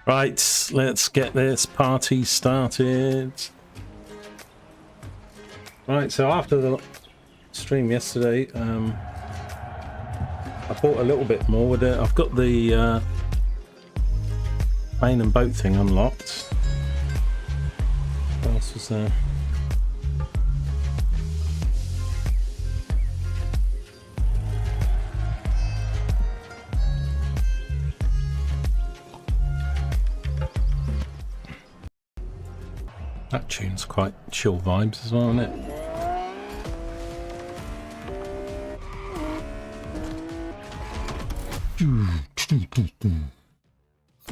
Right, let's get this party started. Right, so after the stream yesterday, I bought a little bit more with it. I've got the plane and boat thing unlocked. What else was there? That tune's quite chill vibes as well, isn't it?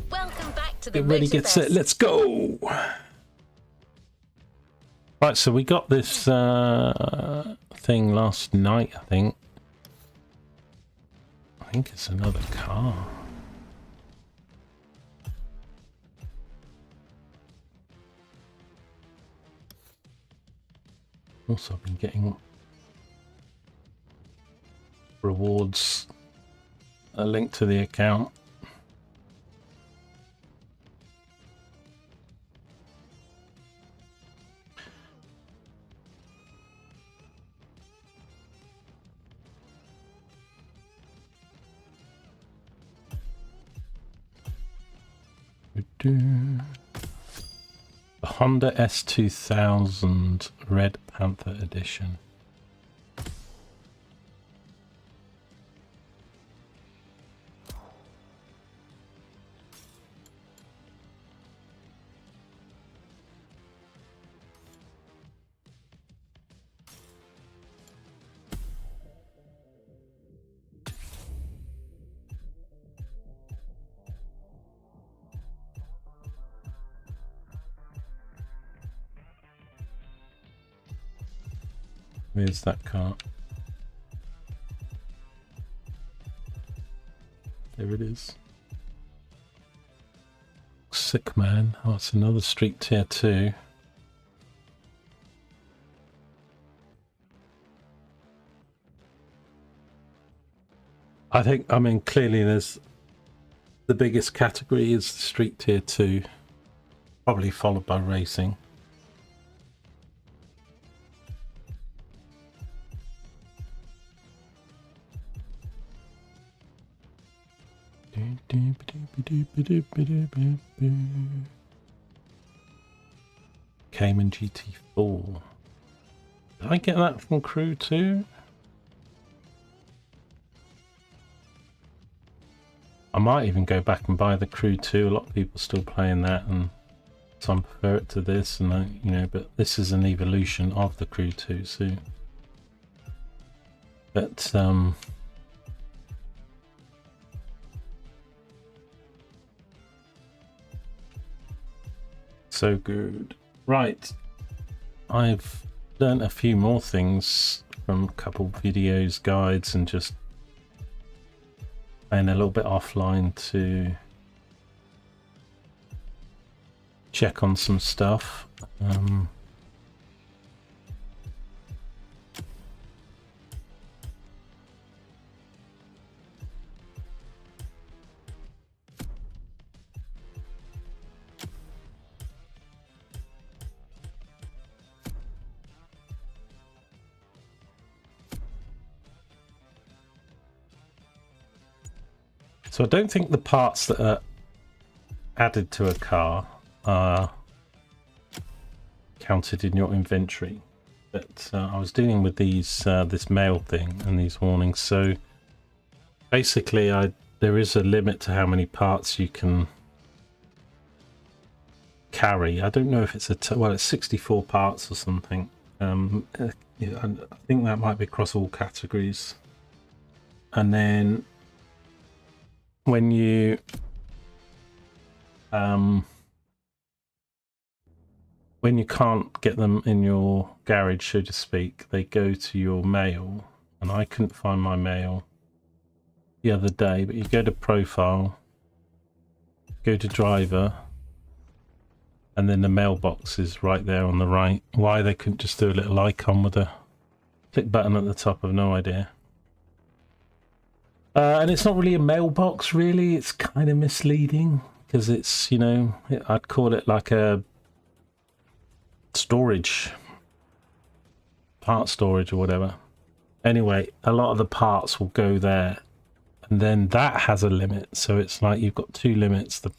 Welcome back to the Get ready, get set, let's go! Right, so we got this thing last night, I think. I think it's another car. Also, I've been getting rewards, a link to the account. The Honda S2000 Red Panther Edition. Where's that car? There it is. Sick man. Oh, it's another street tier 2. I mean, clearly there's the biggest category is street tier 2, probably followed by racing. Cayman GT4. Did I get that from Crew too? I might even go back and buy the Crew 2. A lot of people still playing that, and some prefer it to this, and you know, but this is an evolution of the Crew 2, so but so good. Right, I've learned a few more things from a couple videos, guides, and just playing a little bit offline to check on some stuff. So I don't think the parts that are added to a car are counted in your inventory. But I was dealing with these this mail thing and these warnings. So basically, there is a limit to how many parts you can carry. I don't know if it's well, it's 64 parts or something. Yeah, I think that might be across all categories. And then when you can't get them in your garage, so to speak, they go to your mail, and I couldn't find my mail the other day. But you go to profile, go to driver, and then the mailbox is right there on the right. Why they couldn't just do a little icon with a click button at the top, I've no idea. And it's not really a mailbox, really. It's kind of misleading because it's, you know, I'd call it like a storage, part storage or whatever. Anyway, a lot of the parts will go there, and then that has a limit. So it's like you've got two limits, the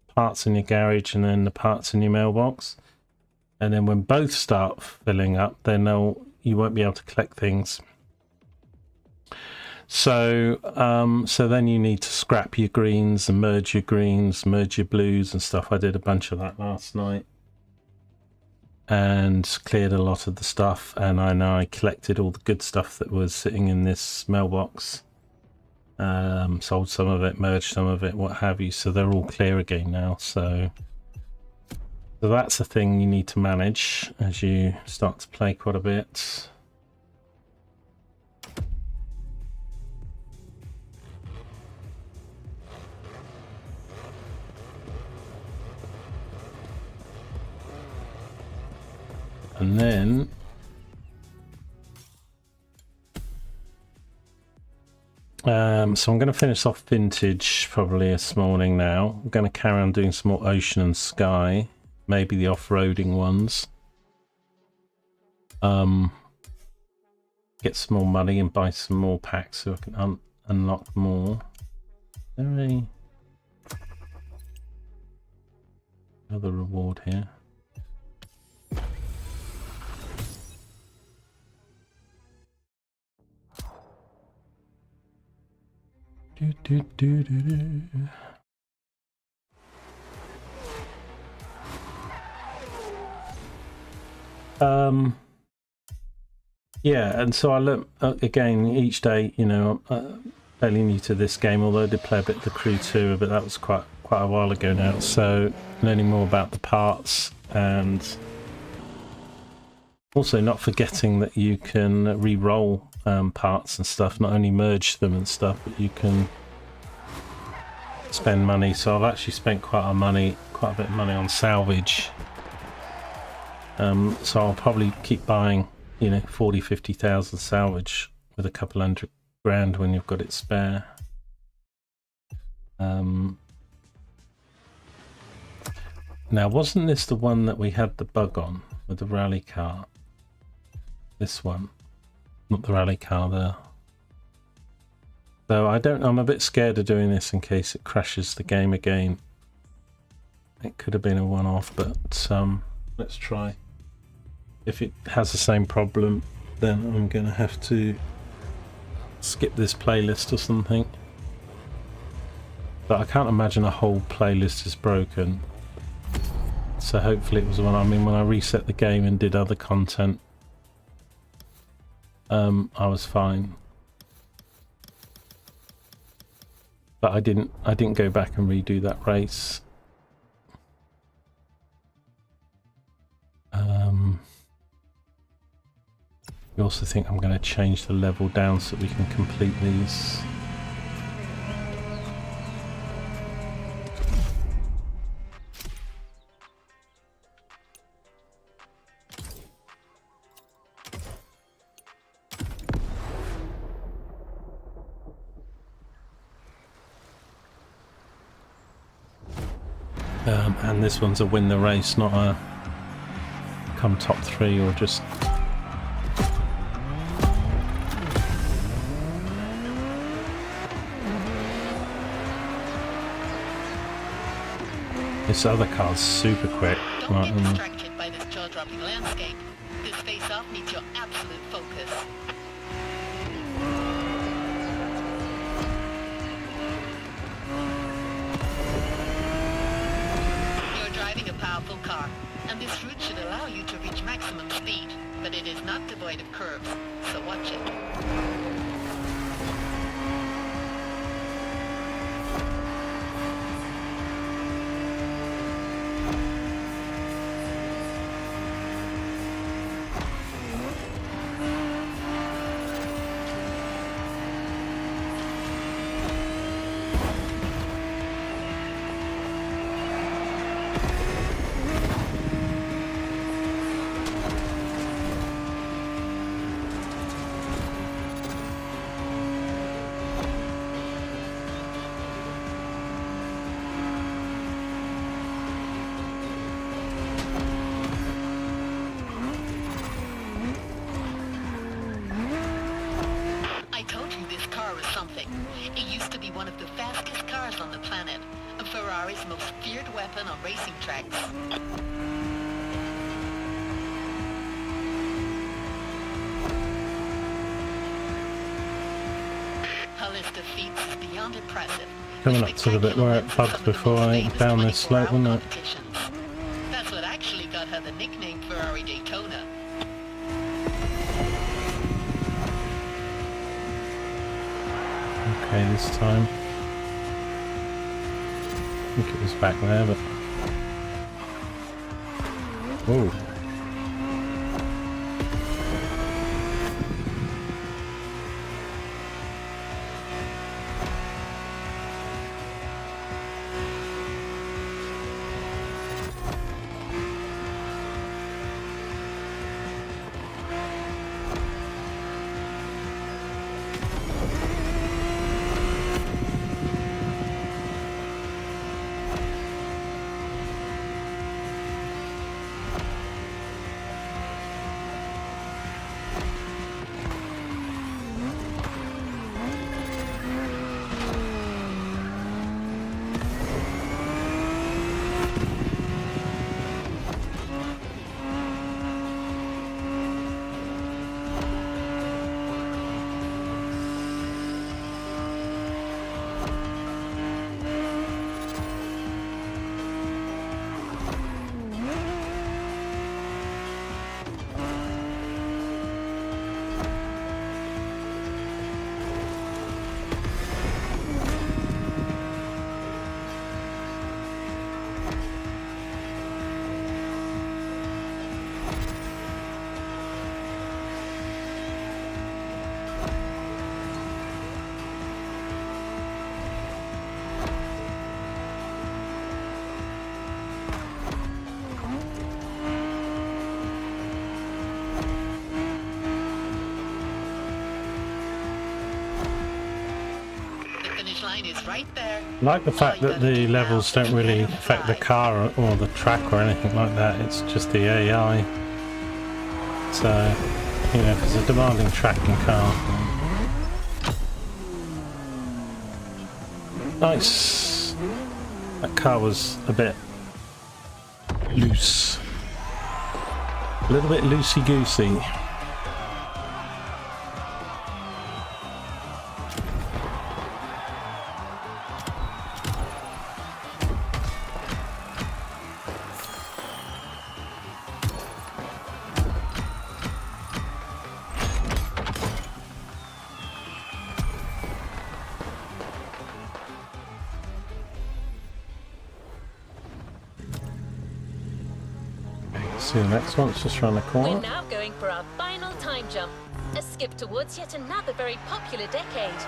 parts in your garage and then the parts in your mailbox. And then when both start filling up, then you won't be able to collect things. So so then you need to scrap your greens and merge your greens, merge your blues and stuff. I did a bunch of that last night and cleared a lot of the stuff, and I collected all the good stuff that was sitting in this mailbox. Sold some of it, merged some of it, what have you, so they're all clear again now. So that's a thing you need to manage as you start to play quite a bit. And then so I'm going to finish off vintage probably this morning now. I'm going to carry on doing some more ocean and sky, maybe the off-roading ones. Get some more money and buy some more packs so I can unlock more. Is there another reward here? Yeah, and so I learned again each day, you know, I'm fairly new to this game, although I did play a bit of the Crew 2, but that was quite a while ago now. So learning more about the parts, and also not forgetting that you can re-roll parts and stuff, not only merge them and stuff, but you can spend money. So I've actually spent quite a bit of money on salvage. So I'll probably keep buying, you know, 40,000-50,000 salvage with a couple $100 grand when you've got it spare. Now, wasn't this the one that we had the bug on with the rally car? This one, not the rally car there. So I'm a bit scared of doing this in case it crashes the game again. It could have been a one-off, but let's try. If it has the same problem, then I'm going to have to skip this playlist or something. But I can't imagine a whole playlist is broken. So hopefully it was one. I mean, when I reset the game and did other content, I was fine. But I didn't go back and redo that race. You also think I'm going to change the level down so we can complete these. And this one's a win the race, not a come top 3 or just... This other car's super quick. Don't get distracted by this jaw-dropping landscape. This face-off needs your absolute focus. You're driving a powerful car, and this route should allow you to reach maximum speed, but it is not devoid of curves, so watch it. Ferrari's most feared weapon on racing tracks. Her list of feats is beyond impressive. Coming up to the bit where it bugs before I ain't down this slope, isn't it? That's what actually got her the nickname Ferrari Daytona. Okay, this time. I think it was back there, but... Whoa. Line is right there. I like the fact that the levels don't really affect the car or the track or anything like that, it's just the AI. So, you know, if it's a demanding tracking car. Nice. That car was a bit loose. A little bit loosey-goosey. See the next one, it's just around the corner. We're now going for our final time jump, a skip towards yet another very popular decade,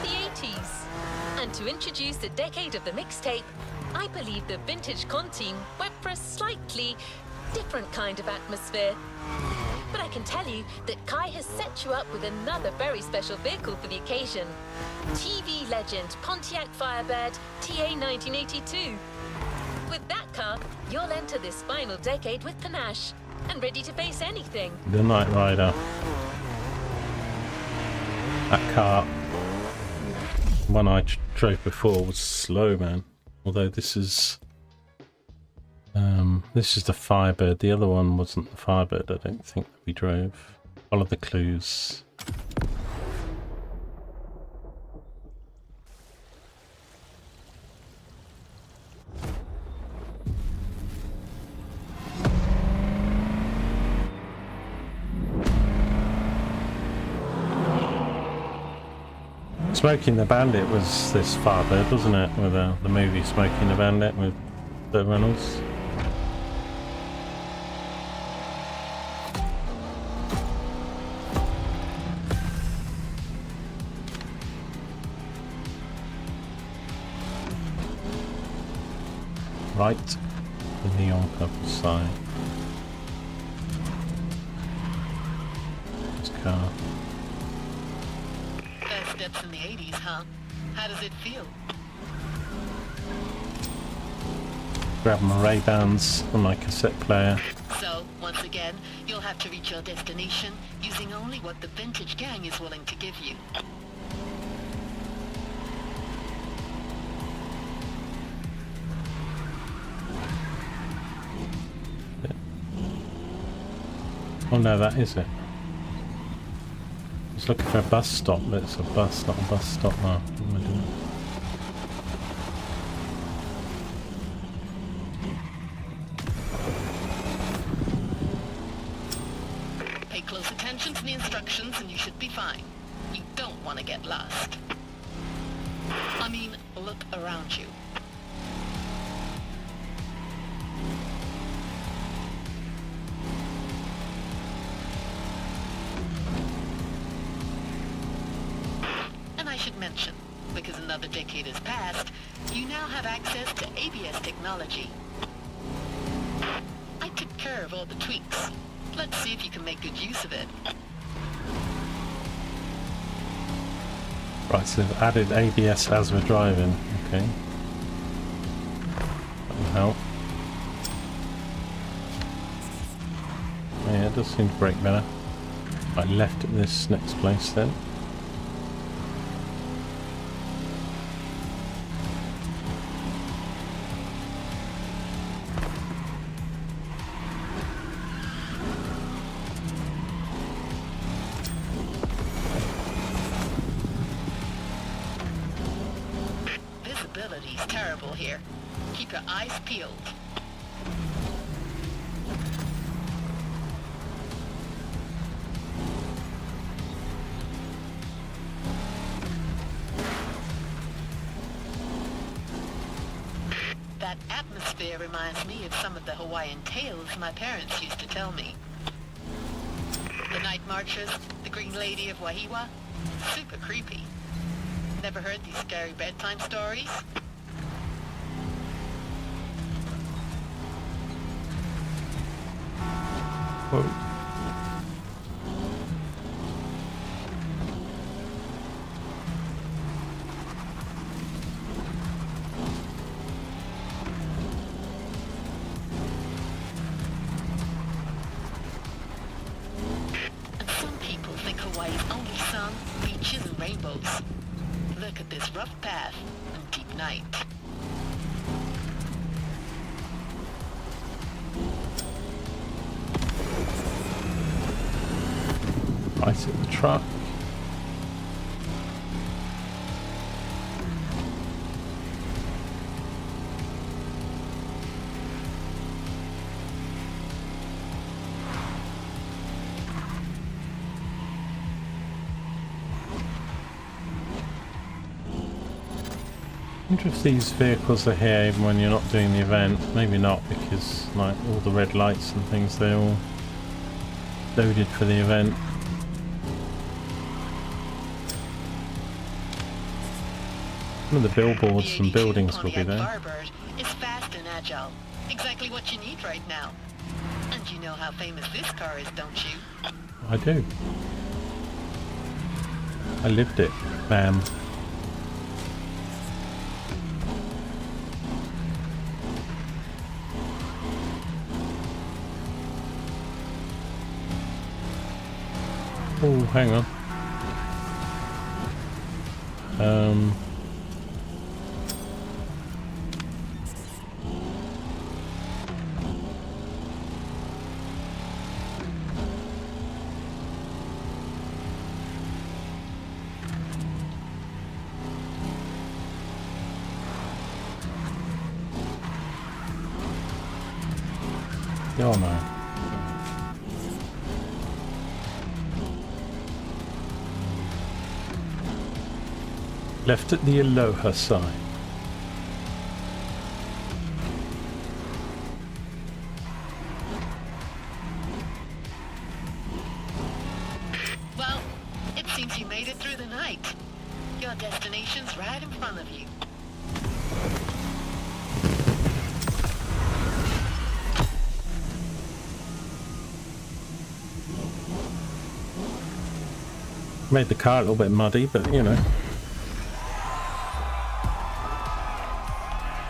the 80s. And to introduce the decade of the mixtape, I believe the Vintage Con team went for a slightly different kind of atmosphere. But I can tell you that Kai has set you up with another very special vehicle for the occasion. TV legend Pontiac Firebird TA 1982. With that car, you'll enter this final decade with panache and ready to face anything. The Night Rider. That car, one I drove before, was slow, man. Although this is the Firebird. The other one wasn't the Firebird, I don't think, that we drove. Follow the clues. Smoking the Bandit was this Firebird, wasn't it? With the movie Smoking the Bandit with Burt Reynolds. Right, the neon purple sign. This car. First steps in the 80s, huh? How does it feel? Grab my Ray-Bans and my cassette player. So, once again, you'll have to reach your destination using only what the Vintage Gang is willing to give you. Oh no, that is it. I was looking for a bus stop, but it's a bus, not a bus stop. Oh, what am I doing? Pay close attention to the instructions and you should be fine. You don't want to get lost. I mean, look around you. And I should mention, because another decade has passed, you now have access to ABS technology. I took care of all the tweaks. Let's see if you can make good use of it. Right, so they've added ABS as we're driving. Okay. That'll help. Oh, yeah, it does seem to brake better. Right, left at this next place then. Visibility's terrible here. Keep your eyes peeled. That atmosphere reminds me of some of the Hawaiian tales my parents used to tell me. The Night Marchers, the Green Lady of Wahiwa, super creepy. Never heard these scary bedtime stories? Whoa. And some people think Hawaii's only sun, beaches, and rainbows. Look at this rough path and deep night. Right at the truck. I wonder if these vehicles are here even when you're not doing the event. Maybe not, because like all the red lights and things, they're all loaded for the event. Some of the billboards and buildings will be there. Firebird is fast and agile. Exactly what you need right now. And you know how famous this car is, don't you? I do. I lived it. Bam. Oh, hang on. Oh no. Left at the Aloha sign. Well, it seems you made it through the night. Your destination's right in front of you. Made the car a little bit muddy, but you know.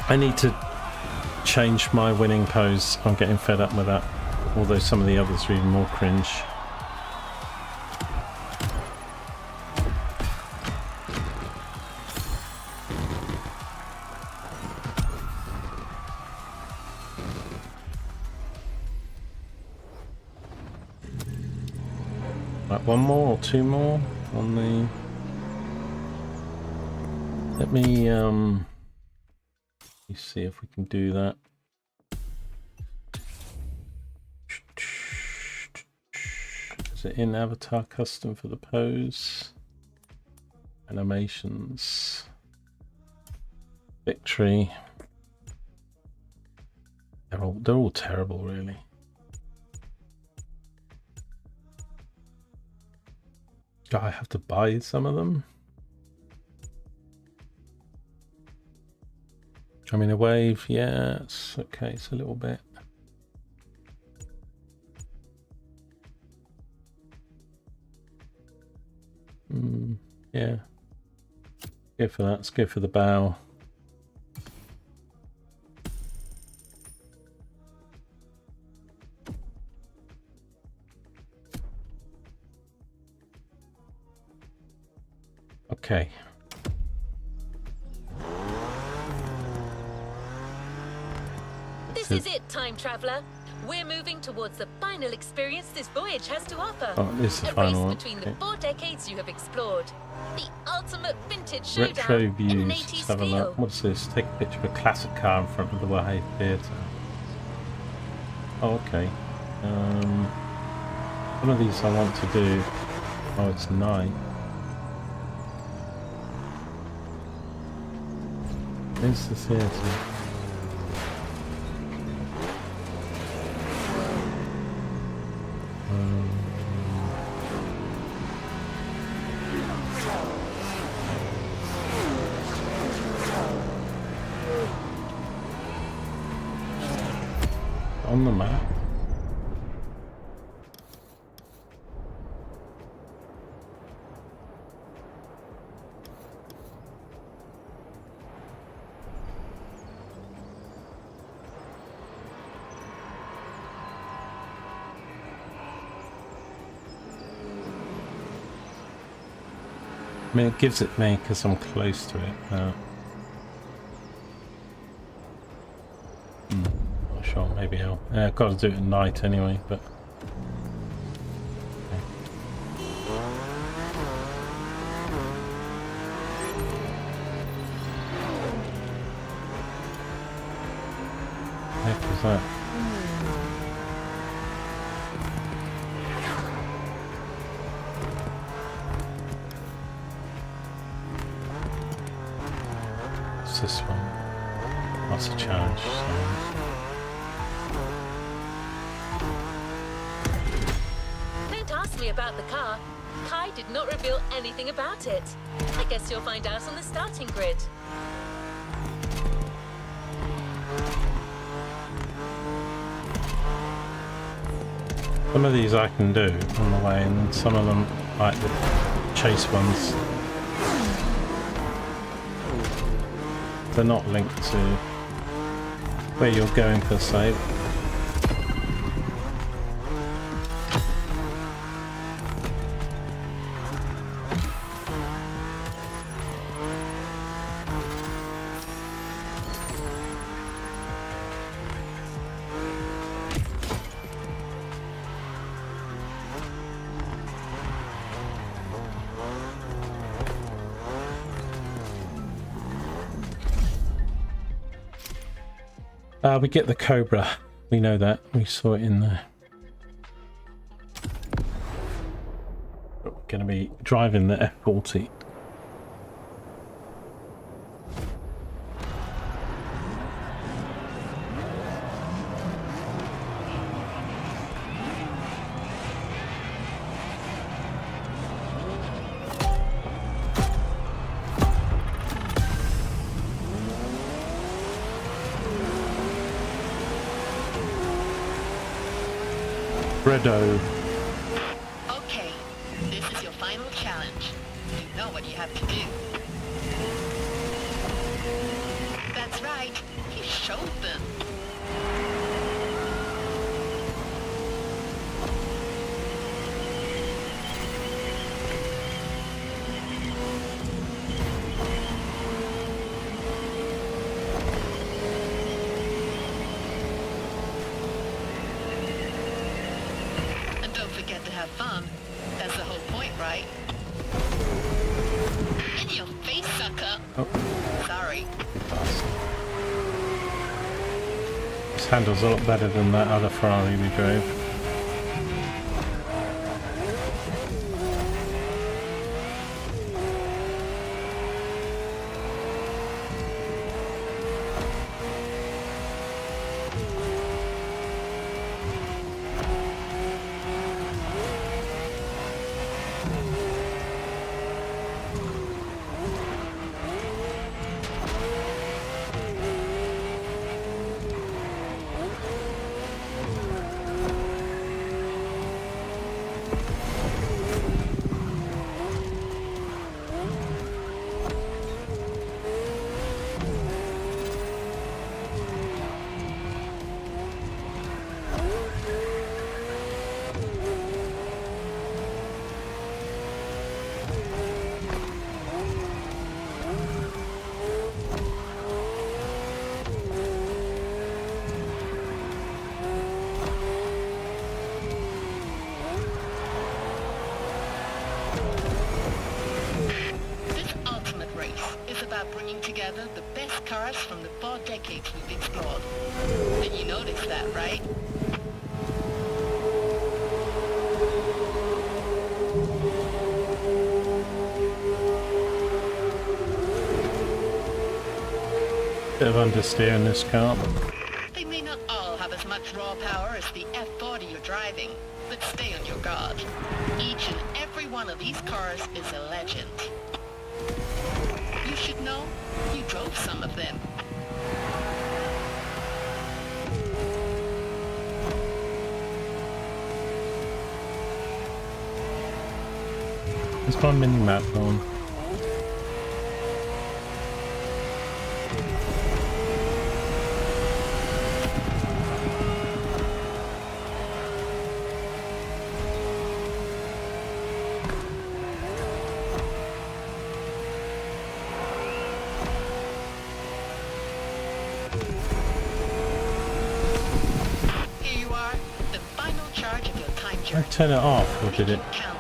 I need to change my winning pose. I'm getting fed up with that. Although some of the others are even more cringe. Right, one more or two more on the... Let me see if we can do that. Is it in avatar custom for the pose? Animations. Victory. They're all terrible, really. Do I have to buy some of them? I mean, a wave, yeah, it's okay, it's a little bit. Yeah. Go for that, let's go for the bow. Okay. This is it, time traveler. We're moving towards the final experience this voyage has to offer. Oh, this is the a final race one. between Okay. the 4 decades you have explored. The ultimate vintage showdown Retro in an views. 80s Let's have a feel. look. What's this? Take a picture of a classic car in front of the Wahey Theatre. Oh, okay. Some of these I want to do. Oh, it's night. Where's the theatre? On the map. I mean, it gives it me because I'm close to it. Not sure, maybe I'll... I've got to do it at night anyway, but... What the heck was that? What's this one? That's a challenge. Don't ask me about the car. Kai did not reveal anything about it. I guess you'll find out on the starting grid. Some of these I can do on the way, and some of them, like the chase ones, they're not linked to where you're going per se. We get the Cobra. We know that. We saw it in there. We're going to be driving the F40. Bredo. Okay, this is your final challenge. You know what you have to do. That's right, he showed them. And don't forget to have fun. That's the whole point, right? In your face, sucker! Oh, Sorry. bastard. This handles a lot better than that other Ferrari we drove. This ultimate race is about bringing together the best cars from the 4 decades we've explored. And you noticed that, right? Bit of understeer in this car. They may not all have as much raw power as the F40 you're driving, but stay on your guard. Each and every one of these cars is a legend. You should know, you drove some of them. There's my mini map on. Here you are, the final charge of your time Did I journey. turn it off or did it? Count.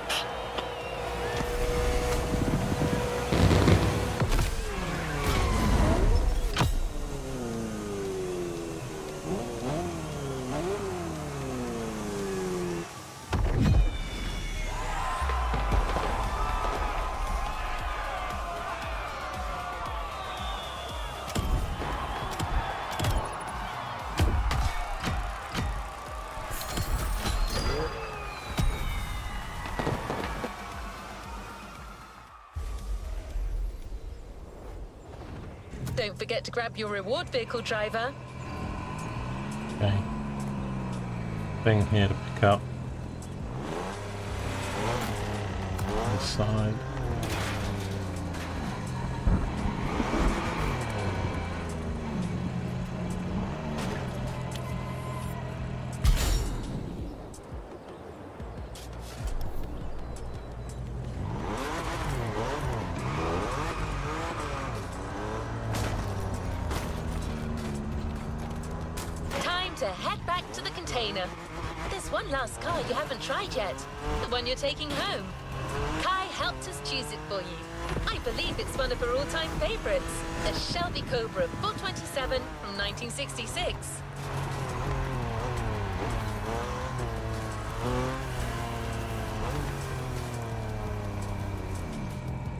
Don't forget to grab your reward vehicle, driver. Okay. Thing here to pick up. This side. Time to head back to the container. There's one last car you haven't tried yet. The one you're taking home. Kai helped us choose it for you. I believe it's one of her all-time favorites. A Shelby Cobra 427 from 1966.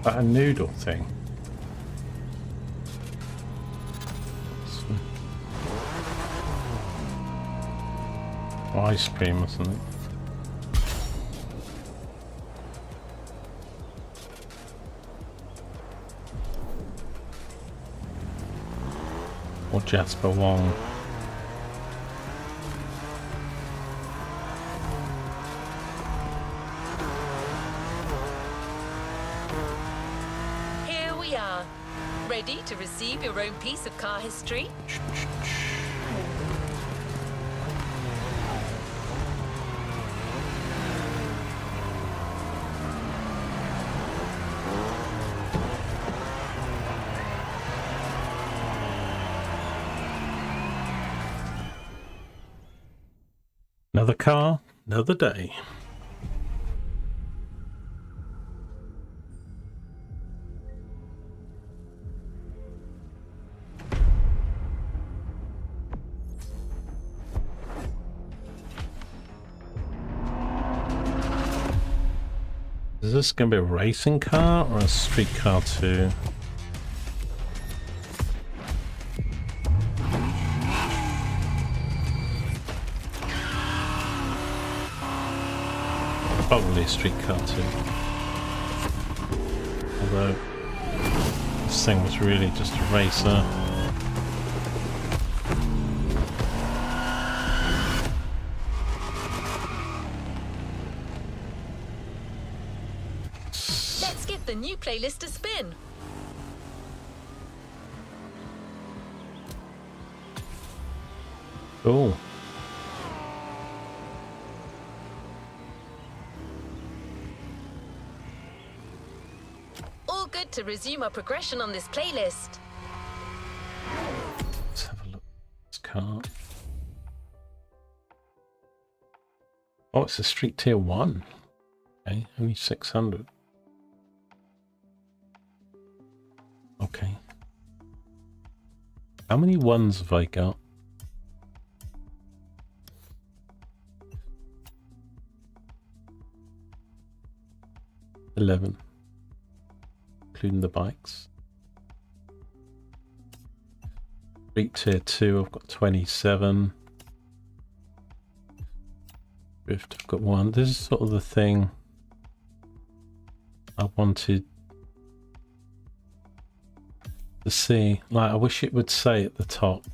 That a noodle thing. Ice cream or something. Or Jasper Wong. Here we are. Ready to receive your own piece of car history? Another car, another day. Is this going to be a racing car or a street car too? Probably a street car too. Although this thing was really just a racer. Let's give the new playlist a spin. Cool. All good to resume our progression on this playlist. Let's have a look at this car. Oh, it's a street tier 1. Okay, only 600. Okay. How many ones have I got? $11. Including the bikes. Street tier 2, I've got 27. Drift, I've got 1. This is sort of the thing I wanted to see. Like, I wish it would say at the top.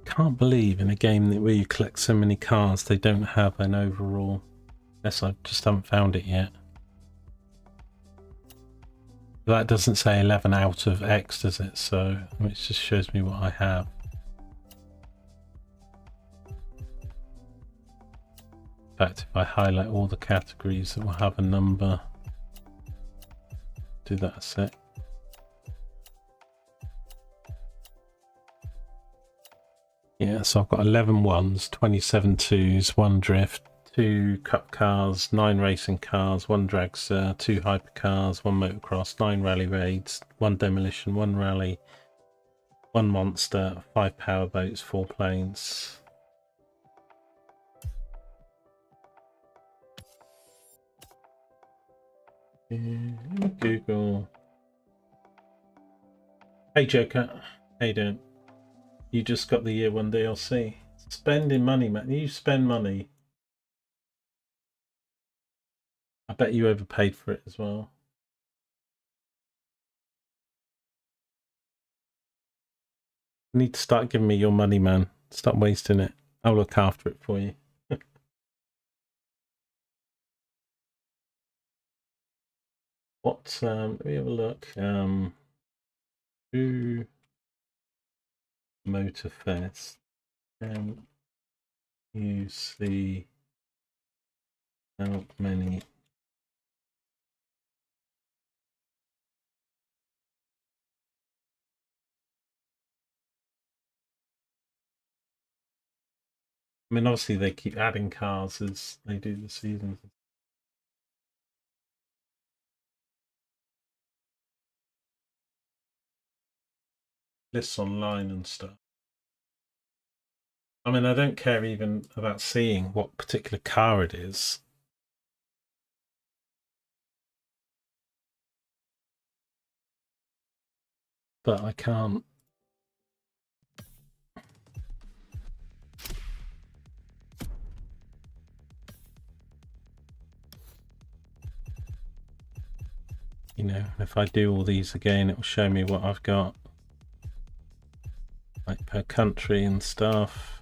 Can't believe in a game where you collect so many cars they don't have an overall. Yes, I just haven't found it yet. That doesn't say 11 out of X, does it? So it just shows me what I have. In fact, if I highlight all the categories, it will have a number. Do that a sec. Yeah, so I've got 11 ones, 27 twos, 1 drift, 2 cup cars, 9 racing cars, 1 dragster, 2 hypercars, 1 motocross, 9 rally raids, 1 demolition, 1 rally, 1 monster, 5 powerboats, 4 planes. Google. Hey Joker, how you doing? You just got the year 1 DLC. Spending money, man. You spend money. I bet you overpaid for it as well. You need to start giving me your money, man. Stop wasting it. I'll look after it for you. What, let me have a look. Crew Motorfest. You see how many I mean, obviously they keep adding cars as they do the seasons. Lists online and stuff. I mean, I don't care even about seeing what particular car it is. But I can't. You know, if I do all these again, it will show me what I've got. Like per country and stuff.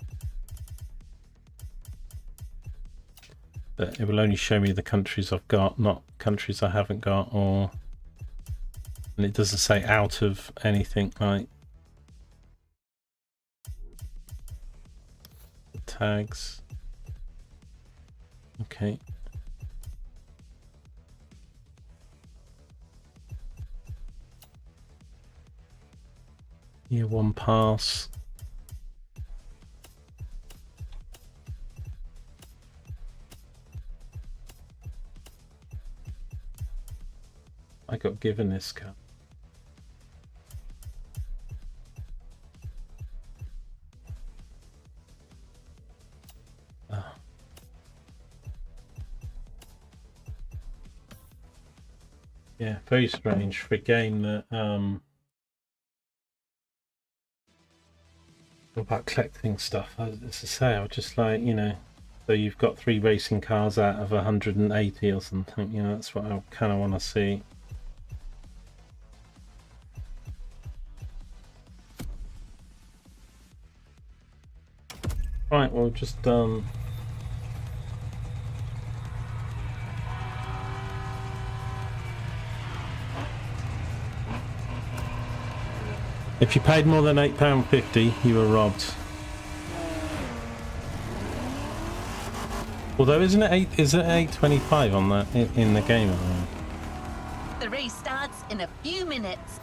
But it will only show me the countries I've got, not countries I haven't got, or... And it doesn't say out of anything like... The tags. Okay. Year 1 pass. I got given this car. very strange for a game that about collecting stuff. As I say, I was just like, you know, so you've got 3 racing cars out of 180 or something. You know, that's what I kind of want to see. Right, well, just if you paid more than £8.50, you were robbed. Although isn't it £8.25 on that in the game? The race starts in a few minutes.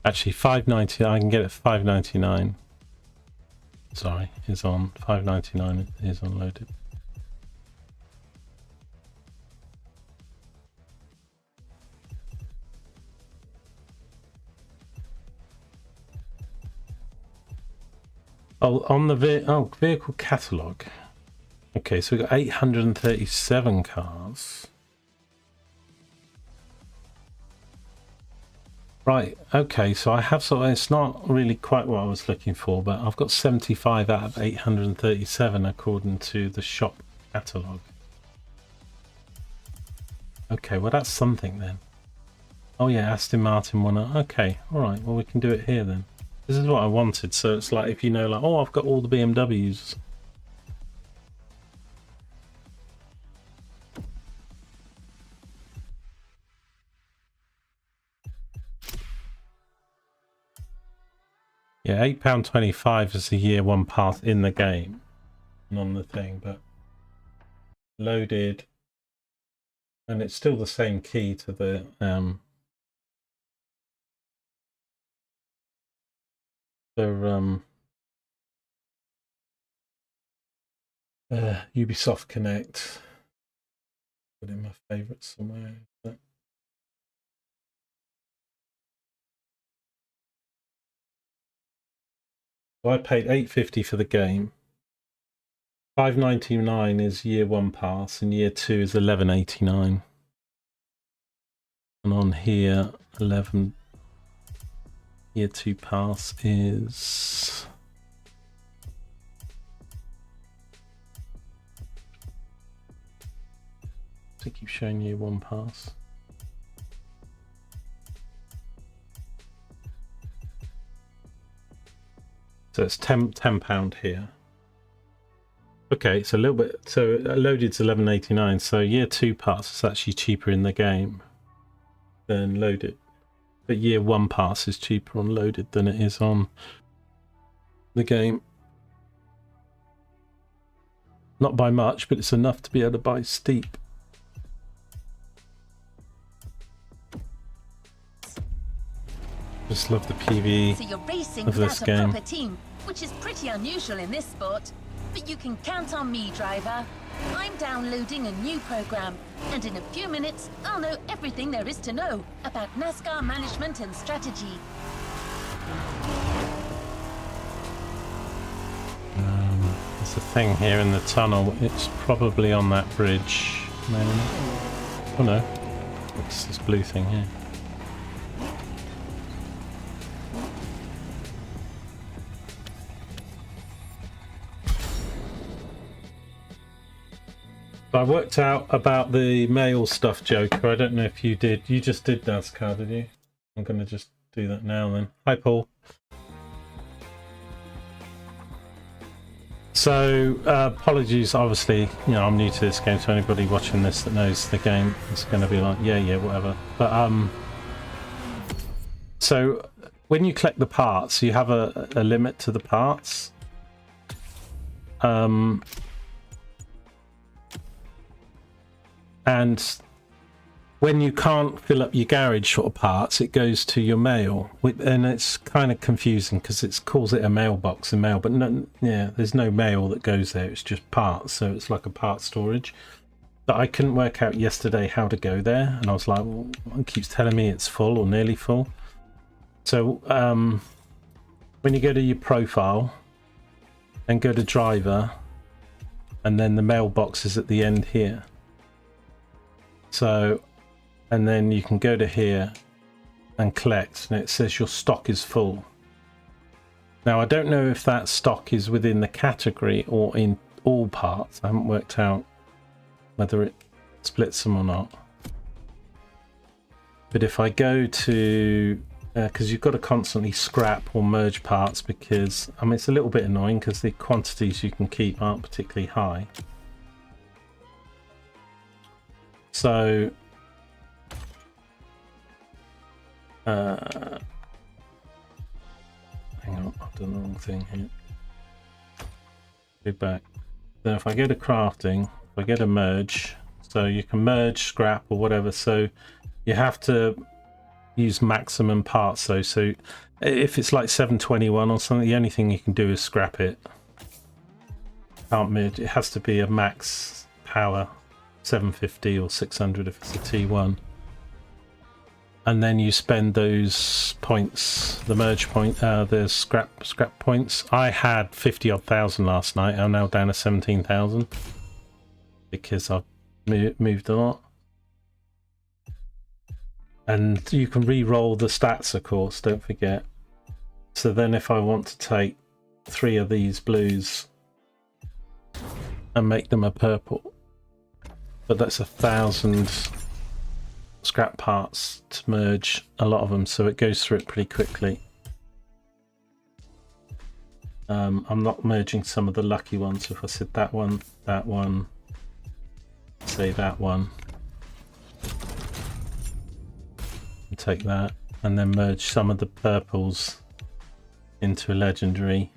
Actually, $5.90. I can get it for $5.99. Sorry, is on $5.99. Is unloaded. Oh, on the vehicle catalogue. Okay, so we've got 837 cars. Right, okay, so I have sort of, it's not really quite what I was looking for, but I've got 75 out of 837 according to the shop catalogue. Okay, well that's something then. Oh yeah, Aston Martin one. Okay, alright, well we can do it here then. This is what I wanted, so it's like if you know, like, oh, I've got all the BMWs. Yeah, £8.25 is the year 1 pass in the game and on the thing, but loaded, and it's still the same key to the Ubisoft Connect. Put in my favourites somewhere. So I paid $8.50 for the game. $5.99 is year 1 pass, and year 2 is $11.89. And on here, year 2 pass is to keep showing year 1 pass. So it's £10 here. Okay, it's a little bit. So loaded's $11.89. So year 2 pass is actually cheaper in the game than loaded, but year 1 pass is cheaper on loaded than it is on the game. Not by much, but it's enough to be able to buy Steep. Just love the PVE So you're racing of this without a game. proper team, which is pretty unusual in this sport. But you can count on me, driver. I'm downloading a new program, and in a few minutes, I'll know everything there is to know about NASCAR management and strategy. There's a thing here in the tunnel. It's probably on that bridge. Maybe. Oh no, it's this blue thing here. I worked out about the mail stuff, Joker. I don't know if you did. You just did NASCAR, did you? I'm going to just do that now then. Hi, Paul. So, apologies, obviously, you know, I'm new to this game, so anybody watching this that knows the game is going to be like, yeah, whatever. But, so, when you collect the parts, you have a limit to the parts. And when you can't fill up your garage sort of parts, it goes to your mail, and it's kind of confusing because it calls it a mailbox and mail, but no, yeah, there's no mail that goes there. It's just parts, so it's like a part storage. But I couldn't work out yesterday how to go there, and I was like, well, it keeps telling me it's full or nearly full. So when you go to your profile and go to driver, and then the mailbox is at the end here. So, and then you can go to here and collect, and it says your stock is full. Now I don't know if that stock is within the category or in all parts. I haven't worked out whether it splits them or not. But if I go to, because you've got to constantly scrap or merge parts, because I mean it's a little bit annoying because the quantities you can keep aren't particularly high. So hang on, I've done the wrong thing here. Go back. Then if I go to crafting, if I go to merge, so you can merge, scrap or whatever, so you have to use maximum parts though. So if it's like 721 or something, the only thing you can do is scrap it. Can't merge, it has to be a max power 750 or 600 if it's a T1. And then you spend those points, the merge point, the scrap points. I had 50 odd thousand last night. I'm now down to 17,000 because I've moved a lot. And you can re-roll the stats, of course, don't forget. So then if I want to take 3 of these blues and make them a purple, but that's 1,000 scrap parts to merge a lot of them, so it goes through it pretty quickly. I'm not merging some of the lucky ones. So if I said that one, say that one, and take that, and then merge some of the purples into a legendary.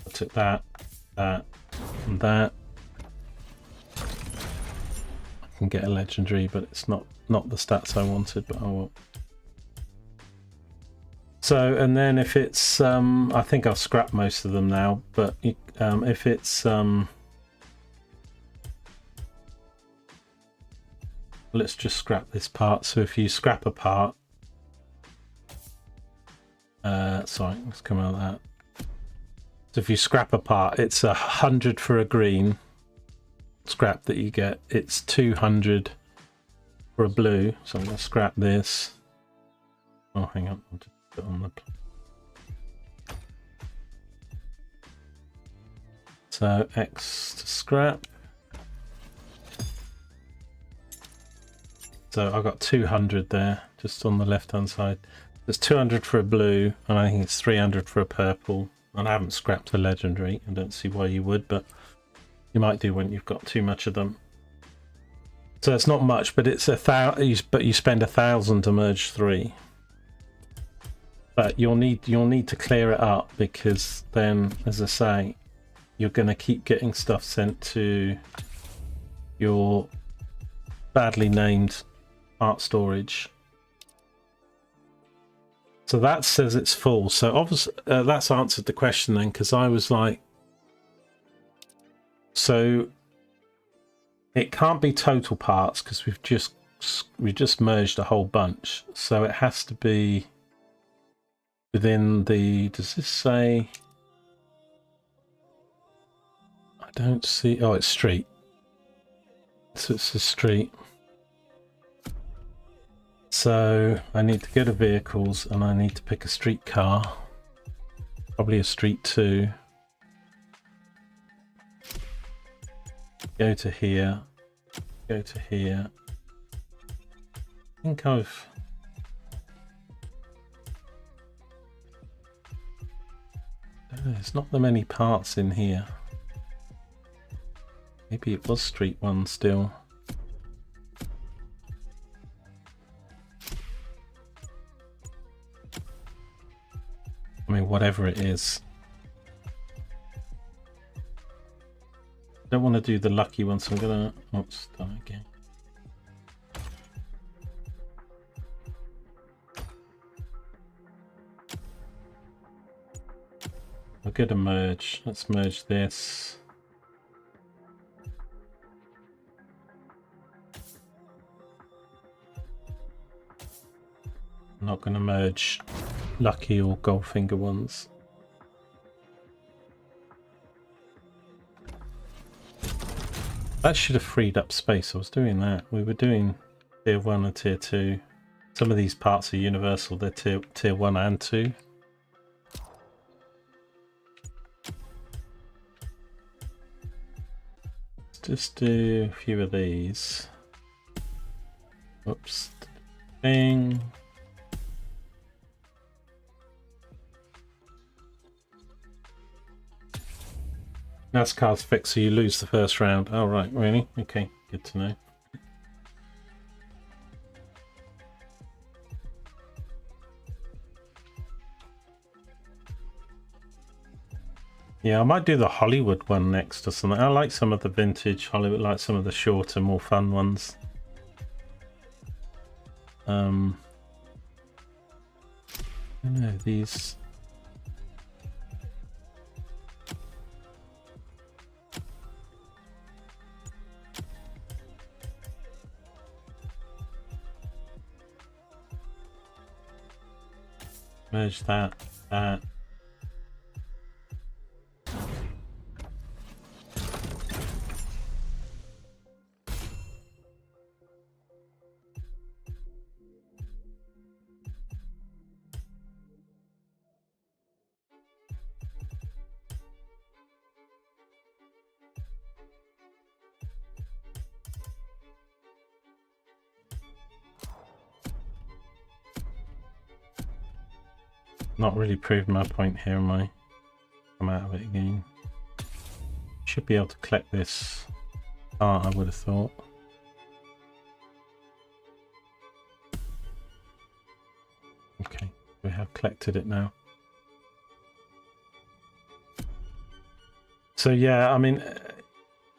I took that, and that. Can get a legendary, but it's not the stats I wanted, but I will. So, and then if it's I think I've scrapped most of them now, but if it's let's just scrap this part. So if you scrap a part, sorry, let's come out of that. So if you scrap a part, it's 100 for a green scrap that you get. It's 200 for a blue, so I'm going to scrap this. Oh, hang on, I'll just put it on the. So X to scrap. So I've got 200 there, just on the left hand side. There's 200 for a blue, and I think it's 300 for a purple. And I haven't scrapped the legendary. I don't see why you would, but you might do when you've got too much of them. So it's not much, but it's 1,000. But you spend 1,000 to merge 3. But you'll need to clear it up, because then, as I say, you're going to keep getting stuff sent to your badly named art storage. So that says it's full. So obviously that's answered the question then, because I was like, so it can't be total parts because we just merged a whole bunch. So it has to be within the, does this say? I don't see. Oh, it's street. So it's a street. So I need to go to vehicles and I need to pick a street car, probably a street 2. Go to here, go to here. I think there's not that many parts in here. Maybe it was street 1 still. I mean, whatever it is. I don't want to do the lucky one, so I'm gonna start again. I'll go to merge. Let's merge this. I'm not going to merge lucky or Goldfinger ones. That should have freed up space. I was doing that. We were doing tier 1 and tier 2. Some of these parts are universal. They're tier 1 and 2. Let's just do a few of these. Oops. Bing. NASCAR's fixed, so you lose the first round. Oh, right, really? Okay, good to know. Yeah, I might do the Hollywood one next or something. I like some of the vintage Hollywood, like some of the shorter, more fun ones. I know these. Merge that. Not really proved my point here, am I? I'm out of it again. Should be able to collect this art, I would have thought. Okay, we have collected it now. So yeah, I mean,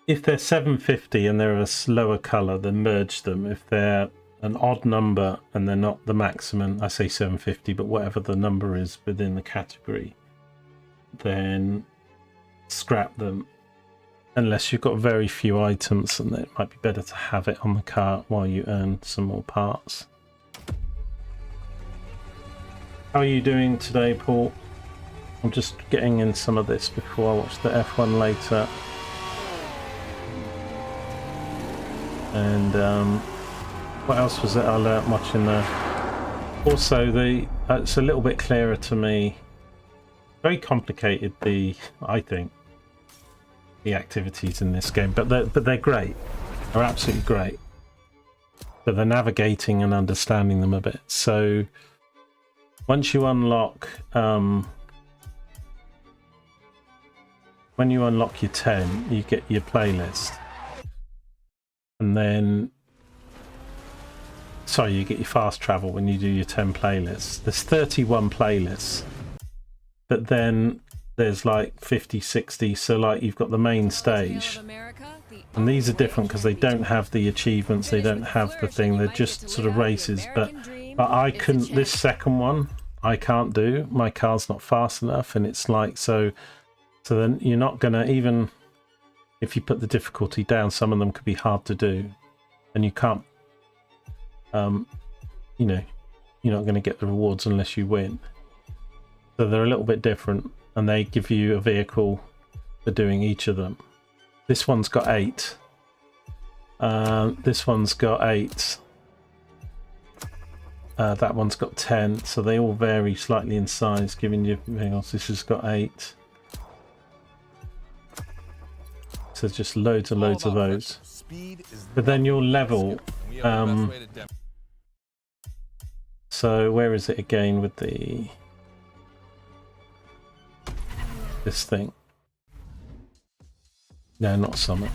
if they're 750 and they're a slower colour, then merge them. If they're an odd number and they're not the maximum, I say 750, but whatever the number is within the category, then scrap them, unless you've got very few items, and it might be better to have it on the cart while you earn some more parts. How are you doing today, Paul? I'm just getting in some of this before I watch the F1 later. And what else was it I learnt watching there? Also, it's a little bit clearer to me. Very complicated, I think, the activities in this game, but they're great. They're absolutely great. But they're navigating and understanding them a bit. So once you unlock, when you unlock your 10, you get your playlist, and then. Sorry, you get your fast travel when you do your 10 playlists. There's 31 playlists, but then there's like 50, 60. So like you've got the main stage, and these are different because they don't have the achievements. They don't have the thing. They're just sort of races. But I couldn't. This second one I can't do. My car's not fast enough, and it's like so then you're not gonna, even if you put the difficulty down, some of them could be hard to do, and you can't. You know, you're not going to get the rewards unless you win. So they're a little bit different, and they give you a vehicle for doing each of them. This one's got 8. This one's got 8. That one's got 10. So they all vary slightly in size, giving you vehicles. This has got 8. So just loads and loads of those. But then your level. So where is it again with this thing? No, not summit.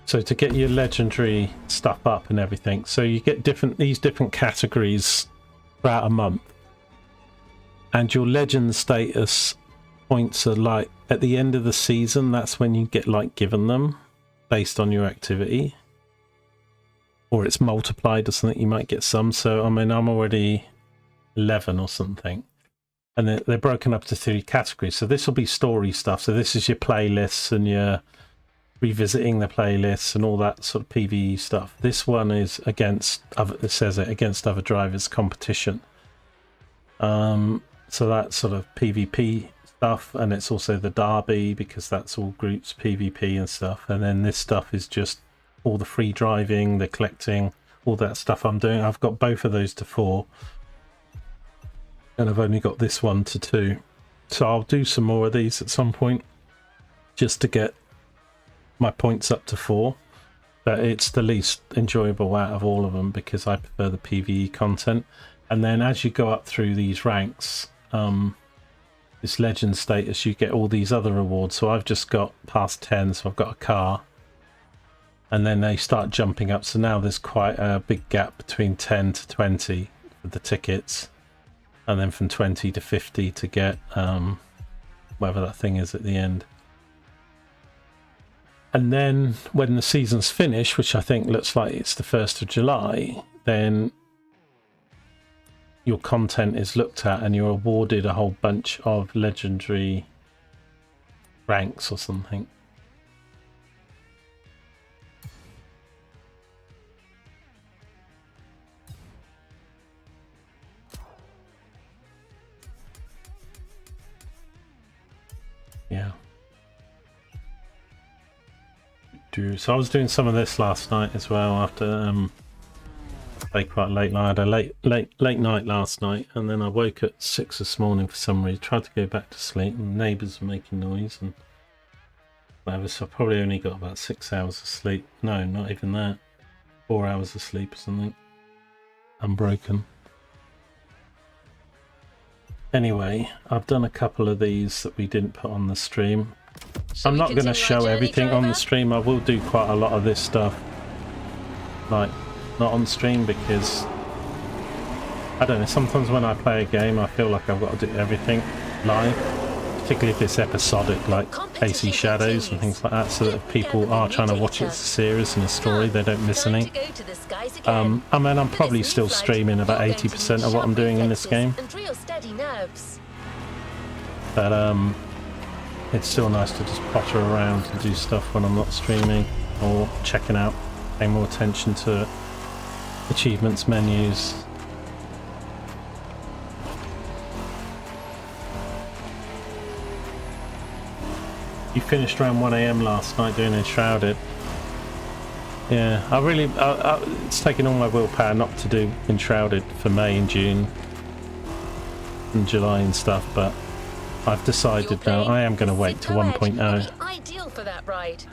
So to get your legendary stuff up and everything, so you get these different categories throughout a month, and your legend status points are like at the end of the season. That's when you get like given them based on your activity. Or it's multiplied or something, you might get some. So, I mean, I'm already 11 or something. And they're broken up to 3 categories. So this will be story stuff. So this is your playlists and your revisiting the playlists and all that sort of PVE stuff. This one is against other, it says it, against other drivers competition. So that's sort of PvP stuff, and it's also the derby because that's all groups PvP and stuff. And then this stuff is just all the free driving, the collecting, all that stuff I'm doing. I've got both of those to 4, and I've only got this one to 2. So I'll do some more of these at some point just to get my points up to 4. But it's the least enjoyable out of all of them because I prefer the PvE content. And then as you go up through these ranks, this legend status, you get all these other rewards. So I've just got past 10, so I've got a car. And then they start jumping up. So now there's quite a big gap between 10 to 20 for the tickets. And then from 20 to 50 to get whatever that thing is at the end. And then when the season's finished, which I think looks like it's the 1st of July, then your content is looked at and you're awarded a whole bunch of legendary ranks or something. Yeah. So I was doing some of this last night as well after played quite late. I had a late night last night, and then I woke at 6 this morning for some reason. Tried to go back to sleep, and neighbours were making noise and whatever. So I probably only got about 6 hours of sleep. No, not even that. 4 hours of sleep or something. Unbroken. Anyway, I've done a couple of these that we didn't put on the stream. I'm not going to show everything on the stream. I will do quite a lot of this stuff, like, not on stream, because I don't know, sometimes when I play a game I feel like I've got to do everything live, particularly if it's episodic, like AC Shadows and things like that, so that if people are trying to watch it as a series and a story, they don't miss any. I mean, I'm probably still streaming about 80% of what I'm doing in this game, but it's still nice to just potter around and do stuff when I'm not streaming or checking out, paying more attention to achievements, menus. You finished around 1 AM last night doing Enshrouded. Yeah, it's taken all my willpower not to do Enshrouded for May and June and July and stuff, but I've decided now I am going to wait to 1.0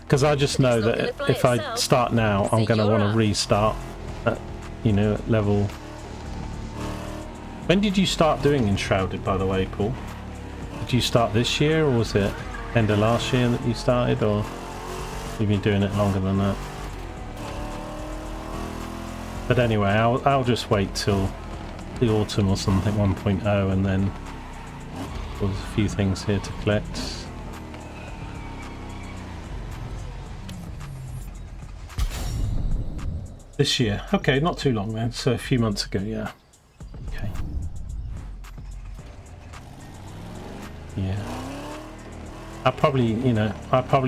because I just know that if I start now, I'm going to want to restart at, you know, at level. When did you start doing Enshrouded, by the way, Paul? Did you start this year, or was it end of last year that you started, or you've been doing it longer than that? But anyway, I'll just wait till the autumn or something, 1.0, and then there's a few things here to collect. This year. Okay, not too long then. So a few months ago, yeah. Okay. Yeah. I probably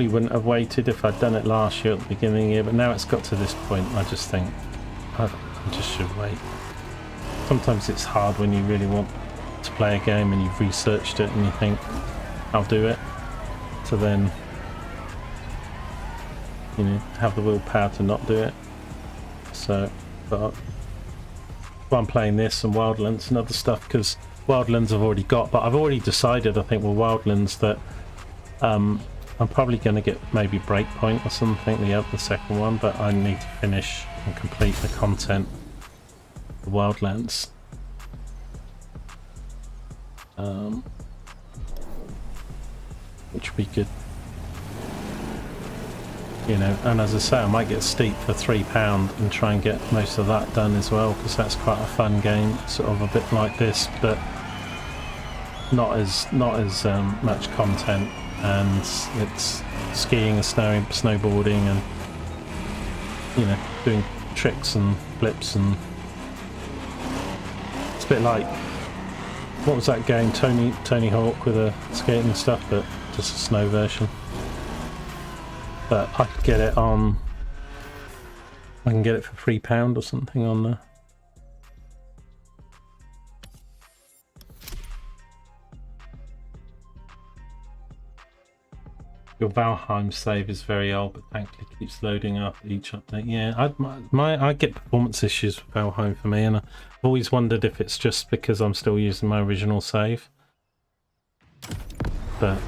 wouldn't have waited if I'd done it last year at the beginning of the year, but now it's got to this point, I just think I just should wait. Sometimes it's hard when you really want to play a game and you've researched it and you think I'll do it, to then, you know, have the willpower to not do it. So, but I'm playing this and Wildlands and other stuff because Wildlands I've already got, but I've already decided, I think, with Wildlands that I'm probably going to get maybe Breakpoint or something, the second one, but I need to finish and complete the content of Wildlands. Which would be good, you know. And as I say, I might get Steep for £3 and try and get most of that done as well, because that's quite a fun game, sort of a bit like this, but not as much content, and it's skiing and snowboarding and, you know, doing tricks and flips, and it's a bit like, what was that game, Tony Hawk, with the skating stuff, but just a snow version. But I could get it on, I can get it for £3 or something on there. Your Valheim save is very old, but thankfully keeps loading up each update. Yeah, I get performance issues with Valheim for me, and I've always wondered if it's just because I'm still using my original save. But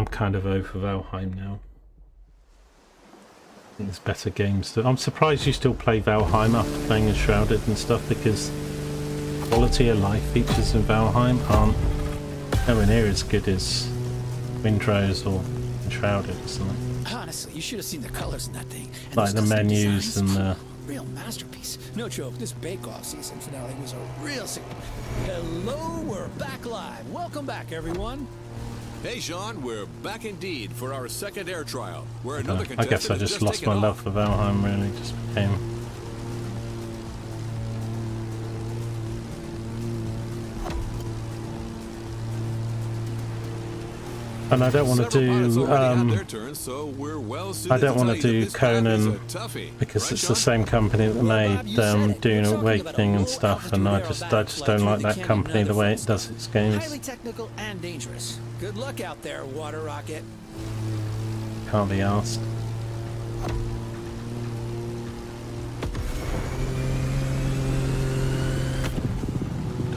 I'm kind of over Valheim now. I think there's better games. I'm surprised you still play Valheim after playing Enshrouded and stuff, because quality of life features in Valheim aren't nowhere near as good as Windrose or Enshrouded or something. Honestly, you should have seen the colors in that thing. And Like those the custom menus designs, and the... real masterpiece. No joke, this bake-off season finale was a real Hello, we're back live. Welcome back, everyone. Hey, Sean, we're back indeed for our second air trial, where another I contestant guess I has just lost taken my love off. for Valheim, really. Just became... And I don't want to Several pilots do... already had their turns, so we're well suited I don't to want tell to you do that this path is a Conan toughie. because Right, it's Sean? the same company that Well, Bob, made you said it. Dune We're talking about a Awakening and stuff, and I low-altitude just don't aerobatic like flight that through the company canyon the way and it does its games. Highly technical and dangerous. Good luck out there, water rocket. Can't be asked.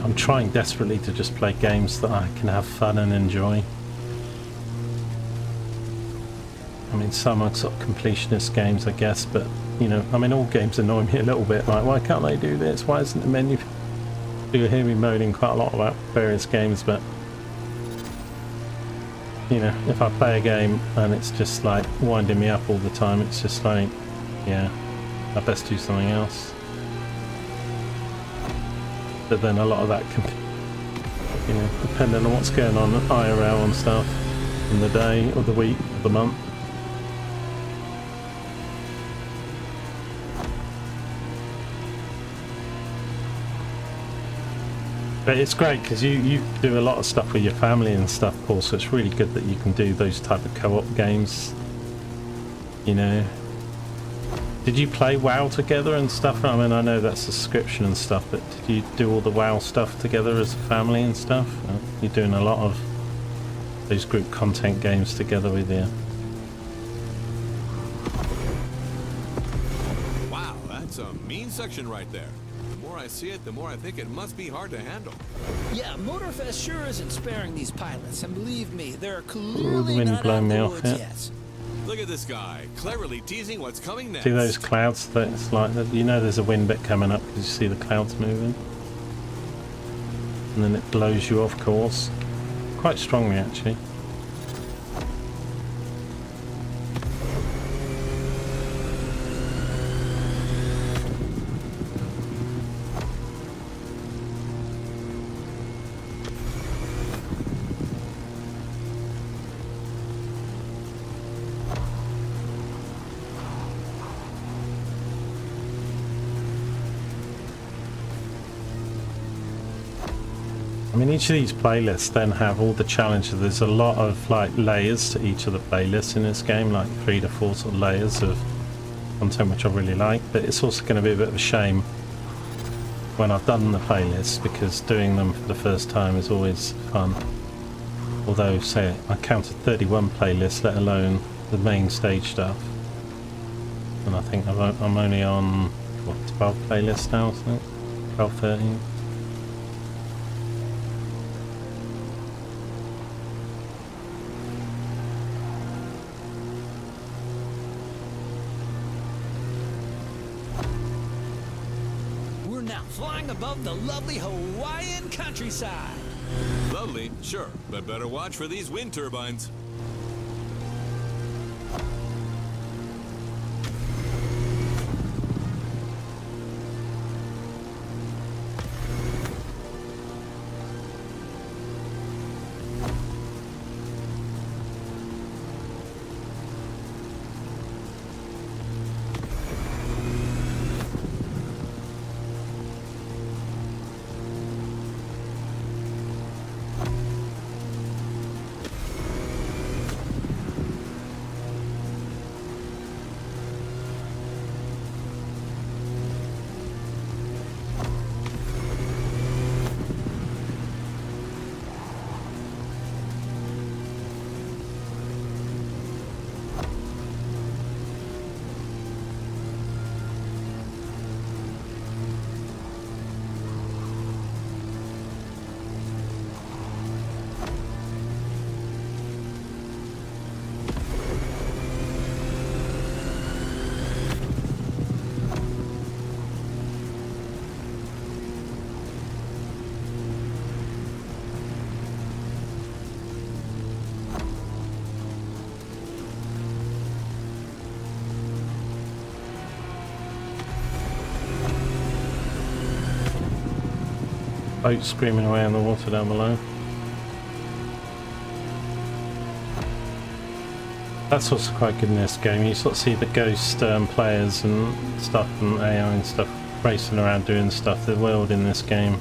I'm trying desperately to just play games that I can have fun and enjoy. I mean, some are sort of completionist games, I guess, but, you know, I mean, all games annoy me a little bit. Like, why can't they do this? Why isn't the menu... You hear me moaning quite a lot about various games, but, you know, if I play a game and it's just, like, winding me up all the time, it's just like, yeah, I best do something else. But then a lot of that can, you know, depending on what's going on IRL and stuff in the day or the week or the month. But it's great because you do a lot of stuff with your family and stuff, Paul, so it's really good that you can do those type of co-op games, you know. Did you play WoW together and stuff? I mean, I know that's a subscription and stuff, but did you do all the WoW stuff together as a family and stuff? You're doing a lot of those group content games together with you. Wow, that's a mean section right there. The more I see it, the more I think it must be hard to handle. Yeah, Motorfest sure isn't sparing these pilots, and believe me, they're the clearly wind not out blowing of me the off, woods yeah. yet. Look at this guy, cleverly teasing what's coming next. See those clouds? That's like, you know there's a wind bit coming up because you see the clouds moving. And then it blows you off course. Quite strongly, actually. I mean, each of these playlists then have all the challenges. There's a lot of like layers to each of the playlists in this game, like 3 to 4 sort of layers of content, which I really like. But it's also going to be a bit of a shame when I've done the playlists, because doing them for the first time is always fun. Although, say, I counted 31 playlists, let alone the main stage stuff. And I think I'm only on, what, 12 playlists now, I think? 12, 13? We're now flying above the lovely Hawaiian countryside. Lovely, sure, but better watch for these wind turbines. Boat screaming away on the water down below. That's also quite good in this game. You sort of see the ghost players and stuff and AI and stuff racing around doing stuff. The world in this game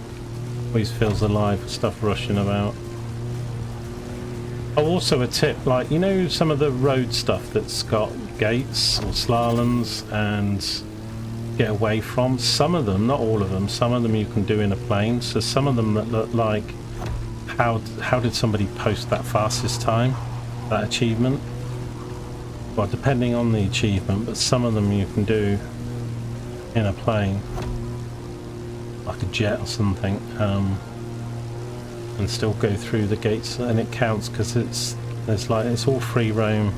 always feels alive with stuff rushing about. Oh, also a tip, like, you know some of the road stuff that's got gates or slaloms and get away from? Some of them, not all of them, some of them you can do in a plane. So some of them that look like, how did somebody post that fastest time, that achievement? Well, depending on the achievement, but some of them you can do in a plane, like a jet or something, and still go through the gates, and it counts because it's all free roam.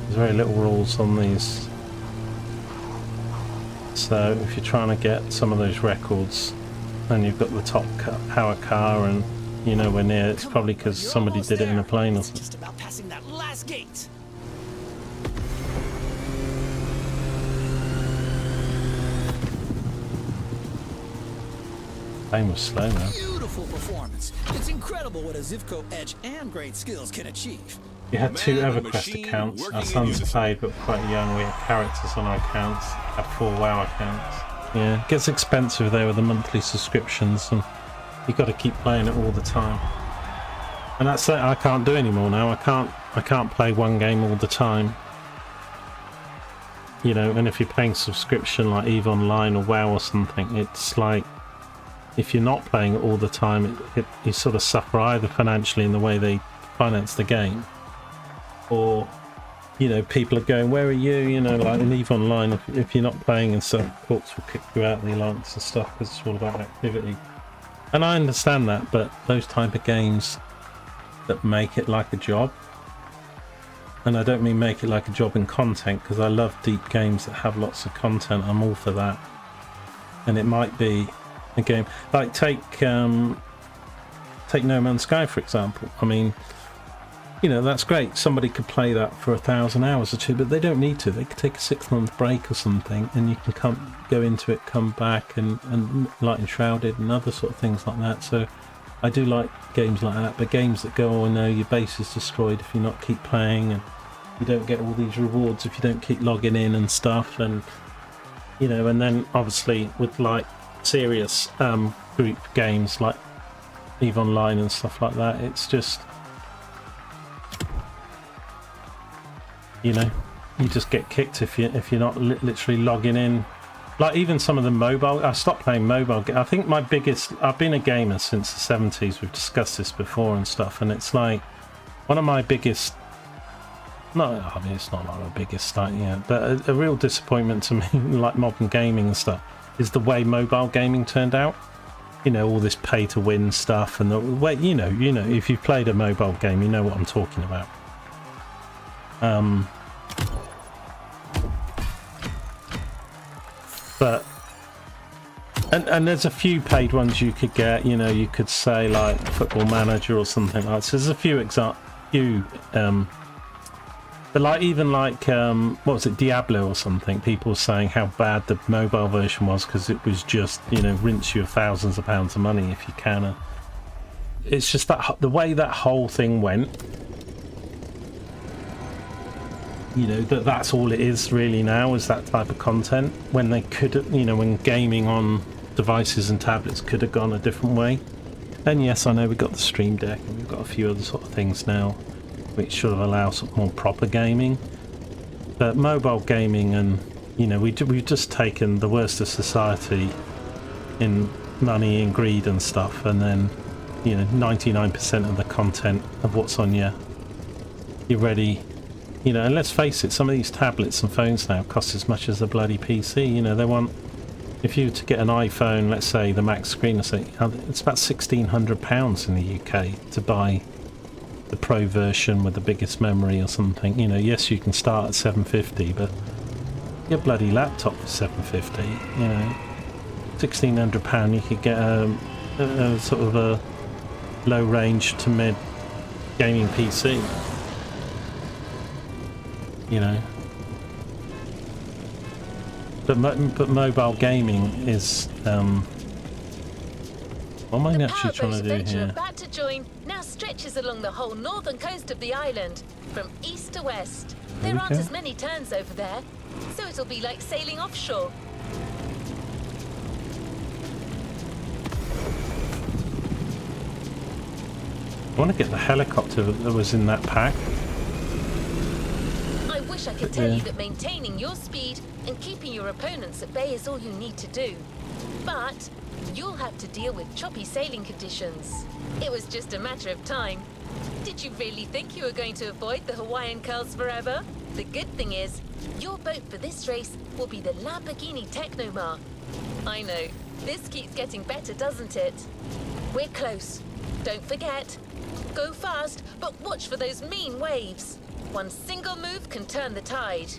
There's very little rules on these, so if you're trying to get some of those records and you've got the top power car and you know we're near, it's probably because somebody did it in a plane or something. Just about passing that last gate. Plane was slow now. Beautiful performance. It's incredible what a Zivco edge and great skills can achieve. We had two Man, the EverQuest machine accounts. Our working in sons unison. played but quite young. We had characters on our accounts. Had 4 WoW accounts. Yeah, it gets expensive there with the monthly subscriptions, and you got to keep playing it all the time. And that's it. I can't do anymore now. I can't play one game all the time. You know, and if you're paying subscription like EVE Online or WoW or something, it's like, if you're not playing it all the time, you sort of suffer either financially in the way they finance the game, or, you know, people are going, where are you? You know, like in EVE Online, if you're not playing and stuff, courts will kick you out of the alliance and stuff because it's all about activity. And I understand that, but those type of games that make it like a job, and I don't mean make it like a job in content, because I love deep games that have lots of content. I'm all for that. And it might be a game like take No Man's Sky for example. I mean, you know, that's great. Somebody could play that for 1,000 hours or 2, but they don't need to. They could take a 6-month break or something, and you can go into it, come back, and like Enshrouded and other sort of things like that. So I do like games like that, but games that go, oh no, your base is destroyed if you not keep playing, and you don't get all these rewards if you don't keep logging in and stuff, and you know, and then obviously with like serious group games like EVE Online and stuff like that, it's just, you know, you just get kicked if you're not literally logging in. Like even some of the mobile, I stopped playing mobile. I think my biggest, I've been a gamer since the 70s. We've discussed this before and stuff, and it's like one of my biggest, no, I mean it's not like my biggest, like, yeah, but a real disappointment to me, like modern gaming and stuff, is the way mobile gaming turned out. You know, all this pay to win stuff, and the way, you know, if you've played a mobile game, you know what I'm talking about. But and there's a few paid ones you could get. You know, you could say like Football Manager or something like that. So there's a few but like even like what was it, Diablo or something, people were saying how bad the mobile version was because it was just, you know, rinse you of thousands of pounds of money if you can. It's just that the way that whole thing went, you know, that's all it is really now, is that type of content, when they could, you know, when gaming on devices and tablets could have gone a different way. And yes, I know we've got the Stream Deck and we've got a few other sort of things now which should have allowed sort of more proper gaming, but mobile gaming, and you know, we've just taken the worst of society in money and greed and stuff, and then, you know, 99% of the content of what's on you're ready. You know, and let's face it, some of these tablets and phones now cost as much as a bloody PC. You know, they want, if you were to get an iPhone, let's say the max screen or something, it's about £1,600 in the UK to buy the Pro version with the biggest memory or something. You know, yes, you can start at £750, but your bloody laptop for £750, you know, £1,600, you could get a sort of a low range to mid gaming PC. You know, but mobile gaming is What am I The actually trying to powerboat do adventure here? about to join now stretches along the whole northern coast of the island, from east to west. There There we aren't go. as many turns over there, so it'll be like sailing offshore. I want to get the helicopter that was in that pack. I wish I could tell Yeah. you that maintaining your speed and keeping your opponents at bay is all you need to do. But you'll have to deal with choppy sailing conditions. It was just a matter of time. Did you really think you were going to avoid the Hawaiian curls forever? The good thing is, your boat for this race will be the Lamborghini Technomar. I know, this keeps getting better, doesn't it? We're close. Don't forget. Go fast, but watch for those mean waves. One single move can turn the tide.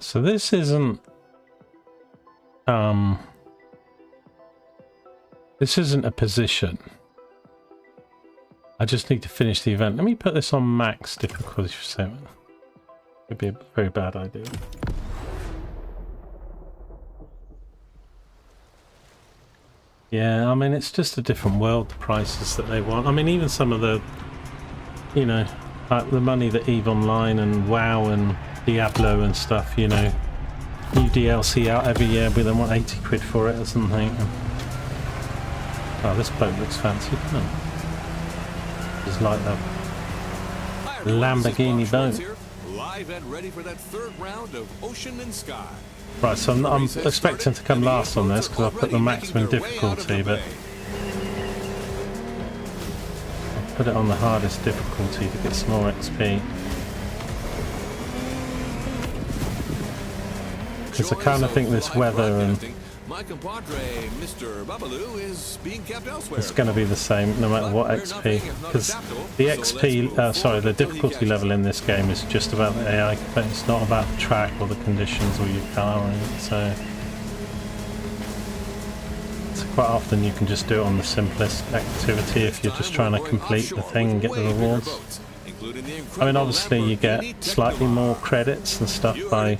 So this isn't a position. I just need to finish the event. Let me put this on max difficulty for 7. It'd be a very bad idea. Yeah, I mean, it's just a different world, the prices that they want. I mean, even some of the, you know, like the money that EVE Online and WoW and Diablo and stuff, you know, new DLC out every year, but they want 80 quid for it or something. Oh, this boat looks fancy, doesn't it? It's like the Hi, everyone, this is Lamborghini Bob Schwartz boat. here, live and ready for that third round of Ocean and Sky. Right, so I'm expecting to come last on this because I've put the maximum difficulty, but I'll put it on the hardest difficulty to get some more XP. Because I kind of think this weather and my compadre, Mr. Babalu, is being kept elsewhere. it's going to be the same no matter what XP. Because the XP, sorry, the difficulty level in this game is just about the AI, but it's not about the track or the conditions or your car or anything. So quite often you can just do it on the simplest activity if you're just trying to complete the thing and get the rewards. I mean, obviously you get slightly more credits and stuff by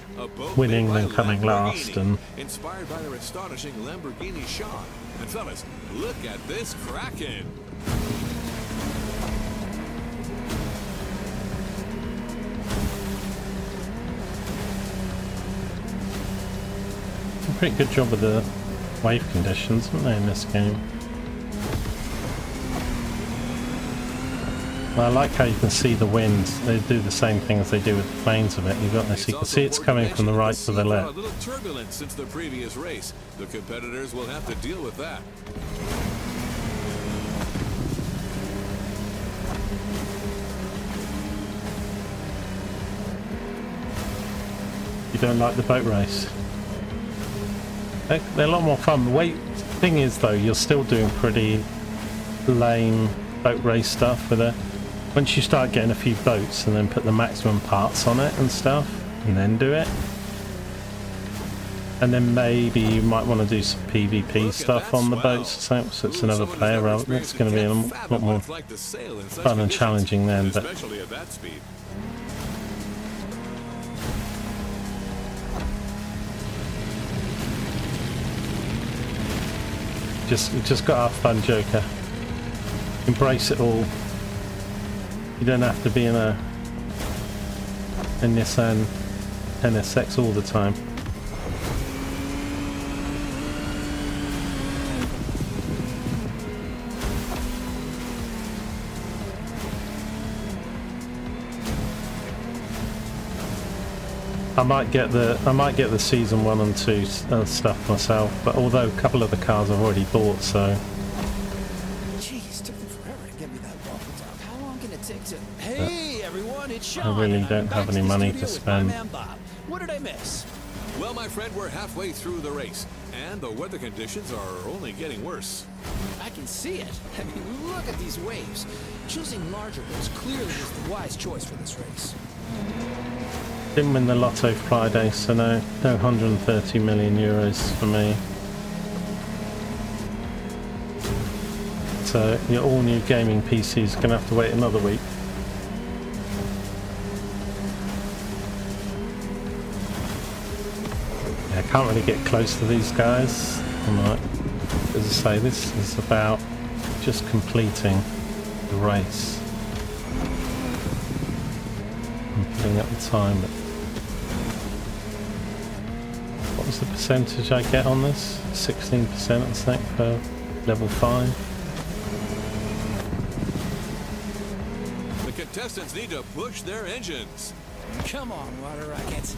winning than coming last, and inspired by their astonishing Lamborghini shot. And fellas, look at this Kraken. a pretty good job with the wave conditions, haven't they, in this game? Well, I like how you can see the winds. They do the same thing as they do with the planes of it. You've got this, you can see it's coming from the right to the left. A little turbulence since the previous race. The competitors will have to deal with that. You don't like the boat race? They're a lot more fun. The thing is, though, you're still doing pretty lame boat race stuff with it. Once you start getting a few boats and then put the maximum parts on it and stuff, and then do it, and then maybe you might want to do some PvP stuff on the boats or something, so it's another player rather. It's going to be a lot more fun and challenging then, but especially at that speed. just got to have fun, Joker. Embrace it all. You don't have to be in a Nissan NSX all the time. I might get the season 1 and 2 stuff myself, but although a couple of the cars I've already bought, so Jeez, took them forever to get me that waffle top. How long can it take to... Hey, everyone, it's Sean. I really and I'm don't back have to any the money studio to with spend. my man Bob. What did I miss? Well, my friend, we're halfway through the race, and the weather conditions are only getting worse. I can see it. I mean, look at these waves. Choosing larger boats clearly is the wise choice for this race. Didn't win the Lotto Friday, so no 130 million euros for me. So your all new gaming PC is going to have to wait another week. Yeah, I can't really get close to these guys. Alright, as I say, this is about just completing the race. I'm putting up the time, but what was the percentage I get on this? 16% I think for level 5. The contestants need to push their engines. Come on, water rockets.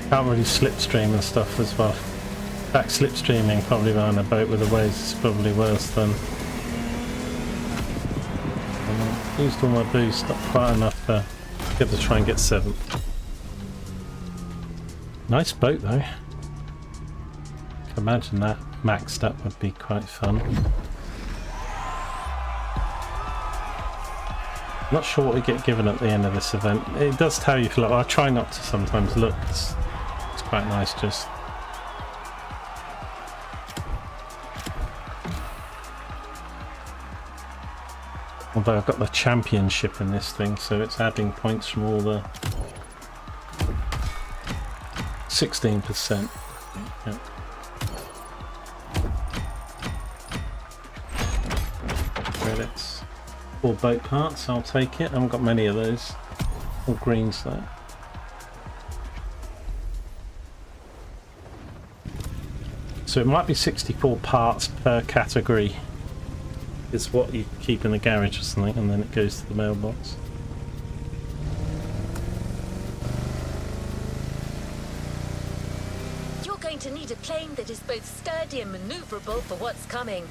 Can't really slipstream and stuff as well. In fact, slipstreaming probably on a boat with the waves is probably worse than... Used all my boost, not quite enough to get to try and get 7th. Nice boat though. Can imagine that maxed up would be quite fun. Not sure what we get given at the end of this event. It does tell you if you look. I try not to sometimes look. It's quite nice just. Although I've got the championship in this thing, so it's adding points from all the 16%. Yeah. Credits. 4 boat parts, I'll take it. I haven't got many of those. All greens though. So it might be 64 parts per category is what you keep in the garage or something, and then it goes to the mailbox. You're going to need a plane that is both sturdy and maneuverable for what's coming.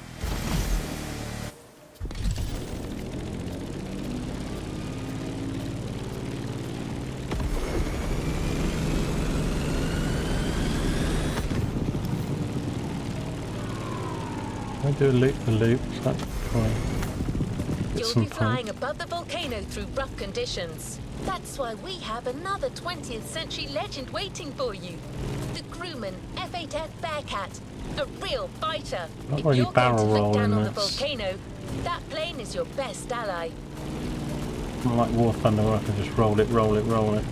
I do a loop-the-loop, so that's fine. Get You'll some be flying time. above the volcano through rough conditions. That's why we have another 20th century legend waiting for you. The crewman F8F Bearcat, a real fighter. Not If really you're going barrel to look rolling down on the this. volcano, that plane is your best ally. Not like War Thunder where I can just roll it, roll it, roll it.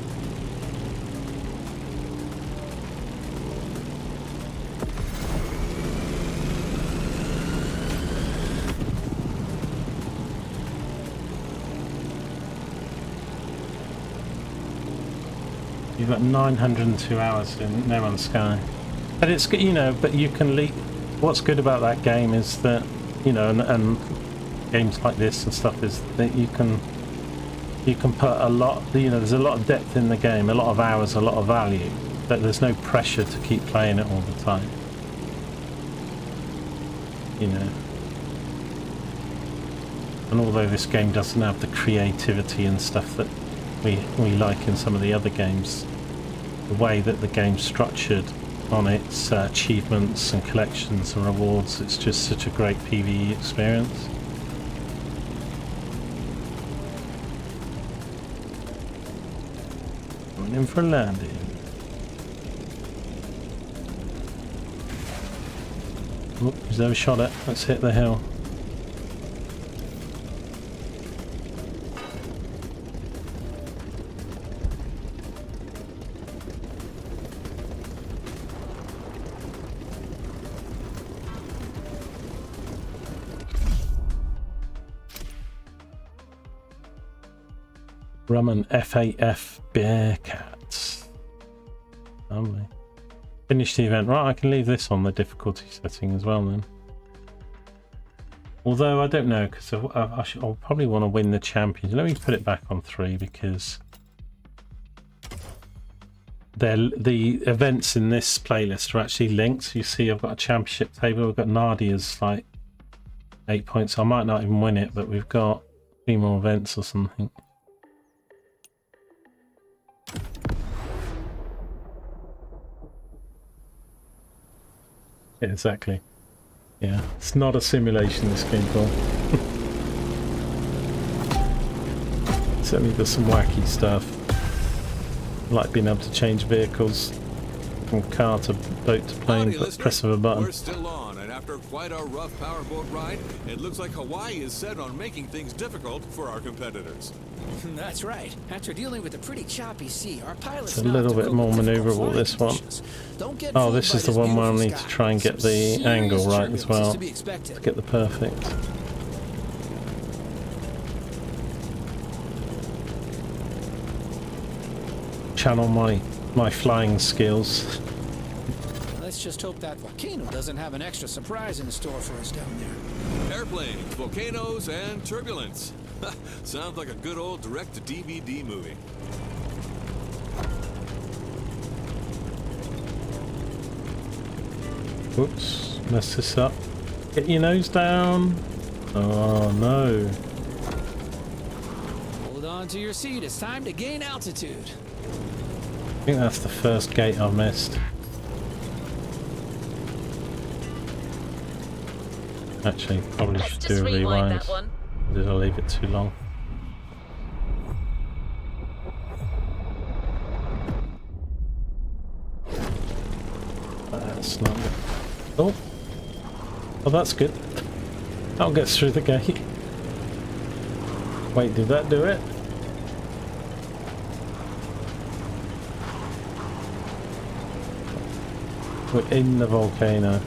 You've got 902 hours in No Man's Sky. But it's good, you know, but you can leap. What's good about that game is that, you know, and games like this and stuff is that you can put a lot, you know, there's a lot of depth in the game, a lot of hours, a lot of value, but there's no pressure to keep playing it all the time. You know. And although this game doesn't have the creativity and stuff that we like in some of the other games, the way that the game's structured on its achievements and collections and rewards, it's just such a great PVE experience. Going in for a landing. Oh, he's overshot it. Let's hit the hill. Grumman F8F Bearcat. Lovely. Finish the event. Right, I can leave this on the difficulty setting as well then. Although I don't know, because I'll probably want to win the champions. Let me put it back on 3 because the events in this playlist are actually linked. You see I've got a championship table. I've got Nadia's like 8 points. I might not even win it, but we've got 3 more events or something. Yeah, exactly. Yeah, it's not a simulation, this game, Paul. Certainly does some wacky stuff. Like being able to change vehicles from car to boat to plane, Howdy, but press of a button. We're still on, and after quite a rough powerboat ride, it looks like Hawaii is set on making things difficult for our competitors. That's right. After dealing with a pretty choppy sea, our pilots It's a little bit more manoeuvrable, this one. Oh, this is the one where I need to try and get the angle right as well, to get the perfect. Channel my flying skills. Let's just hope that volcano doesn't have an extra surprise in store for us down there. Airplanes, volcanoes, and turbulence. Sounds like a good old direct-to-DVD movie. Whoops, mess this up. Get your nose down. Oh no. Hold on to your seat. It's time to gain altitude. I think that's the first gate I've missed. Actually, probably Let's should just do a rewind rewind. that one. Did I leave it too long? That's not good. Oh! Oh, that's good. That'll get us through the gate. Wait, did that do it? We're in the volcano.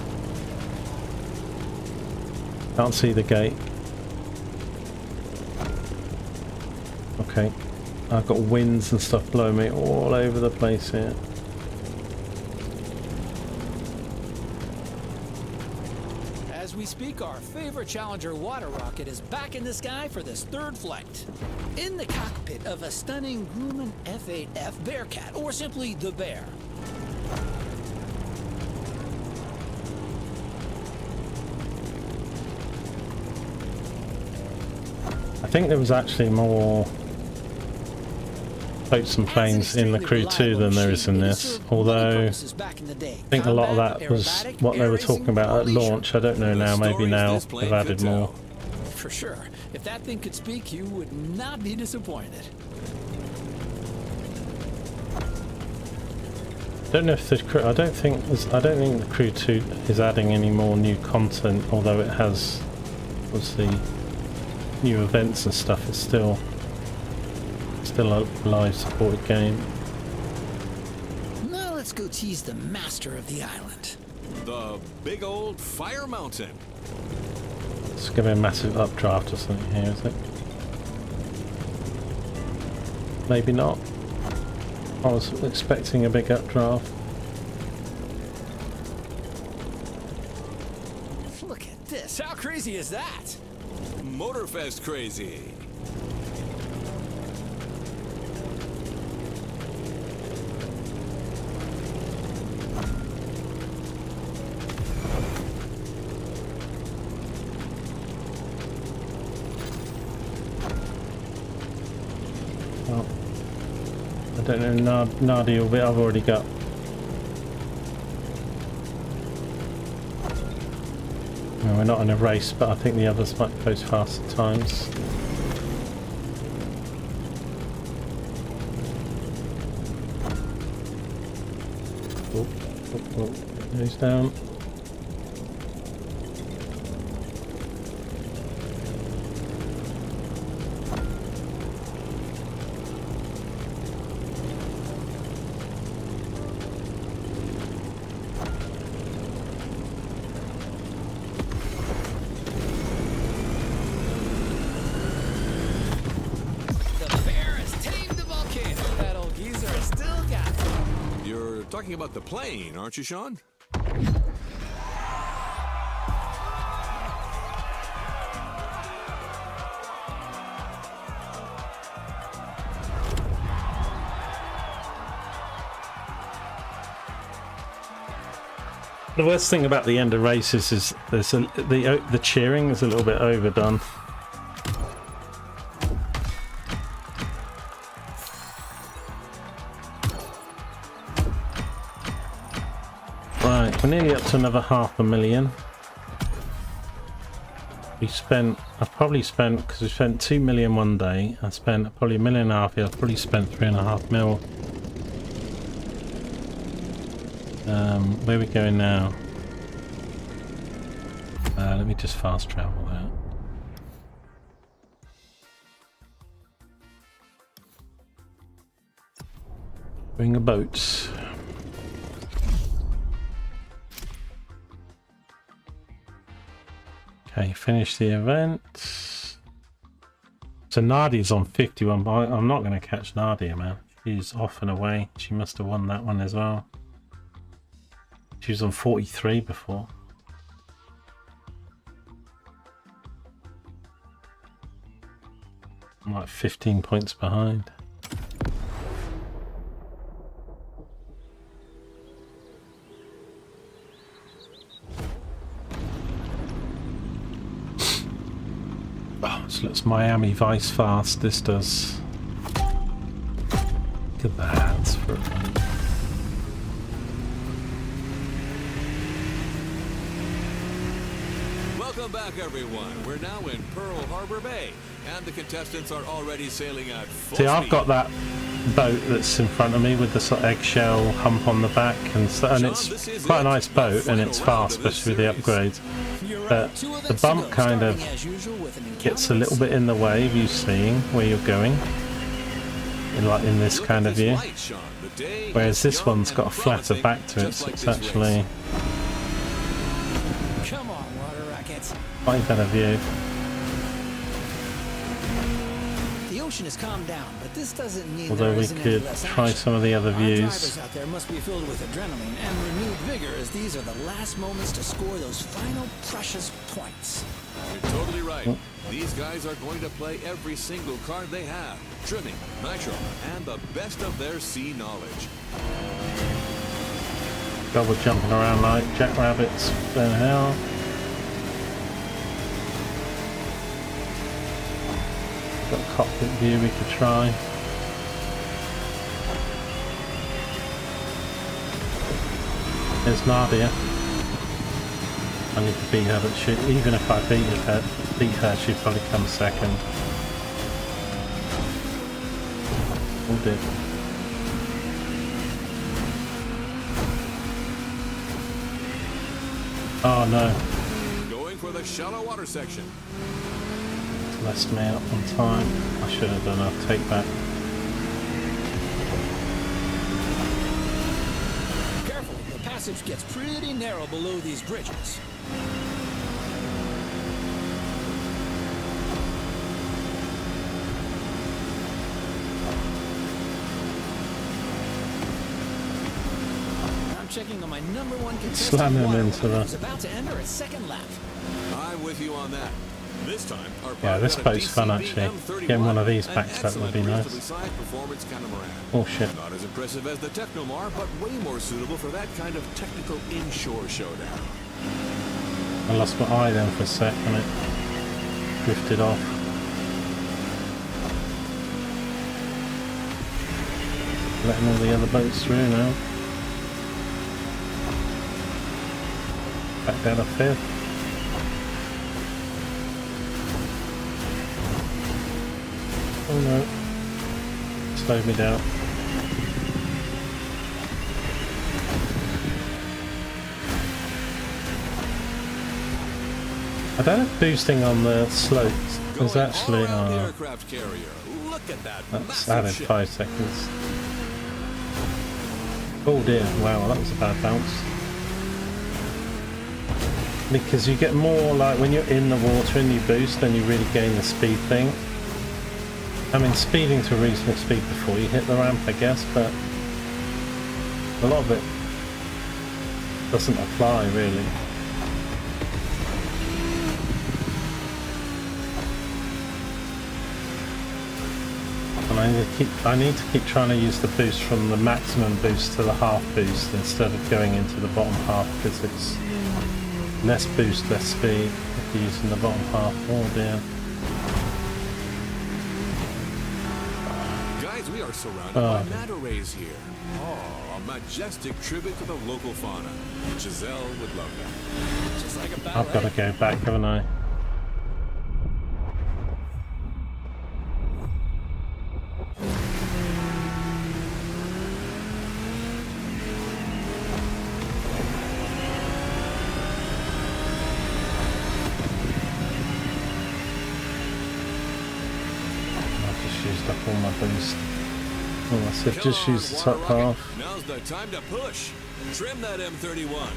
Can't see the gate. Okay. I've got winds and stuff blowing me all over the place here. As we speak, our favorite Challenger water rocket is back in the sky for this third flight. In the cockpit of a stunning Grumman F8F Bearcat, or simply the Bear. I think there was actually more boats and planes in the Crew 2 than there is in this, although I think a lot of that was what they were talking about at launch. I don't know now, maybe now they've added more. For sure. If that thing could speak, you would not be disappointed. I don't know if the Crew, I don't think the Crew 2 is adding any more new content, although it has obviously new events and stuff. It's still a live supported game. Now let's go tease the master of the island. The big old fire mountain. It's going to be a massive updraft or something here, is it? Maybe not. I was expecting a big updraft. Look at this. How crazy is that? Motorfest crazy. Well, I don't know, Nadia, but I've already got. No, we're not in a race, but I think the others might post faster times. Oh, nose down. Talking about the plane, aren't you, Sean? The worst thing about the end of races is the cheering is a little bit overdone. Right, we're nearly up to another 500,000. I've probably spent, because we spent 2 million one day, I spent probably $1.5 million here, I've probably spent 3.5 mil. Where are we going now? Let me just fast travel that. Bring a boat. Okay, finish the event. So Nadia's on 51, but I'm not going to catch Nadia, man. She's off and away. She must have won that one as well. She was on 43 before. I'm like 15 points behind. Oh, so let's Miami Vice fast. This does. Look at that for a minute. Welcome back, everyone. We're now in Pearl Harbor Bay, and the contestants are already sailing at full See, I've speed. got that boat that's in front of me with the sort of eggshell hump on the back, and it's quite a nice boat, and it's fast, especially with the upgrades. But the bump kind of gets a little bit in the way of you seeing where you're going, in this kind of view. Whereas this one's got a flatter back to it, so it's actually Come on, water rockets. quite a better view. The ocean has calmed down, but this doesn't mean Although there we isn't any could less try action. some of the other Our views. drivers out there must be filled with adrenaline and renewed vigor, as these are the last moments to score those final precious points. You're totally right. These guys are going to play every single card they have. Trimming, nitro, and the best of their sea knowledge. Double jumping around like jackrabbits. Burn hell. Got a cockpit view we could try. There's Nadia. I need to beat her, but even if I beat her, she'd probably come second. Oh dear. Oh no. Going for the shallow water section. Messed me up on time. I should have done a take back. Careful, the passage gets pretty narrow below these bridges. I'm checking on my number one contestant, Slam him Water into Rocket, the- who's about to enter its second lap. I'm with you on that. This time, our Yeah, this pilot boat's fun, DCB actually. M31, Getting one of these an back to back would be excellent nice. reasonably sized performance catamaran. Oh shit. Not as impressive as the Technomar, but way more suitable for that kind of technical inshore showdown. I lost my eye then for a sec and it drifted off. Letting all the other boats through now. Back down to fifth. Oh no. Slowed me down. I don't have boosting on the slopes. There's Going actually all around the aircraft carrier. Look at that that's massive added ship. 5 seconds. Oh dear, wow, that was a bad bounce. Because you get more like when you're in the water and you boost, then you really gain the speed thing. I mean, speeding to a reasonable speed before you hit the ramp, I guess, but a lot of it doesn't apply really. And I need to keep trying to use the boost from the maximum boost to the half boost instead of going into the bottom half, because it's less boost, less speed if you're using the bottom half. Oh dear. Guys, we are surrounded by manta rays here. Oh, a majestic tribute to the local fauna. Giselle would love that. Just like a I've got to go back, haven't I? Up all my boost. Oh, I said just use the top half. Now's the time to push. Trim that M31.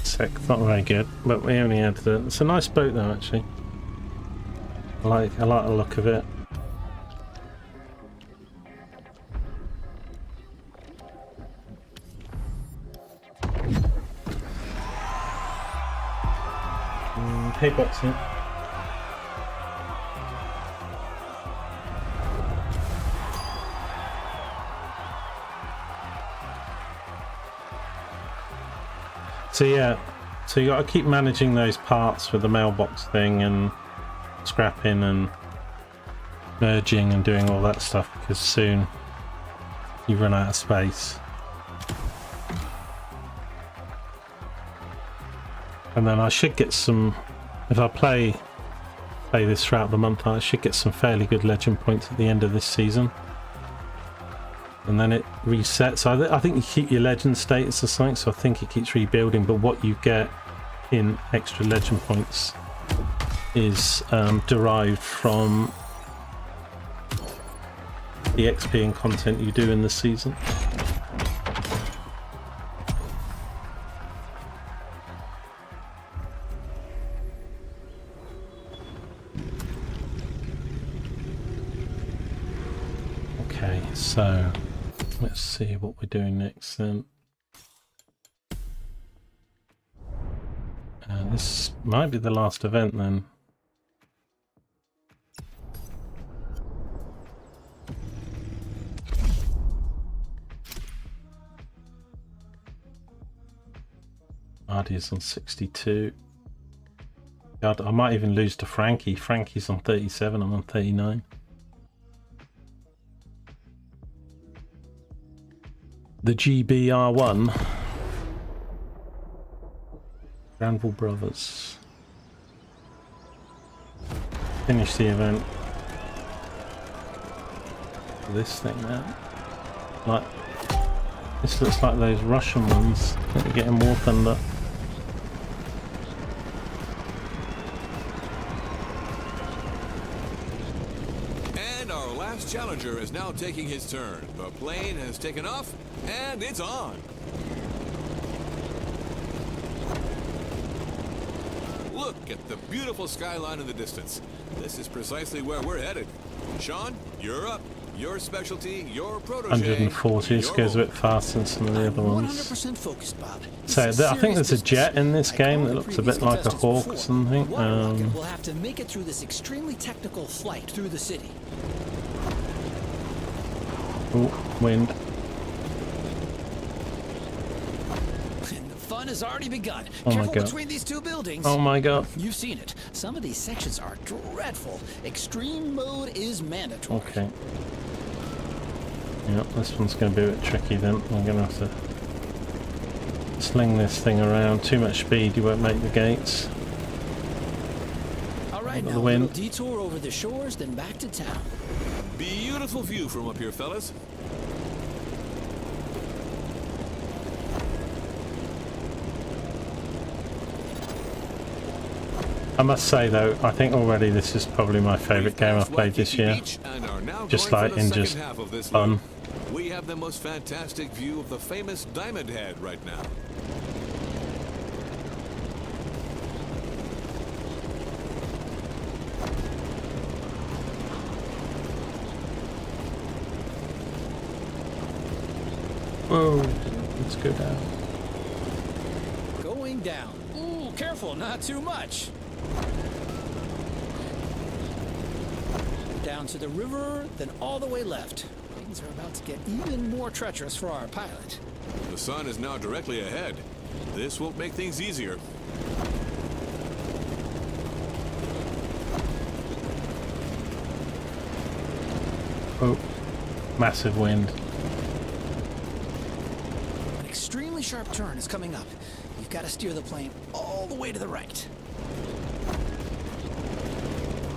Sick, not very good, but we only had the. It's a nice boat though, actually. I like the look of it. Hey, boxing. So yeah, so you got to keep managing those parts with the mailbox thing and scrapping and merging and doing all that stuff, because soon you run out of space. And then I should get some, if I play this throughout the month, I should get some fairly good legend points at the end of this season. And then it resets. I think you keep your legend status or something, so I think it keeps rebuilding, but what you get in extra legend points is derived from the XP and content you do in the season. Okay, so let's see what we're doing next then. This might be the last event then. Ardy's on 62. God, I might even lose to Frankie. Frankie's on 37, I'm on 39. The GBR1. Granville Brothers. Finish the event. This thing now. Like, this looks like those Russian ones that are getting War Thunder. And our last challenger is now taking his turn. The plane has taken off, and it's on. Look at the beautiful skyline in the distance. This is precisely where we're headed. Sean, you're up. Your specialty, your protege. 140. This goes a bit faster than some of the other ones. 100% focused, Bob. So I think there's a jet in this game that looks a bit like a hawk or something. We'll have to make it through this extremely technical flight through the city. Oh, wind. And the fun has already begun. Oh my Careful God. between these two buildings. Oh my God. You've seen it. Some of these sections are dreadful. Extreme mode is mandatory. Okay. Yeah, this one's going to be a bit tricky then. I'm going to have to sling this thing around. Too much speed, you won't make the gates. All right, The now a wind. little detour over the shores, then back to town. Beautiful view from up here, fellas. I must say though, I think already this is probably my favourite game I've played this year. Just like in just fun. We have the most fantastic view of the famous Diamond Head right now. Whoa, let's go down. Going down. Ooh, careful, not too much. Down to the river, then all the way left. Things are about to get even more treacherous for our pilot. The sun is now directly ahead. This won't make things easier. Oh, massive wind. An extremely sharp turn is coming up. You've got to steer the plane all the way to the right.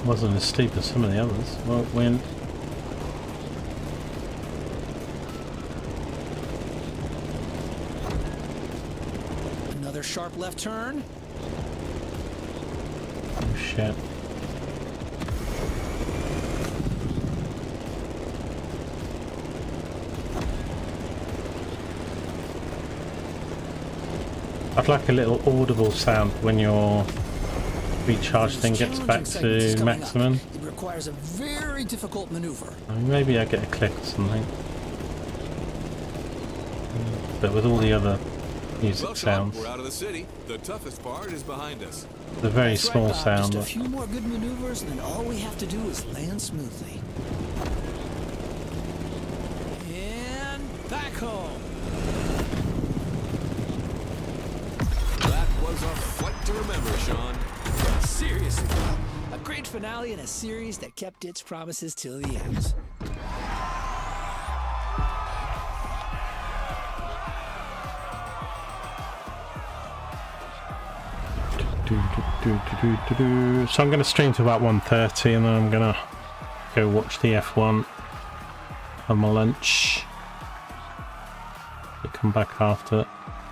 Wasn't as steep as some of the others. Well, wind. Another sharp left turn. Oh shit. I'd like a little audible sound when your recharge thing gets back to maximum. It requires a very difficult maneuver. Maybe I get a click or something. But with all the other music Well, Sean, sounds, we're out of the city. The toughest part is behind us. the very That's right, small Bob. sound. Just a few more good maneuvers, and then all we have to do is land smoothly. And back home. That was a flight to remember, Sean. Seriously, Bob. A great finale in a series that kept its promises till the end. So I'm going to stream to about 1:30 and then I'm going to go watch the F1 on my lunch. I'll come back after.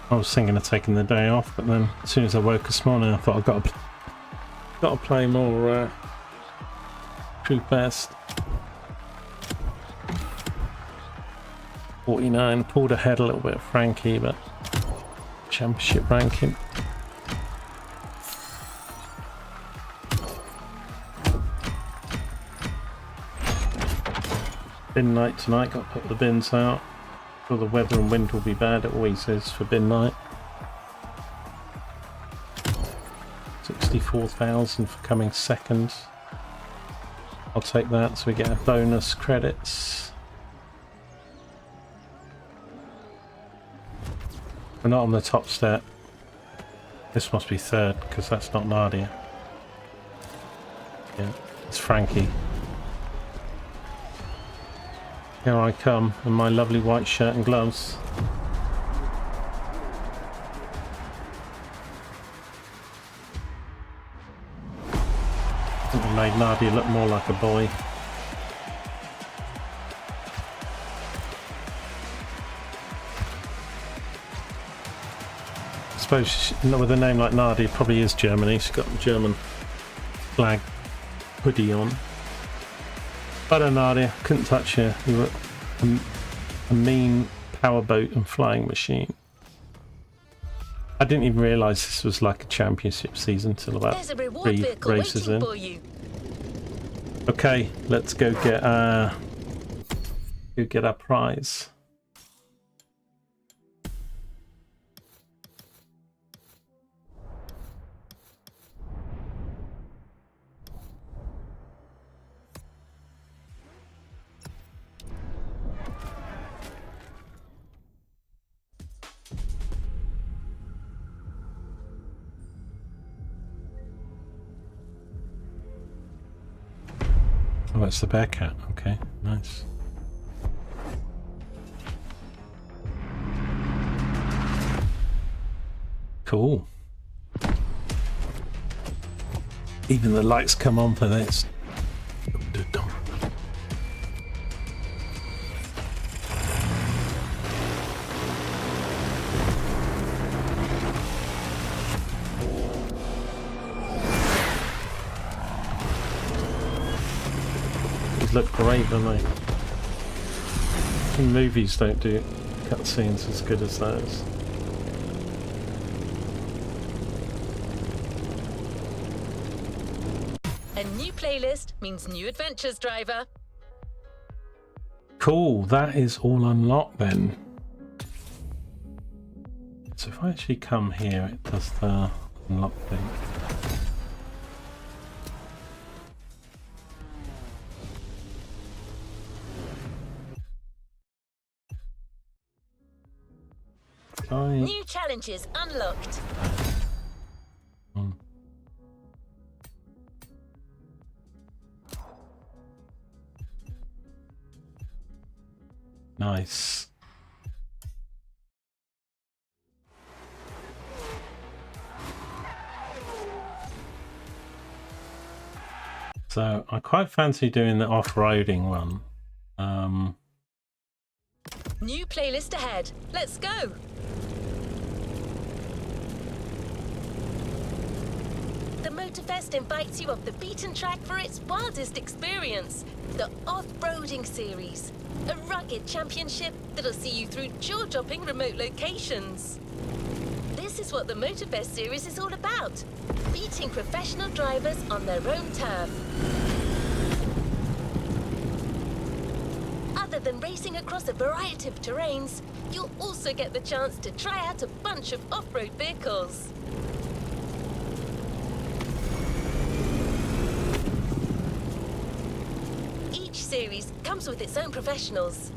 I was thinking of taking the day off, but then as soon as I woke this morning I thought I've got to play more Crew Motorfest. 49, pulled ahead a little bit of Frankie, but championship ranking. Bin night tonight, got to put the bins out. Sure the weather and wind will be bad, it always is for bin night. 64,000 for coming second. I'll take that so we get our bonus credits. We're not on the top step. This must be third because that's not Nadia. Yeah, it's Frankie. Here I come in my lovely white shirt and gloves. I think I made Nadia look more like a boy. I suppose with a name like Nadia, probably is Germany. She's got the German flag hoodie on. But Nadia, couldn't touch you. You were a mean powerboat and flying machine. I didn't even realise this was like a championship season until about There's a reward 3 vehicle races waiting in. for you. Okay, let's go get our prize. Oh, it's the Bearcat. Okay, nice. Cool. Even the lights come on for this. Look great, don't they? And movies don't do cutscenes as good as those. A new playlist means new adventures, driver. Cool, that is all unlocked then. So if I actually come here, it does the unlock thing. New challenges unlocked. Nice. So I quite fancy doing the off-roading one. New playlist ahead. Let's go. The Motorfest invites you off the beaten track for its wildest experience, the Off-Roading Series, a rugged championship that'll see you through jaw-dropping remote locations. This is what the Motorfest Series is all about, beating professional drivers on their own turf. Other than racing across a variety of terrains, you'll also get the chance to try out a bunch of off-road vehicles. Series comes with its own professionals.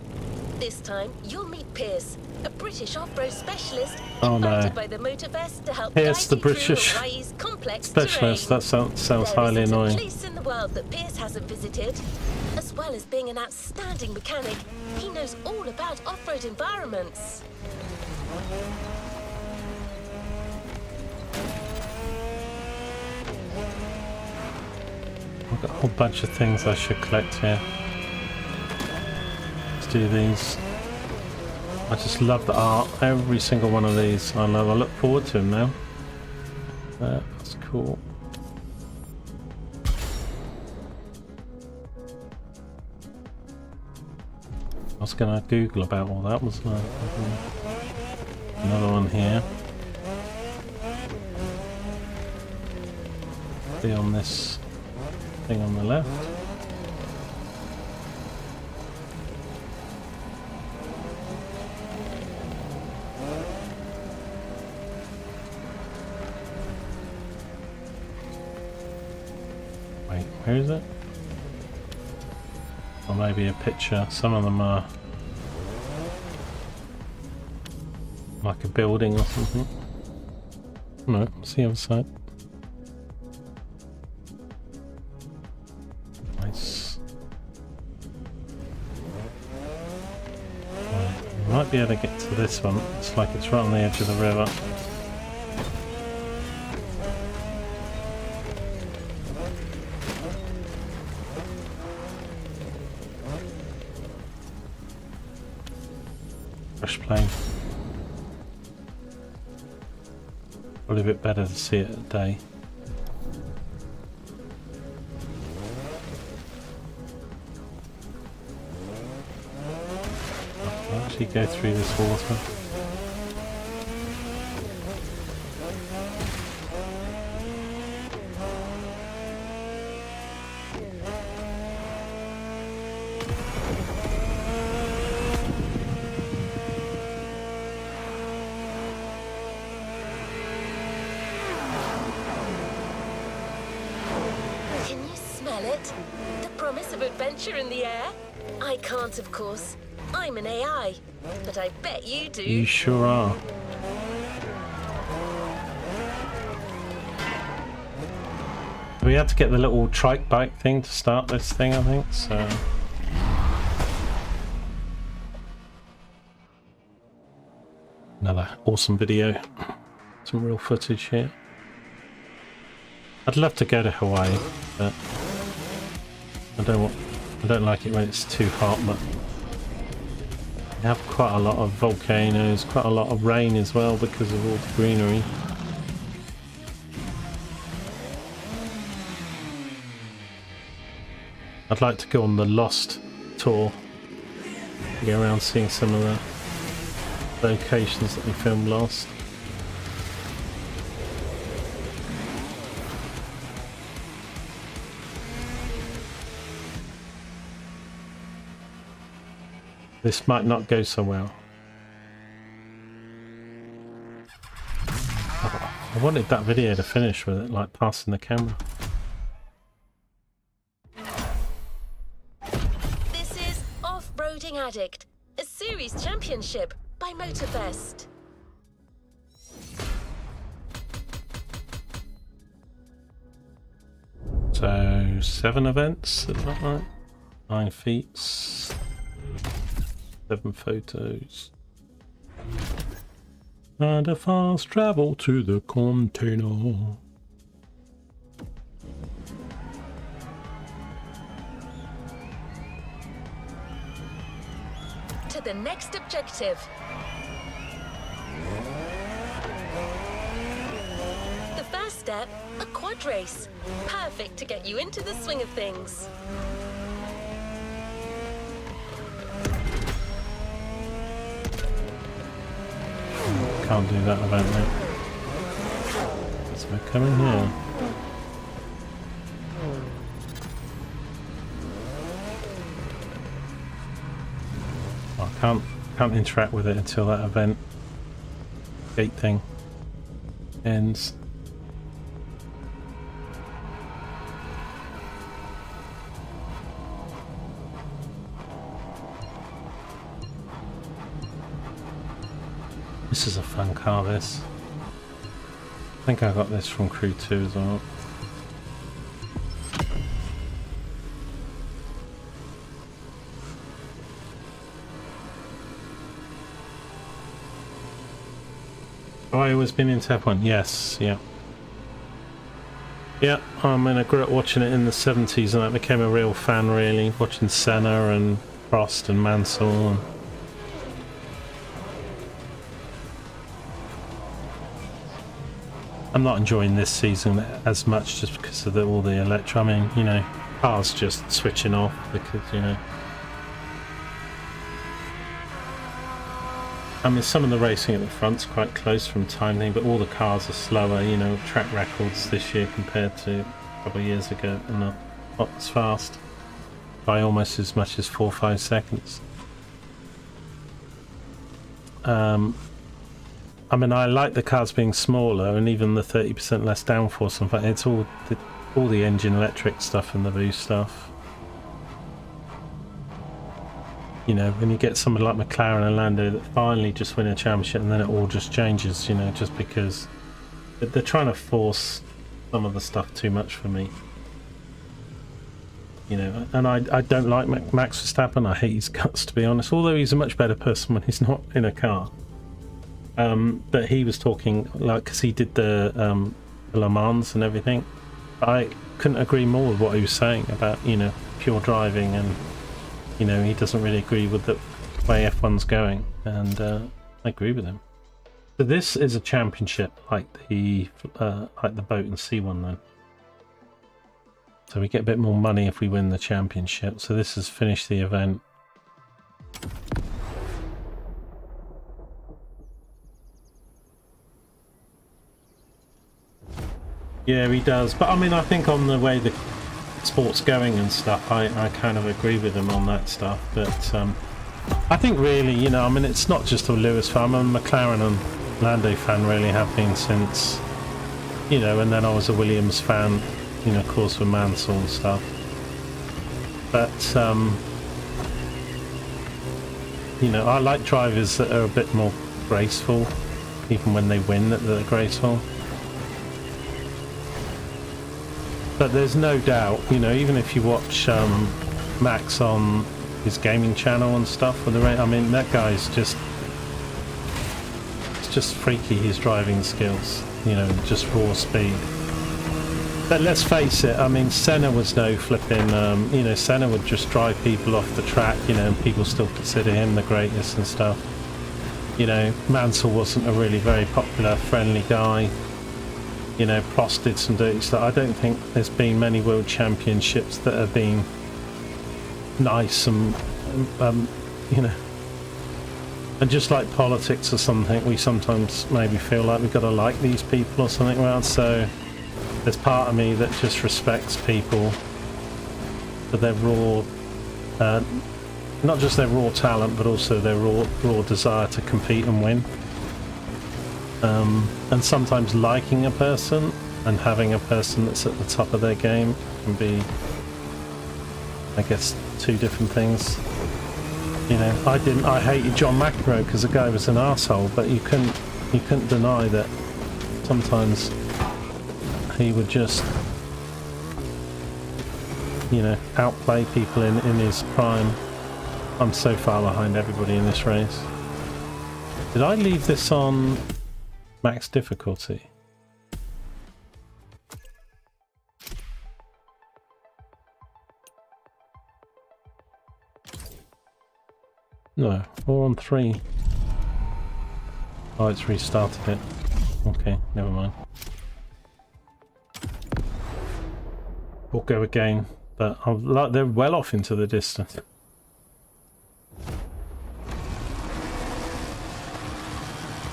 This time, you'll meet Pierce, a British off-road specialist invited by the Motorfest to help Pierce, guide the you British through Hawaii's complex specialist. terrain. That sounds highly There isn't annoying. a place in the world that Pierce hasn't visited. As well as being an outstanding mechanic, he knows all about off-road environments. I've got a whole bunch of things I should collect here. Let's do these. I just love the art. Every single one of these I love. I look forward to them now. That's cool. I was going to Google about all that, wasn't I? Another one here. Be on this thing on the left. Wait, where is it? Or maybe a picture. Some of them are like a building or something. No, it's the other side. Nice. Right, we might be able to get to this one. It's like it's right on the edge of the river. Fresh plane. Probably a bit better to see it at day. I'll actually go through this water. The promise of adventure in the air? I can't, of course. I'm an AI, but I bet you do. You sure are. We had to get the little trike bike thing to start this thing, I think, so... Another awesome video. Some real footage here. I'd love to go to Hawaii, but I don't like it when it's too hot, but we have quite a lot of volcanoes, quite a lot of rain as well because of all the greenery. I'd like to go on the Lost tour, go around seeing some of the locations that we filmed Lost. This might not go so well. wanted that video to finish with it, like passing the camera. This is Off-Roading Addict, a series championship by Motorfest. So 7 events, is that right? 9 feats, 7 photos, and a fast travel to the container. To the next objective. The first step, a quad race. Perfect to get you into the swing of things. Can't do that event, mate. So we're coming here. I can't interact with it until that event gate thing ends. This is a fun car, this. I think I got this from Crew 2 as well. Oh, I always been into F1. Yes, yeah. Yeah, I mean, I grew up watching it in the 70s and I became a real fan, really. Watching Senna and Prost and Mansell. And I'm not enjoying this season as much just because of all the electro. I mean, you know, cars just switching off because, you know. I mean, some of the racing at the front's quite close from timing, but all the cars are slower, you know. Track records this year compared to a couple of years ago are not as fast by almost as much as 4 or 5 seconds. I mean, I like the cars being smaller and even the 30% less downforce. In fact, it's all the engine electric stuff and the boost stuff. You know, when you get somebody like McLaren and Lando that finally just win a championship and then it all just changes, you know, just because they're trying to force some of the stuff too much for me. You know, and I don't like Max Verstappen. I hate his guts, to be honest, although he's a much better person when he's not in a car. But he was talking, like, because he did the Le Mans and everything. I couldn't agree more with what he was saying about, you know, pure driving, and, you know, he doesn't really agree with the way F1's going, and I agree with him. So this is a championship like the boat and sea one then. So we get a bit more money if we win the championship. So this has finished the event. Yeah, he does. But I mean, I think on the way the sport's going and stuff, I kind of agree with him on that stuff. But I think really, you know, I mean, it's not just a Lewis fan. I'm a McLaren and Lando fan, really have been since, you know, and then I was a Williams fan, you know, of course, with Mansell and stuff. But, you know, I like drivers that are a bit more graceful, even when they win, that they're graceful. But there's no doubt, you know, even if you watch Max on his gaming channel and stuff, with the I mean, that guy's just, it's just freaky, his driving skills, you know, just raw speed. But let's face it, I mean, Senna was no flipping, you know, Senna would just drive people off the track, you know, and people still consider him the greatest and stuff. You know, Mansell wasn't a really very popular, friendly guy. You know, Prost did some dirty stuff. I don't think there's been many world championships that have been nice and, you know, and just like politics or something, we sometimes maybe feel like we've got to like these people or something around. So there's part of me that just respects people for their raw, not just their raw talent, but also their raw desire to compete and win. And sometimes liking a person and having a person that's at the top of their game can be, I guess, two different things. You know, I hated John McEnroe because the guy was an arsehole, but you couldn't deny that sometimes he would just, you know, outplay people in his prime. I'm so far behind everybody in this race. Did I leave this on max difficulty? No, we're on 3. Oh, it's restarted it. Okay, never mind. We'll go again, but they're well off into the distance.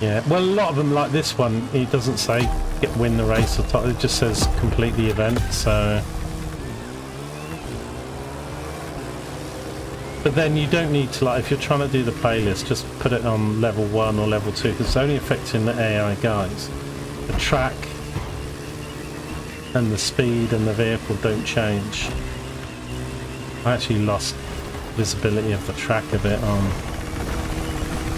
Yeah, well, a lot of them, like this one, it doesn't say win the race or top, it just says complete the event, so... But then you don't need to, like, if you're trying to do the playlist, just put it on level 1 or level 2, because it's only affecting the AI guys. The track and the speed and the vehicle don't change. I actually lost visibility of the track a bit on...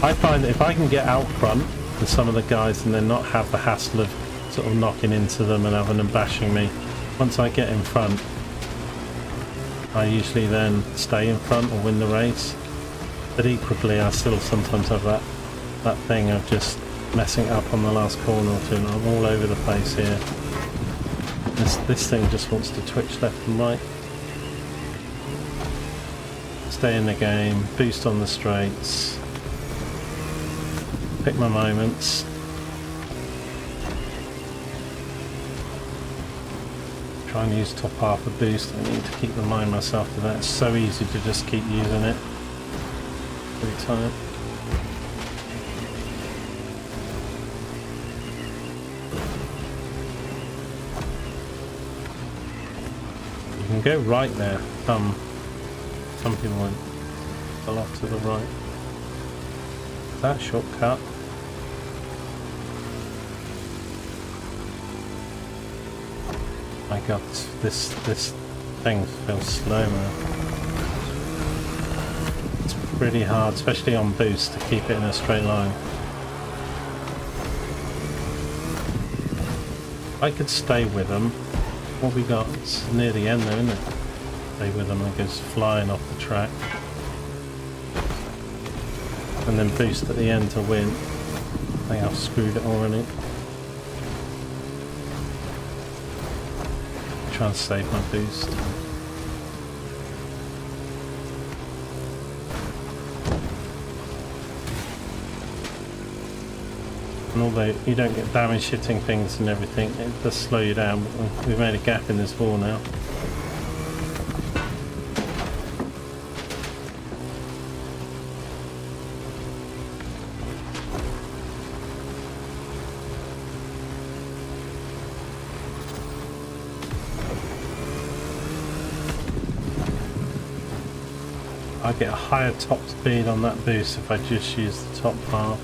I find that if I can get out front with some of the guys and then not have the hassle of sort of knocking into them and having them bashing me, once I get in front, I usually then stay in front or win the race. But equally, I still sometimes have that thing of just messing it up on the last corner or two, and I'm all over the place here. This thing just wants to twitch left and right. Stay in the game, boost on the straights, pick my moments. Try and use top half a boost. I need to keep reminding myself of that. It's so easy to just keep using it every time. You can go right there. Some people went a lot to the right. That shortcut. My god, this thing feels slow, man. It's pretty hard, especially on boost, to keep it in a straight line. I could stay with them. What we got? It's near the end though, isn't it? Stay with them and it goes flying off the track. And then boost at the end to win. I think I've screwed it already. Try and save my boost. And although you don't get damage hitting things and everything, it does slow you down. We've made a gap in this wall now. I get a higher top speed on that boost if I just use the top half.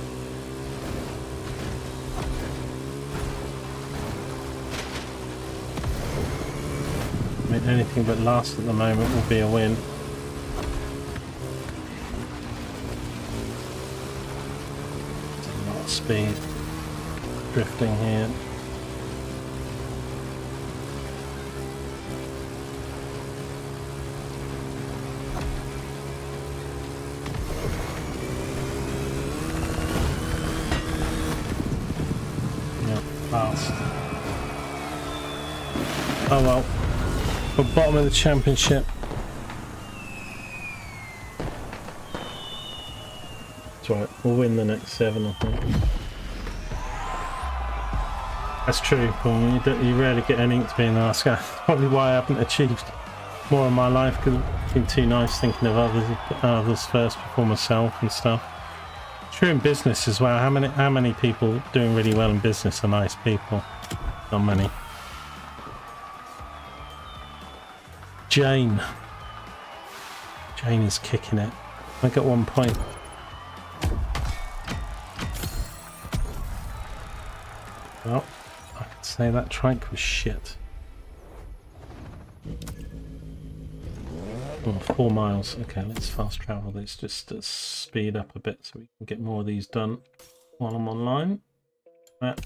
I mean, anything but last at the moment will be a win. It's a lot of speed drifting here. Fast. Oh well, we're bottom of the championship. That's right, we'll win the next 7, I think. That's true, Paul. You rarely get anything to be in the last guy. Probably why I haven't achieved more in my life, because I've been too nice thinking of others first before myself and stuff. True in business as well. How many people doing really well in business are nice people? Not many. Jane is kicking it. I got 1 point. Well, I could say that trike was shit. Oh, 4 miles. Okay, let's fast travel this just to speed up a bit so we can get more of these done while I'm online. Map.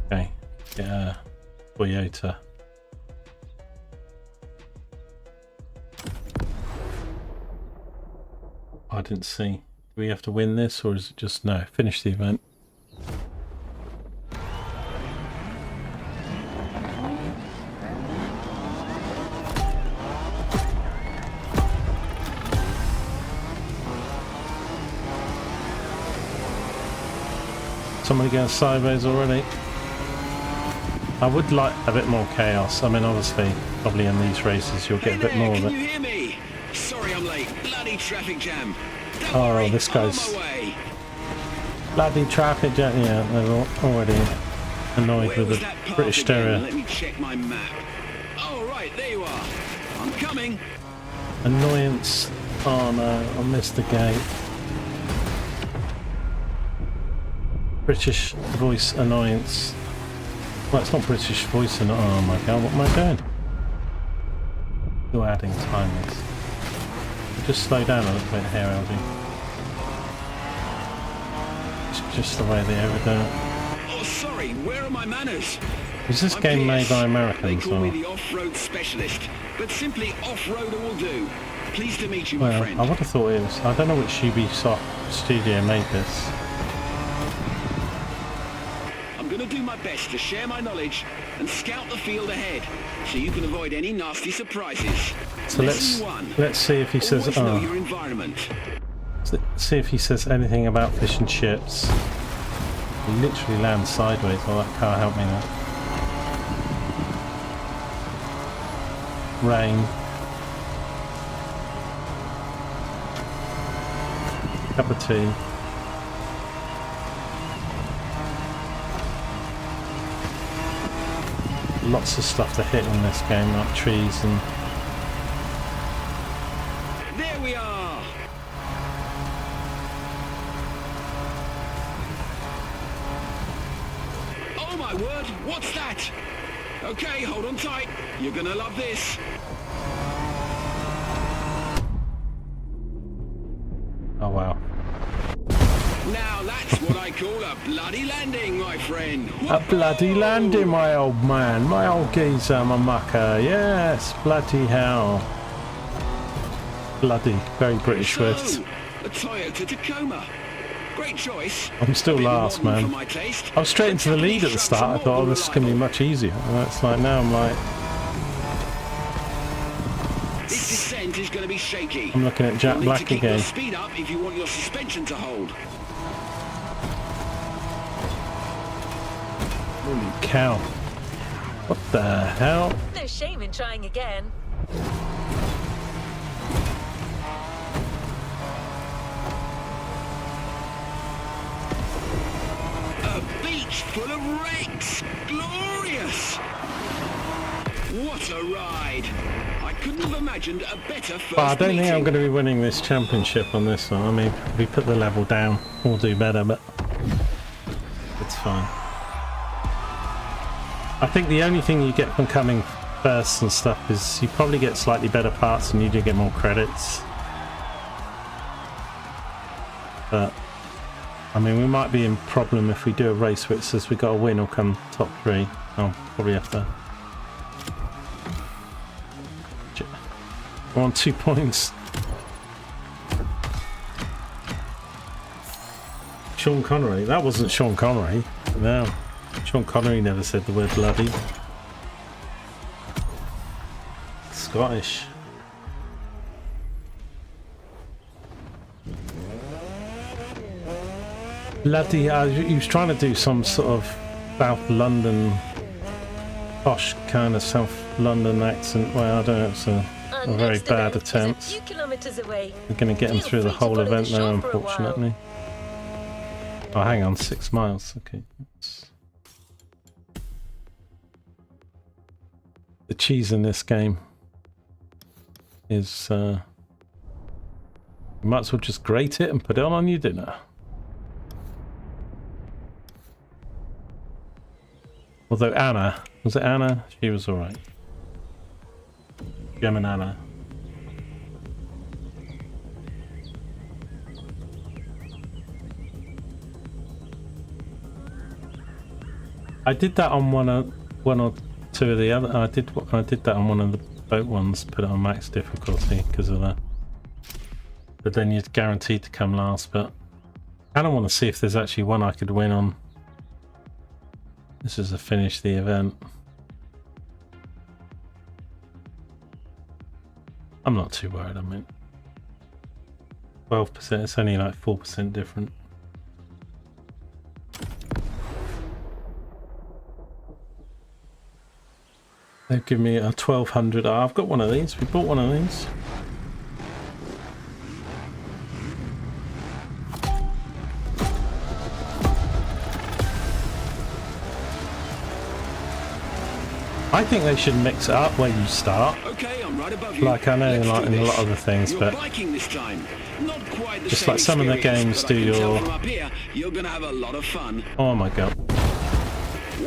Okay, yeah, Toyota. I didn't see. Do we have to win this, or is it just no? Finish the event. Somebody going sideways already. I would like a bit more chaos. I mean, obviously, probably in these races you'll get a bit more of Can it. you hear me? Sorry I'm late. Bloody traffic jam. Don't Oh, worry, this I'm guy's- on my way. Bloody traffic jam. Yeah, they're already annoyed Where with was the that path British again? Terrier. Let me check my map. Oh, right, there you are. I'm coming. Annoyance. Oh no, I missed the gate. British voice annoyance. Well, it's not British voice and oh my god, what am I doing? Still adding timers. Just slow down a little bit here, LG. It's just the way they overdo it. Oh, sorry, where are my manners? Is this I'm game made Pierce. by They Americans call me or? the off-road specialist, but simply off-roader will do. Pleased to meet you, my Well, friend. I would have thought it was. I don't know which Ubisoft studio made this. I'm going to do my best to share my knowledge and scout the field ahead, so you can avoid any nasty surprises. So Lesson one. let's see if he says. Always know Oh, your environment. see if he says anything about fish and chips. He literally lands sideways. Oh, that car helped me there. Rain. Cup of tea. Lots of stuff to hit in this game, like trees and... There we are. Oh my word, what's that? Okay, hold on tight. You're gonna love this. Oh wow. Now that's what I call a bloody landing, my friend. A bloody Whoa! landing, my old man, my old geezer, my mucker. Yes, bloody hell. Bloody, very British So, words. a Toyota Tacoma. Great choice. I'm still Bit last, modern man. for my taste. I was straight into the lead at the start. I thought, oh, this is going to be much easier. And it's like, now I'm like, This descent is going to be shaky. I'm looking at Jack You'll need Black to keep again. your speed up if you want your suspension to hold. Holy cow. What the hell? No shame in trying again. A beach full of wrecks! Glorious! What a ride! I couldn't have imagined a better first But I don't think I'm meeting. going to be winning this championship on this one. I mean, if we put the level down, we'll do better, but it's fine. I think the only thing you get from coming first and stuff is you probably get slightly better parts and you do get more credits. But, I mean, we might be in problem if we do a race where it says we got to win or come top 3. I'll probably have to... We're on 2 points. Sean Connery. That wasn't Sean Connery. No. Sean Connery never said the word bloody. Scottish. Bloody, he was trying to do some sort of South London, posh kind of South London accent. Well, I don't know, it's a very next bad event is attempt. a few kilometers away. We're going to get him Feel through the free to whole follow the event though, show for a while. unfortunately. Oh, hang on, 6 miles. Okay. The cheese in this game is you might as well just grate it and put it on your dinner. Although Anna, was it Anna? She was alright. Gem and Anna. I did that on one or two of the other. I did that on one of the boat ones. Put it on max difficulty because of that. But then you're guaranteed to come last. But I don't want to see if there's actually one I could win on. This is to finish the event. I'm not too worried. I mean, 12%. It's only like 4% different. They've given me a 1200. Oh, I've got one of these. We bought one of these. I think they should mix it up where you start. Okay, I'm right above you. Like I know, Let's like do in a lot this. of the things, You're but biking this time. Not quite the just same like some of the experience, games but I do can tell your. from up here, you're gonna have a lot of fun. Oh my god!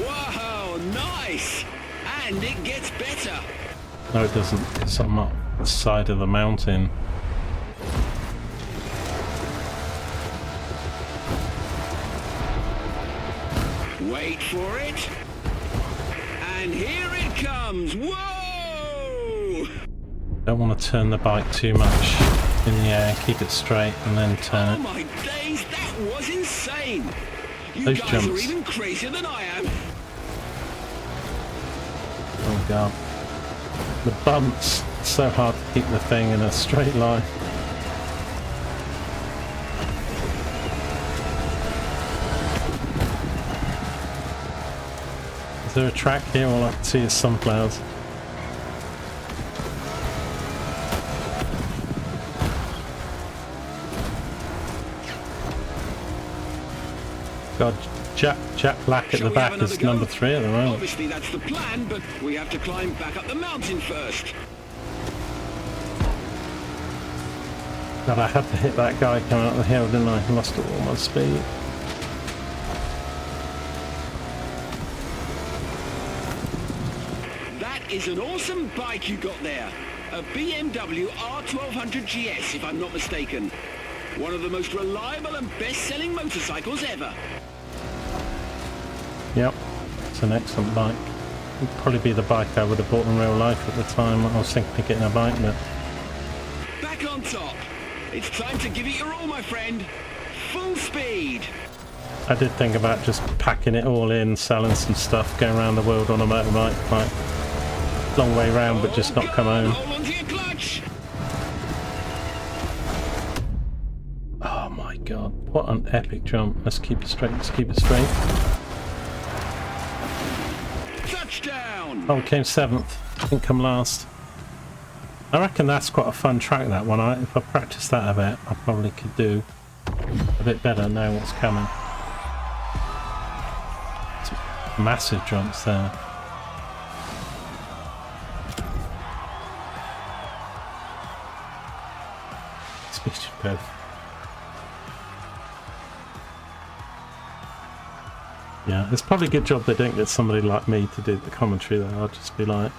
Wow, nice! And it gets better. No, it doesn't. It's on the side of the mountain. Wait for it. And here it comes. Whoa! Don't want to turn the bike too much in the air. Keep it straight and then turn Oh it. my days, that was insane. You Those guys jumps. are even crazier than I am. Oh god! The bumps. It's so hard to keep the thing in a straight line. Is there a track here? All I can see is sunflowers. God, Jack Black at Shall the we have back is another go? number 3 at the moment. Obviously that's the plan, but we have to climb back up the mountain first. God, I had to hit that guy coming up the hill, didn't I? Lost all my speed. That is an awesome bike you got there. A BMW R1200 GS, if I'm not mistaken. One of the most reliable and best-selling motorcycles ever. Yep, it's an excellent bike. It'd probably be the bike I would have bought in real life at the time. I was thinking of getting a bike, but Back on top. It's time to give it your all, my friend. Full speed. I did think about just packing it all in, selling some stuff, going around the world on a motorbike, like long way round, but just not come home. Hold on to your clutch. Oh my god, what an epic jump. Let's keep it straight, let's keep it straight. Touchdown. Oh, we came 7th, didn't come last. I reckon that's quite a fun track, that one. If I practice that a bit, I probably could do a bit better, know what's coming. Some massive jumps there. Speech impaired. Yeah, it's probably a good job they don't get somebody like me to do the commentary there. I'll just be like,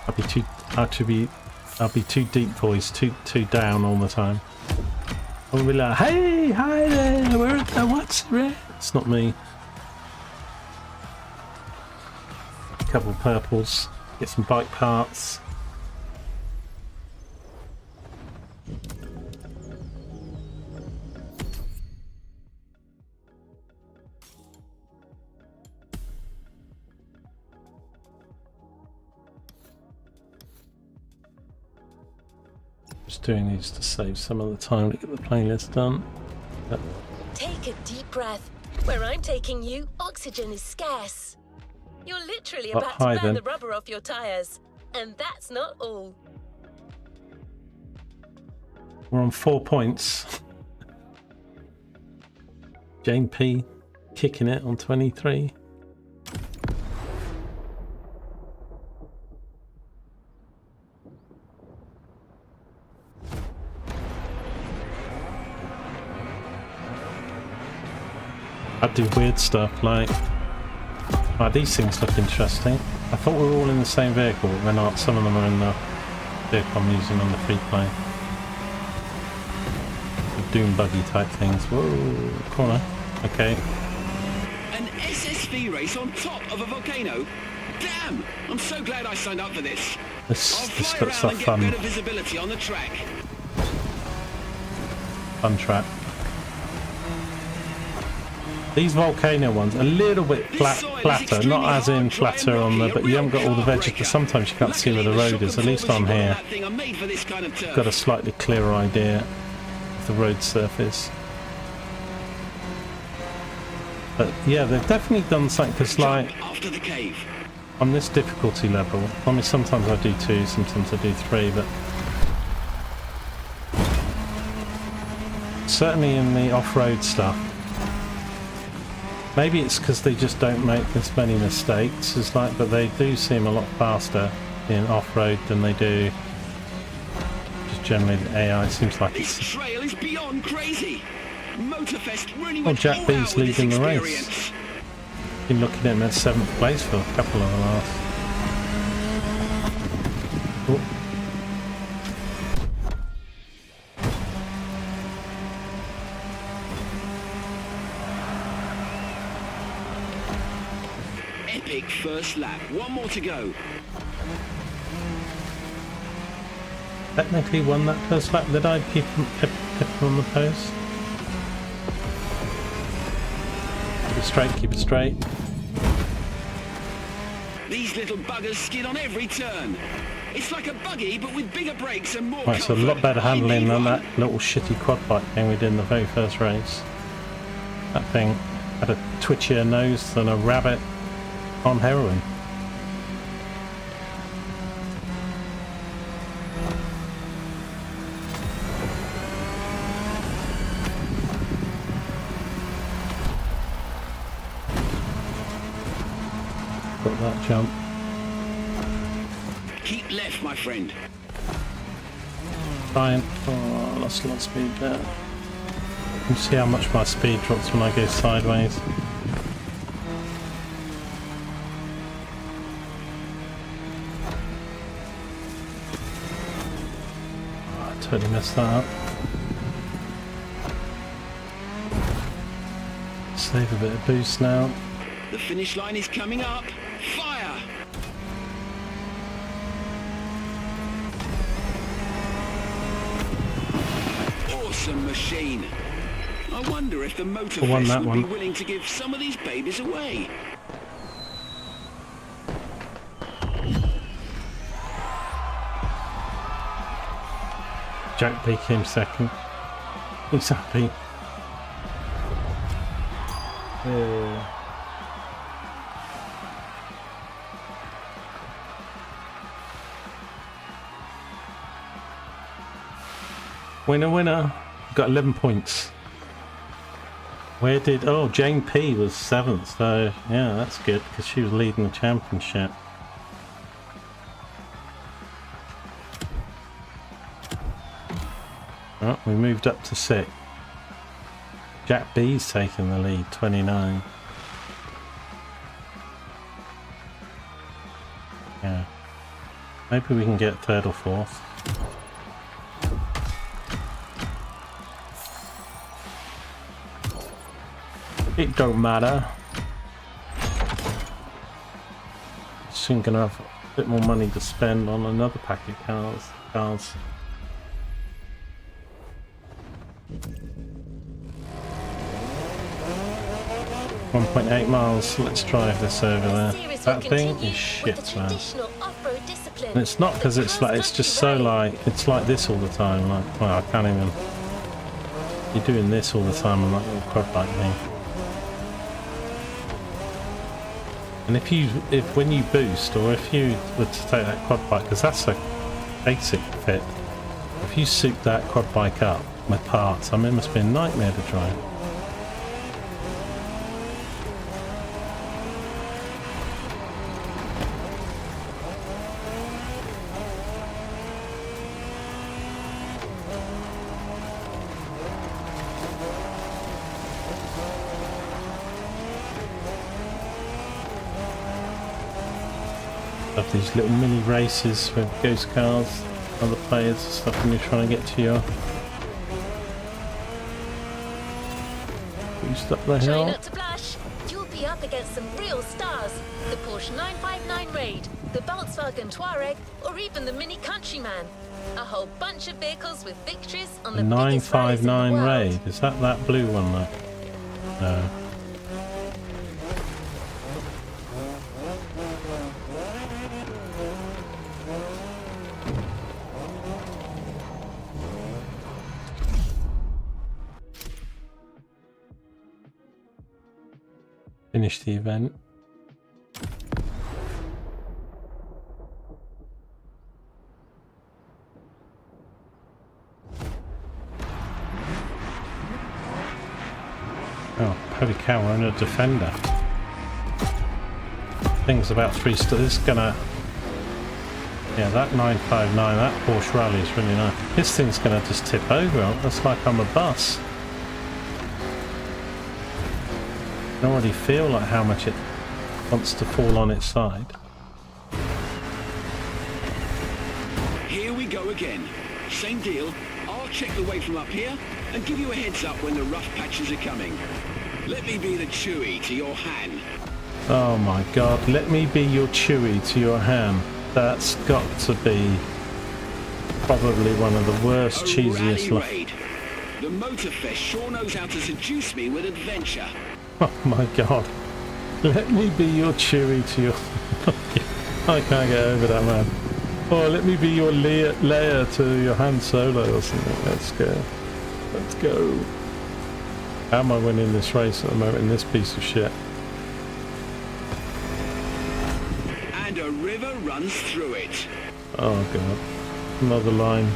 I'll be too deep voiced, too down all the time. I'll be like, hey, hi there, what's red? It's not me. A couple of purples, get some bike parts. Just doing these to save some of the time to get the playlist done. Yep. Take a deep breath. Where I'm taking you, oxygen is scarce. You're literally But about hi to burn then. the rubber off your tires. And that's not all. We're on 4 points. Jane P. kicking it on 23. I do weird stuff like these things look interesting. I thought we were all in the same vehicle, but we're not. Some of them are in the vehicle I'm using on the free play. Doom buggy type things. Whoa, corner. Okay. An SSV race on top of a volcano? Damn! I'm so glad I signed up for this. I'll This fly looks around like and get fun. better visibility on the track. Fun track. These volcano ones, a little bit flatter, not as in flatter on the, but you haven't got all the vegetation. Sometimes you can't see where the road is. At least on here, got a slightly clearer idea of the road surface. But yeah, they've definitely done something, because like After the cave. on this difficulty level, I mean sometimes I do 2, sometimes I do 3, but certainly in the off-road stuff, maybe it's because they just don't make as many mistakes as like, but they do seem a lot faster in off-road than they do just generally the AI. It seems like This it's... trail is beyond crazy. Motorfest really Oh, went Jack all B's out with this leading the race. experience. Been looking at him at 7th place for a couple of the last... Oh. Epic first lap. One more to go. Technically won that first lap. Did I keep him on the post? Keep it straight, keep it straight. These little buggers skid on every turn. It's like a buggy, but with bigger brakes and more Right, so a comfort. lot better I handling need than one. that little shitty quad bike thing we did in the very first race. That thing had a twitchier nose than a rabbit on heroin. Got that jump. Keep left, my friend. Fine. Oh, I lost a lot of speed there. You see how much my speed drops when I go sideways. Oh, I totally messed that up. Save a bit of boost now. The finish line is coming up. Fire! Awesome machine. I wonder if the won Motorfest that would one. be willing to give some of these babies away. Jack B came second. He's happy. Yeah. Winner, winner. Got 11 points. Where did... Oh, Jane P was 7th, so yeah, that's good, because she was leading the championship. Oh, we moved up to 6th. Jack B's taking the lead, 29. Yeah. Maybe we can get 3rd or 4th. It don't matter. Soon gonna have a bit more money to spend on another pack of cars. 1.8 miles. Let's drive this over there. That thing is shit, man. And it's not because it's like, it's just so like, it's like this all the time. Like, well, I can't even. You're doing this all the time on that little quad bike thing. And if when you boost, or if you were to take that quad bike, because that's a basic fit, if you soup that quad bike up with parts, I mean, it must be a nightmare to drive. Have these little mini races with ghost cars, other players and stuff when you're trying to get to your boost up the Try hill. not to blush. You'll be up against some real stars. The Porsche 959 Raid, the Volkswagen Touareg, or even the Mini Countryman. A whole bunch of vehicles with victories on The the biggest rallies in the 959 world. Raid. Is that blue one though? No. Finish the event. Oh, holy cow, we're in a Defender. Thing's about 3 stars. This is gonna... Yeah, that 959, that Porsche Rally is really nice. This thing's gonna just tip over. That's like I'm a bus. I can already feel like how much it wants to fall on its side. Here we go again. Same deal. I'll check the way from up here and give you a heads up when the rough patches are coming. Let me be the Chewy to your Han. Oh my god, let me be your Chewy to your ham. That's got to be probably one of the worst, A cheesiest... rally raid. The Motorfest sure knows how to seduce me with adventure. Oh my god. Let me be your Chewy to your... I can't get over that, man. Oh, let me be your Leia to your Han Solo or something. Let's go. Let's go. How am I winning this race at the moment in this piece of shit? And a river runs through it. Oh god. Another line.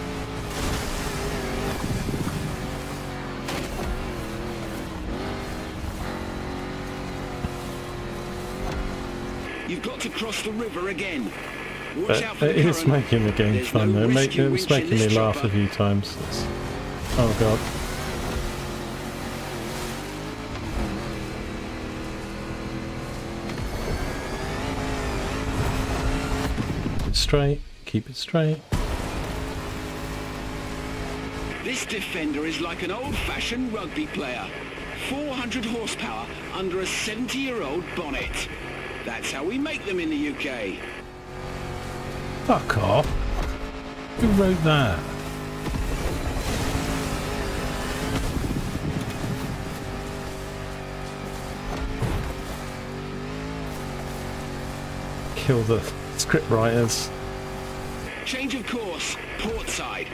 You've got to cross the river again. Watch out for It the is current. making the game There's fun no though. rescue It's winch in making me this laugh chopper. a few times. Oh god. Keep it straight. Keep it straight. This Defender is like an old-fashioned rugby player. 400 horsepower under a 70-year-old bonnet. That's how we make them in the UK. Fuck off. Who wrote that? Kill the script writers. Change of course, port side.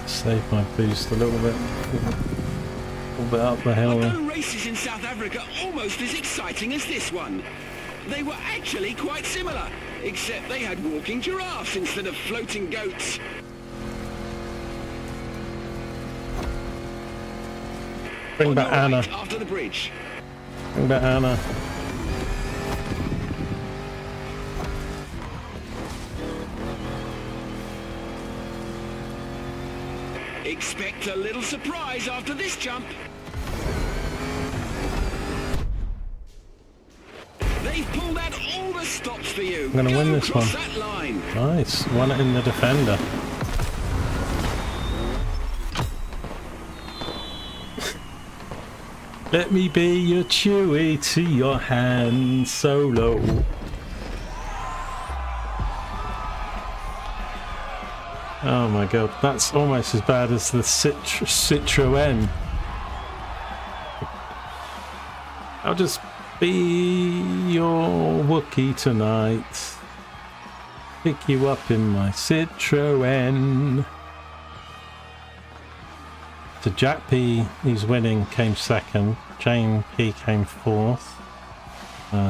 Save my boost a little bit. A little bit up the hill I've there. done races in South Africa almost as exciting as this one. They were actually quite similar, except they had walking giraffes instead of floating goats. Bring On back your Anna. right, after the bridge. Bring back Anna. Expect a little surprise after this jump. They've pulled out all the stops for you. I'm gonna win this across one. that line. Nice. Won it in the Defender. Let me be your Chewy to your Han Solo. Oh my god, that's almost as bad as the Citroën. I'll just be your Wookiee tonight. Pick you up in my Citroën. So Jack P, who's winning, came second. Jane P came fourth.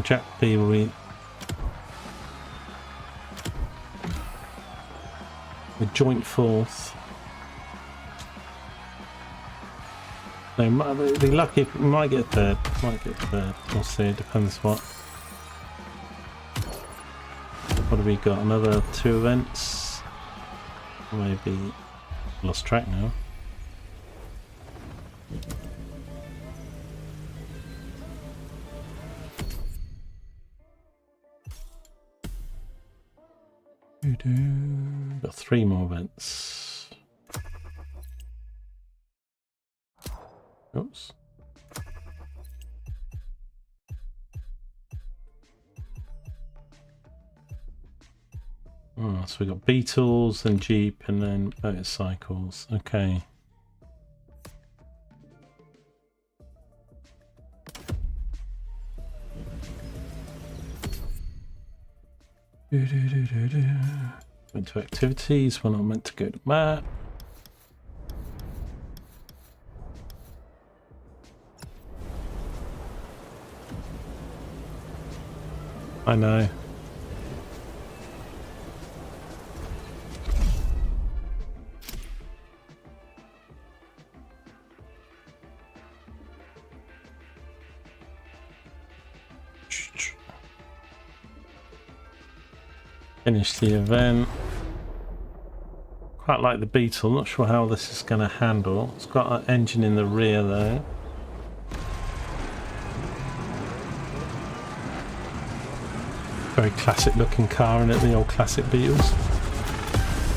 Jack P will be the joint fourth. They might be lucky. Might get third. Might get third. We'll see. Depends what. What have we got? Another 2 events. Maybe lost track now. Got 3 more vents. Oops. Oh, so we got Beetles, then Jeep, and then motorcycles. Okay. Went to activities. We're not meant to go to map. I know. Finish the event. Quite like the Beetle. Not sure how this is going to handle. It's got an engine in the rear though. Very classic looking car, isn't it? The old classic Beetles.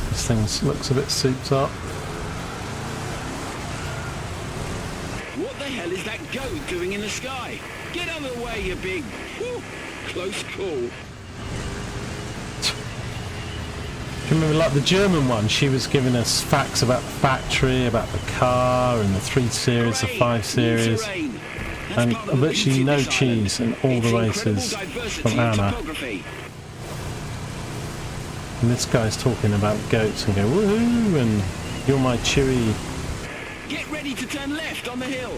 This thing looks a bit souped up. What the hell is that goat doing in the sky? Get out of the way, you big... Whew, close call. Do you remember, like the German one, she was giving us facts about the factory, about the car, and the 3 series, the 5 series, and literally no cheese in all the races from Anna. And this guy's talking about goats and go, woohoo, and you're my chewy. Get ready to turn left on the hill.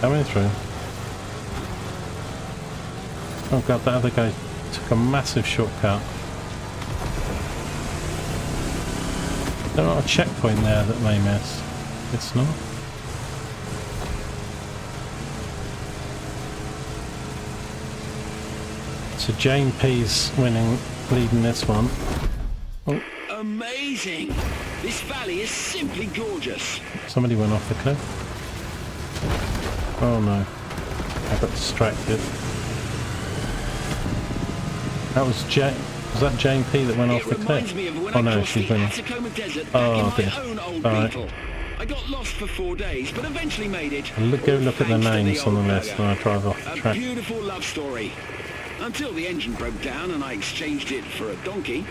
Coming through. Oh god, that other guy took a massive shortcut. There's not a checkpoint there that may miss. It's not. So Jane P's winning, leading this one. Oh, Amazing! This valley is simply gorgeous. somebody went off the cliff. Oh no, I got distracted. That was Jane. Was that Jane P that went off the cliff? Oh no, she's winning. Oh dear. Alright. I got lost for 4 days, but eventually made it. Go look at the names on the list when I drive off the A track. beautiful love story. Until the engine broke down and I exchanged it for a donkey.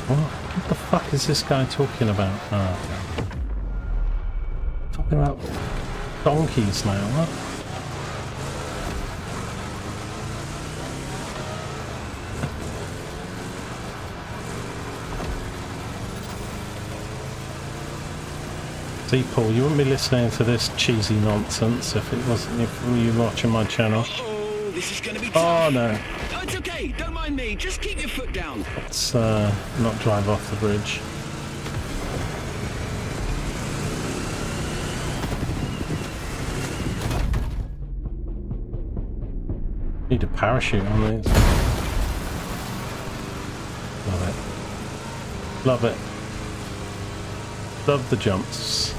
What the fuck is this guy talking about? Talking about donkeys now, what? See, Paul, you wouldn't be listening to this cheesy nonsense if it wasn't if you were watching my channel. Oh, this is gonna be Oh tough. no, Oh, it's okay, don't mind me. Just keep your foot down. let's not drive off the bridge. Need a parachute on these. Love it. Love it. Love the jumps.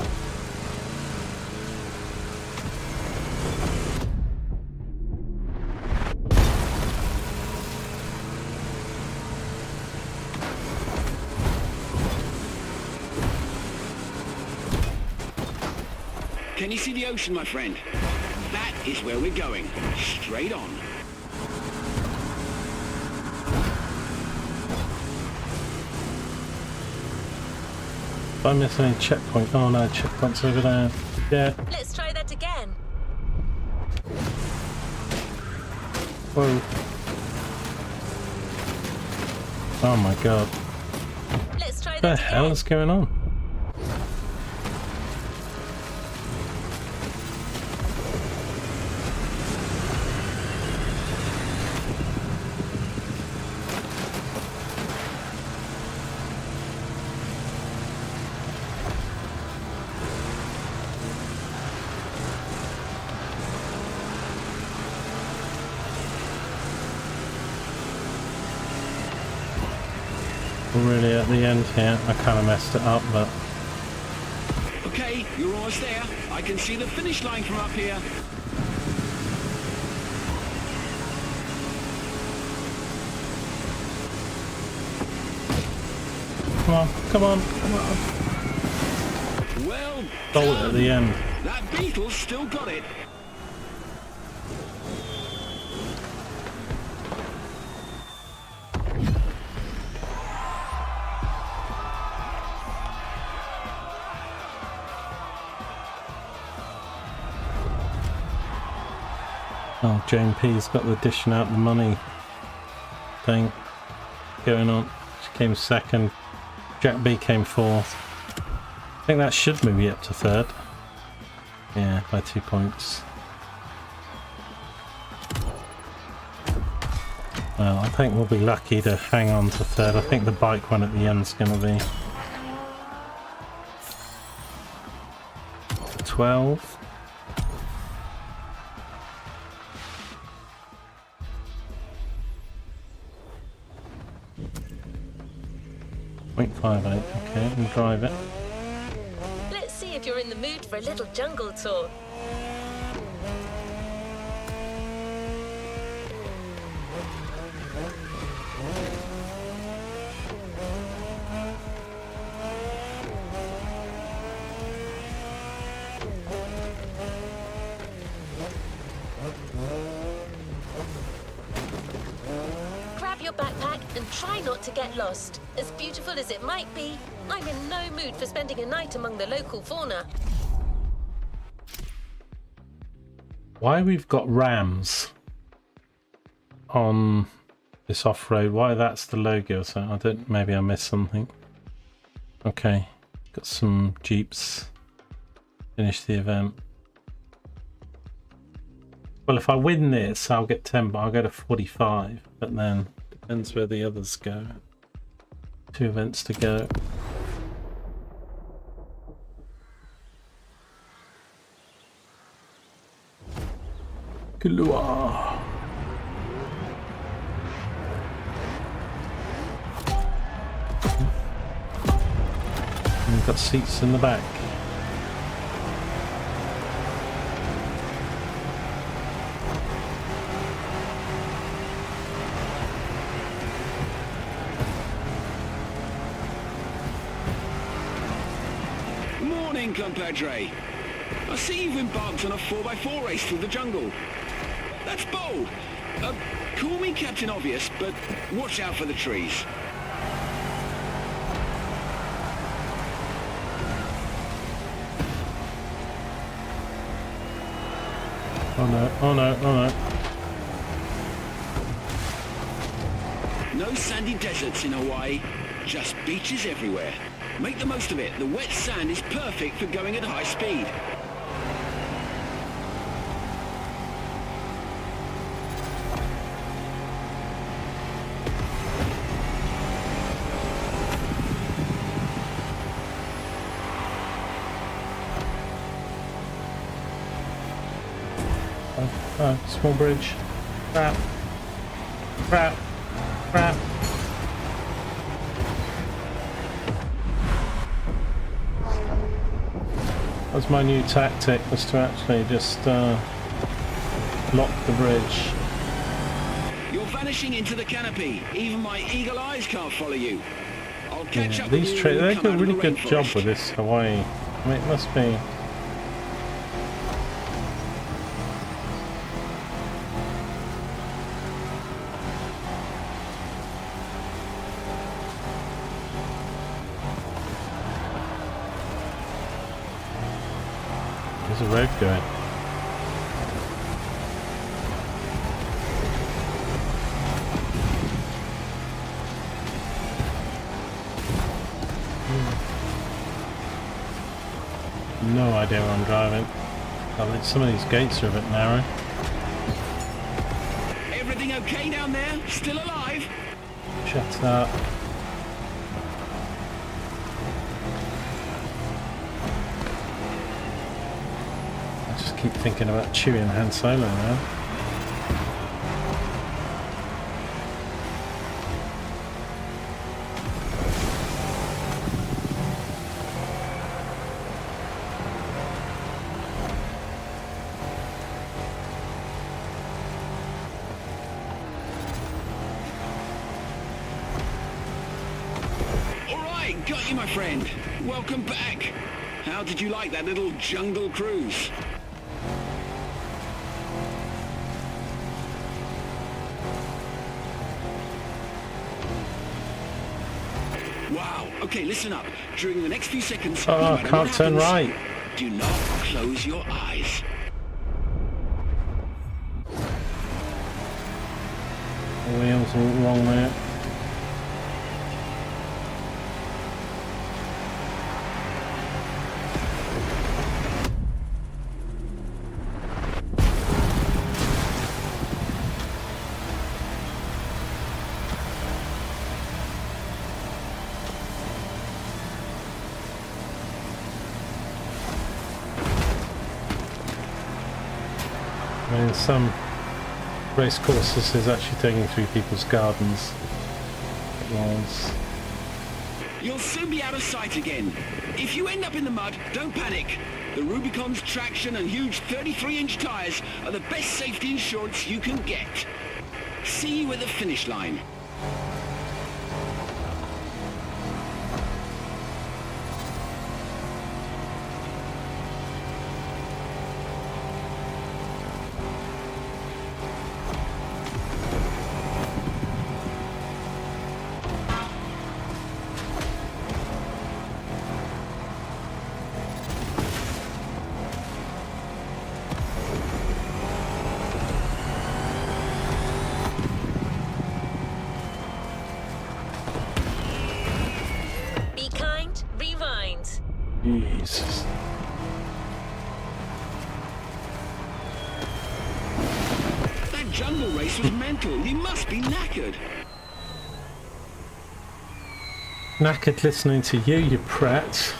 Can you see the ocean, my friend? That is where we're going. Straight on. If I miss any checkpoint, oh no, checkpoint's over there. Yeah. Let's try that again. Whoa. Oh my god. Let's try What the that hell again. is going on? Really at the end here, I kind of messed it up, but Okay, you're almost there. I can see the finish line from up here. Come on, come on, come on. Well Stole it at the end. That Beetle's still got it. Oh, Jane P's got the dishing out the money thing going on. She came second. Jack B came fourth. I think that should move you up to third. Yeah, by 2 points. Well, I think we'll be lucky to hang on to third. I think the bike one at the end's going to be 12. 0.58, okay, and drive it. Let's see if you're in the mood for a little jungle tour. Grab your backpack and try not to get lost. As beautiful as it might be, I'm in no mood for spending a night among the local fauna. Why we've got rams on this off-road, why that's the logo, so I don't, maybe I missed something. Okay, got some jeeps, finish the event. Well, if I win this, I'll get 10, but I'll go to 45, but then depends where the others go. 2 events to go. Galua. We've got seats in the back. Morning, compadre. I see you've embarked on a 4x4 race through the jungle. That's bold. Call me Captain Obvious, but watch out for the trees. Oh no, oh no, oh no. No sandy deserts in Hawaii, just beaches everywhere. Make the most of it. The wet sand is perfect for going at high speed. Oh, small bridge. Crap. Crap. Crap. That's my new tactic, was to actually just lock the bridge. You're vanishing into the canopy. Even my eagle eyes can't follow you. I'll catch up with These you trains, when they you do come a out of really the good job rainforest. with this Hawaii. I mean, it must be. There's a road going. No idea where I'm driving. I think some of these gates are a bit narrow. Everything okay down there? Still alive? Shut up. I just keep thinking about Chewie and Han Solo now. got you, my friend. Welcome back. How did you like that little jungle cruise? Wow. Okay, listen up. During the next few seconds, no Oh, matter can't what turn happens, right. do not close your eyes. Wheels all wrong there. I mean, some race courses is actually taking through people's gardens. It was. You'll soon be out of sight again. If you end up in the mud, don't panic. The Rubicon's traction and huge 33-inch tires are the best safety insurance you can get. See you at the finish line. Be kind, rewind. Jesus. That jungle race was mental. You must be knackered. Knackered listening to you, you prat.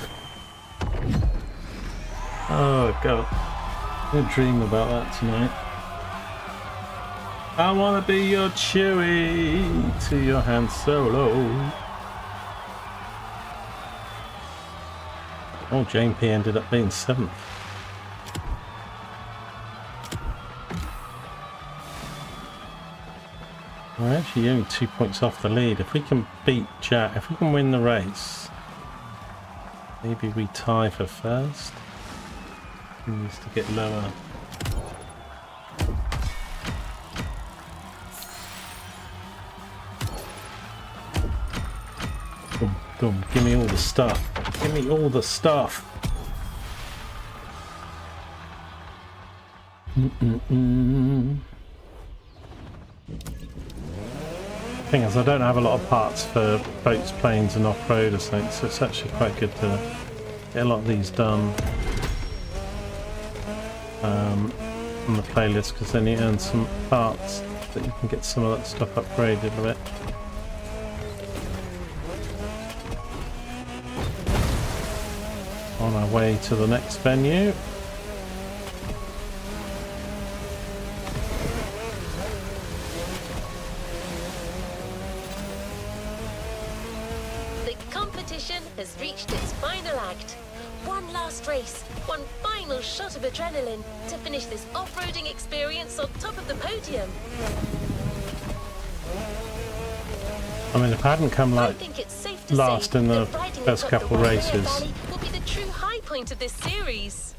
Oh god. I'm gonna dream about that tonight. I wanna be your Chewie to your Han Solo. Oh, Jane P ended up being 7th. We're actually only 2 points off the lead. If we can beat Jack, if we can win the race, maybe we tie for first. He needs to get lower. Boom, boom. Give me all the stuff. Give me all the stuff. Thing is, I don't have a lot of parts for boats, planes and off-road or something, so it's actually quite good to get a lot of these done on the playlist, because then you earn some parts that you can get some of that stuff upgraded a bit. On our way to the next venue. The competition has reached its final act. One last race, one final shot of adrenaline to finish this off-roading experience on top of the podium. I mean, if I hadn't come I like think it's safe to last say in the that riding first atop couple the Waterloo races. Valley will be the true high point of this series.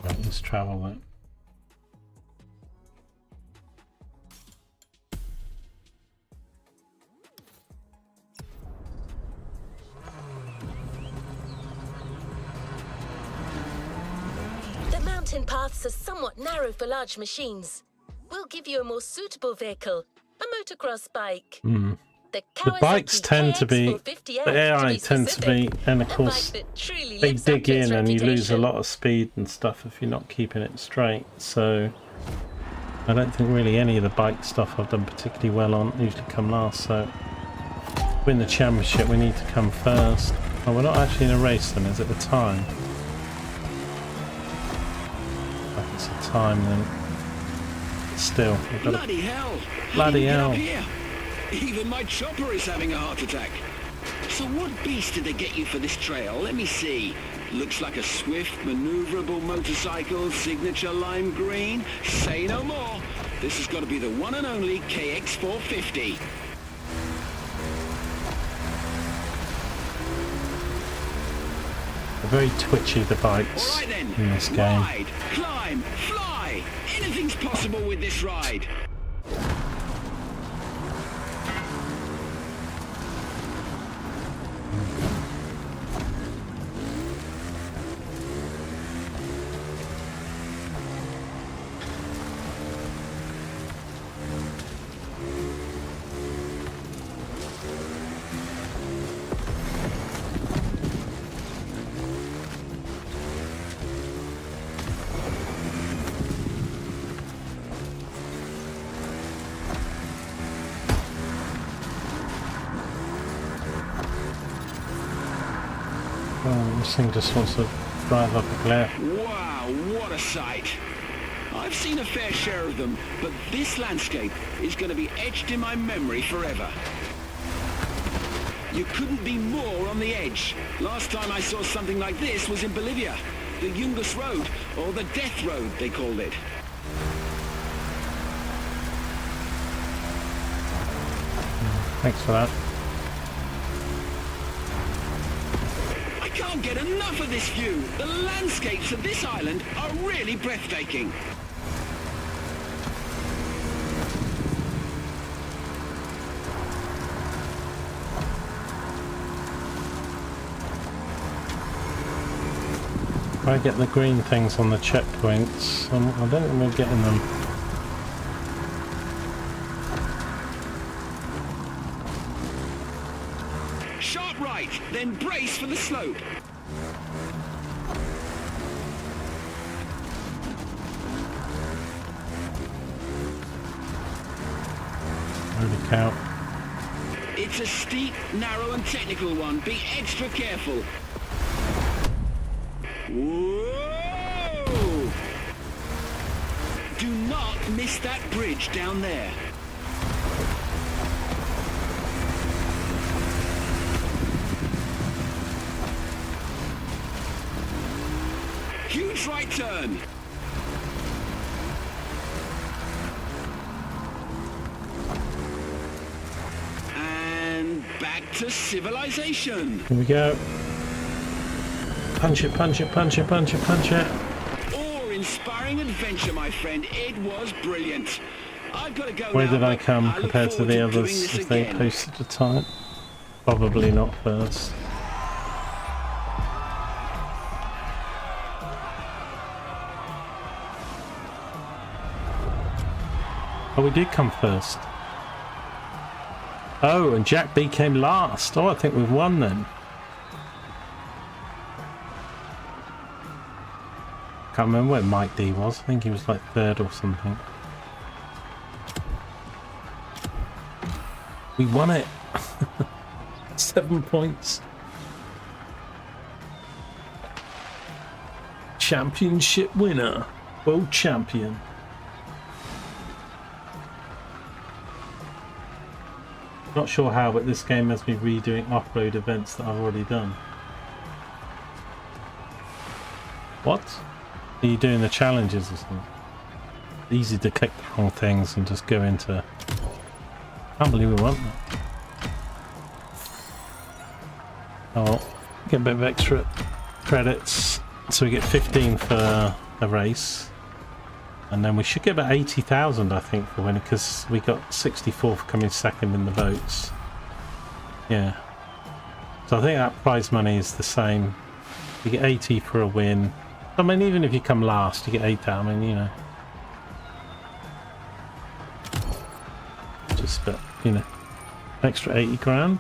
Right, let's travel that. The mountain paths are somewhat narrow for large machines. We'll give you a more suitable vehicle, a motocross bike. The bikes tend to be, the AI tend to be, and of course they dig in and you lose a lot of speed and stuff if you're not keeping it straight. So I don't think really any of the bike stuff I've done particularly well on usually come last. So win the championship, we need to come first. Oh, we're not actually in a race then, is it the time? Like it's a time then. Still, we've got Bloody hell! Bloody How hell. did you get up here? Even my chopper is having a heart attack. So what beast did they get you for this trail? Let me see. Looks like a swift, maneuverable motorcycle, signature lime green. Say no more. This has got to be the one and only KX450. They're very twitchy, the bikes, All right then. in this game. Ride, climb, fly. Anything's possible with this ride. Oh, this thing just wants to drive up a cliff. Wow, what a sight. I've seen a fair share of them, but this landscape is going to be etched in my memory forever. You couldn't be more on the edge. Last time I saw something like this was in Bolivia. The Yungas Road, or the Death Road, they called it. Thanks for that. I can't get enough of this view. The landscapes of this island are really breathtaking. If I get the green things on the checkpoints, I don't think we're getting them. Sharp right, then brace for the slope. Holy cow. It's a steep, narrow and technical one. Be extra careful. Whoa! Do not miss that bridge down there. Huge right turn. And back to civilization. Here we go. Punch it, punch it, punch it, punch it, punch it. Awe-inspiring adventure, my friend. It was brilliant. I've got to go Where now, did I but come look compared to forward the doing others this if they again. posted a time? Probably not first. Oh, we did come first. Oh, and Jack B came last. Oh, I think we've won then. Can't remember where Mike D was. I think he was like third or something. We won it. 7 points. Championship winner. World champion. Not sure how, but this game has me redoing off-road events that I've already done. What? Are you doing the challenges or something? Easy to click the wrong things and just go into... Can't believe we won that. Oh well, get a bit of extra credits. So we get 15 for a race. And then we should get about 80,000, I think, for winning, because we got 64 for coming second in the votes. Yeah. So I think that prize money is the same. You get 80 for a win. I mean, even if you come last, you get 8,000. I mean, you know. Just, you know, extra 80 grand.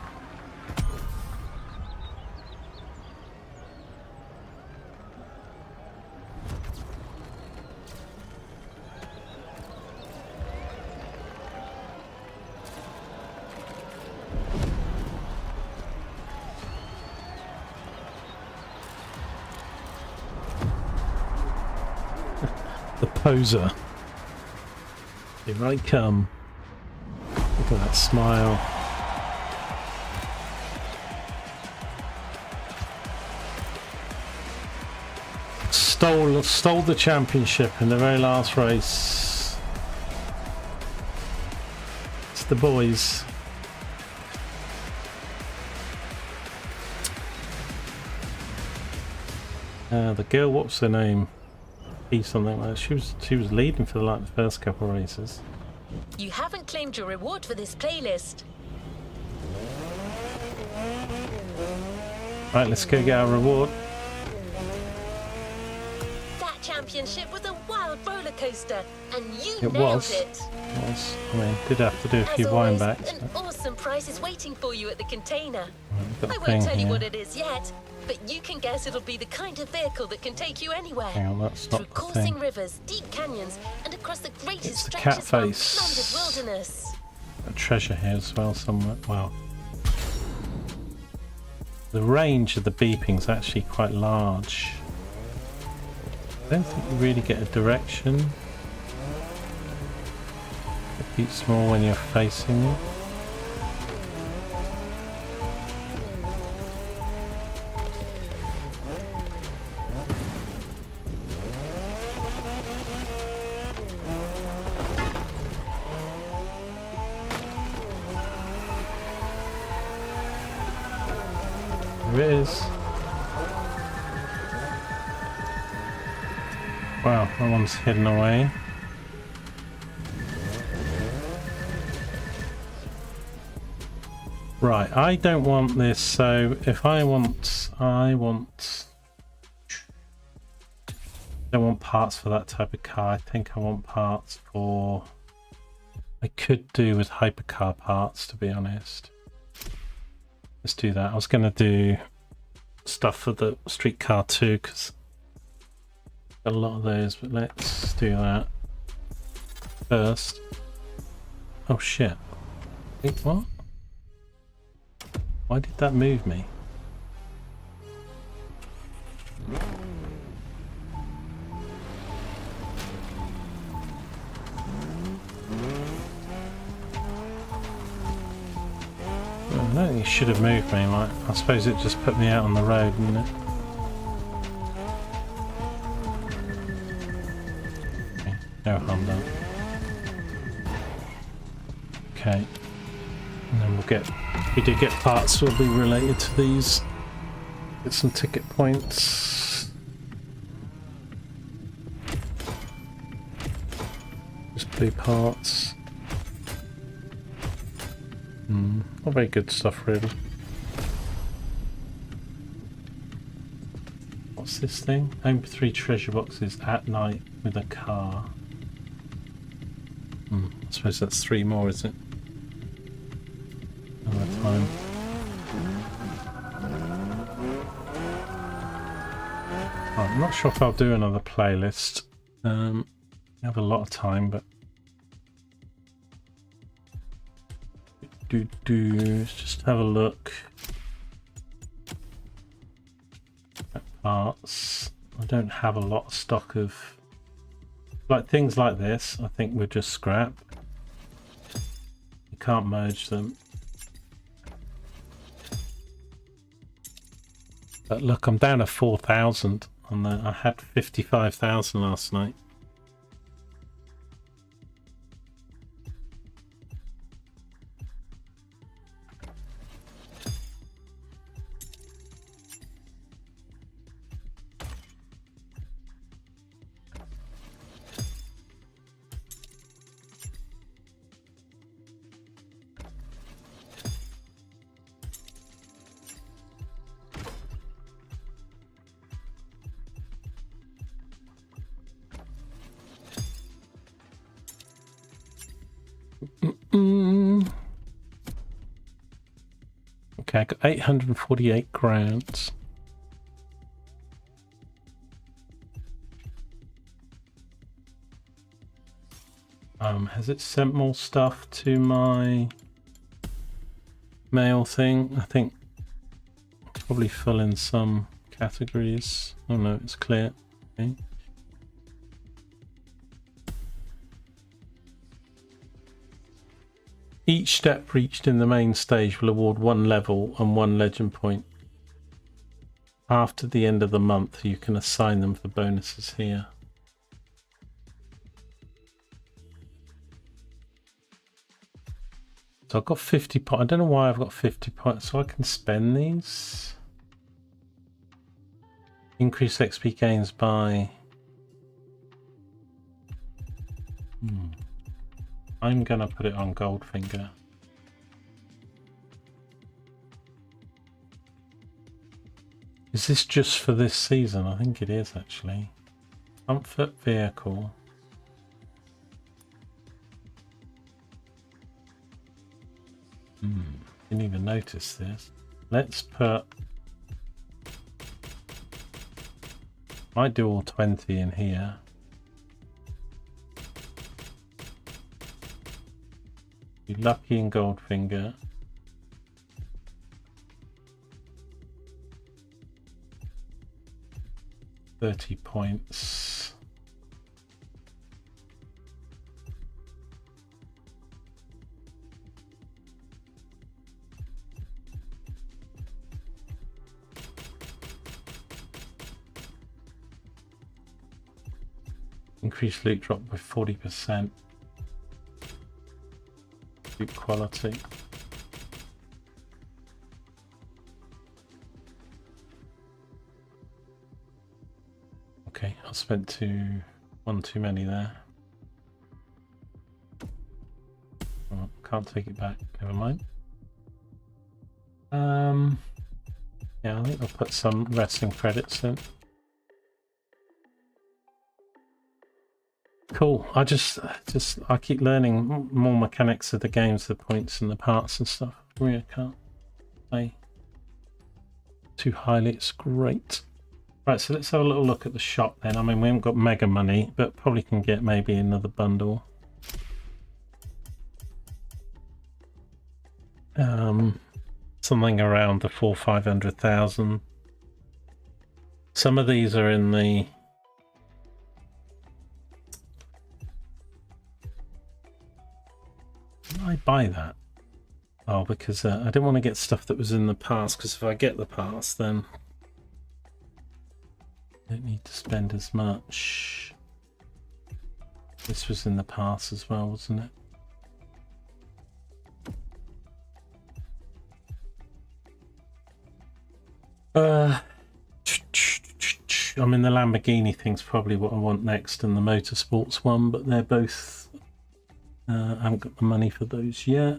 The poser. Here I come. Look at that smile. stole the championship in the very last race. It's the boys. The girl, what's her name? Something like that. She was leading for like the first couple of races. You haven't claimed your reward for this playlist. Right, let's go get our reward. That championship was a wild roller coaster, and you It nailed was. it. I mean, did have to do a As few always, windbacks. an awesome prize is waiting for you at the container. Got I the won't thing tell you here. what it is yet, but you can guess it'll be the kind of vehicle that can take you anywhere. Hang on, that's not Through the coursing thing. rivers, deep canyons, and across the greatest It's the stretches cat of face. unplumbed wilderness. A treasure here as well somewhere. Wow. The range of the beeping's actually quite large. I don't think you really get a direction. It beeps more when you're facing it. There it is. Wow, that one's hidden away. Right, I don't want this, so if I want don't want parts for that type of car. I think I want parts for, I could do with hypercar parts, to be honest. Let's do that. I was going to do stuff for the streetcar too, because got a lot of those, but let's do that first. Oh shit. Wait, what? Why did that move me? I don't think it should have moved me, like, I suppose it just put me out on the road, didn't it? Okay, no harm done. Okay. And then we'll get, if we do get parts, will be related to these. Get some ticket points. Just blue parts. Not very good stuff, really. What's this thing? Own 3 treasure boxes at night with a car. I suppose that's 3 more, isn't it? Another time. Right, I'm not sure if I'll do another playlist. I have a lot of time, but let's just have a look at parts. I don't have a lot of stock of like things like this. I think we're just scrap. You can't merge them. But look, I'm down to 4,000 and I had 55,000 last night. Okay, I got 848 grand. Has it sent more stuff to my mail thing? I think it's probably full in some categories. Oh no, it's clear. Okay. Each step reached in the main stage will award 1 level and 1 legend point. after the end of the month, you can assign them for bonuses here. So I've got 50 points. I don't know why I've got 50 points, so I can spend these. Increase XP gains by... I'm gonna put it on Goldfinger. Is this just for this season? I think it is actually. Comfort vehicle. Didn't even notice this. Let's put... Might do all 20 in here. Be lucky in Goldfinger. $30 points. Increase loot drop by 40%. Loot quality. Okay, I spent one too many there. Oh, can't take it back. Never mind. Yeah, I think I'll put some wrestling credits in. Cool. I keep learning more mechanics of the games, the points and the parts and stuff. Really, I can't play too highly. It's great. Right, so let's have a little look at the shop then. I mean, we haven't got mega money, but probably can get maybe another bundle. Something around the 400,000-500,000. Some of these are in the... Why did I buy that? Oh, because I didn't want to get stuff that was in the past, because if I get the past, then I don't need to spend as much. This was in the past as well, wasn't it? I mean, the Lamborghini thing's probably what I want next, and the motorsports one, but they're both... I haven't got the money for those yet.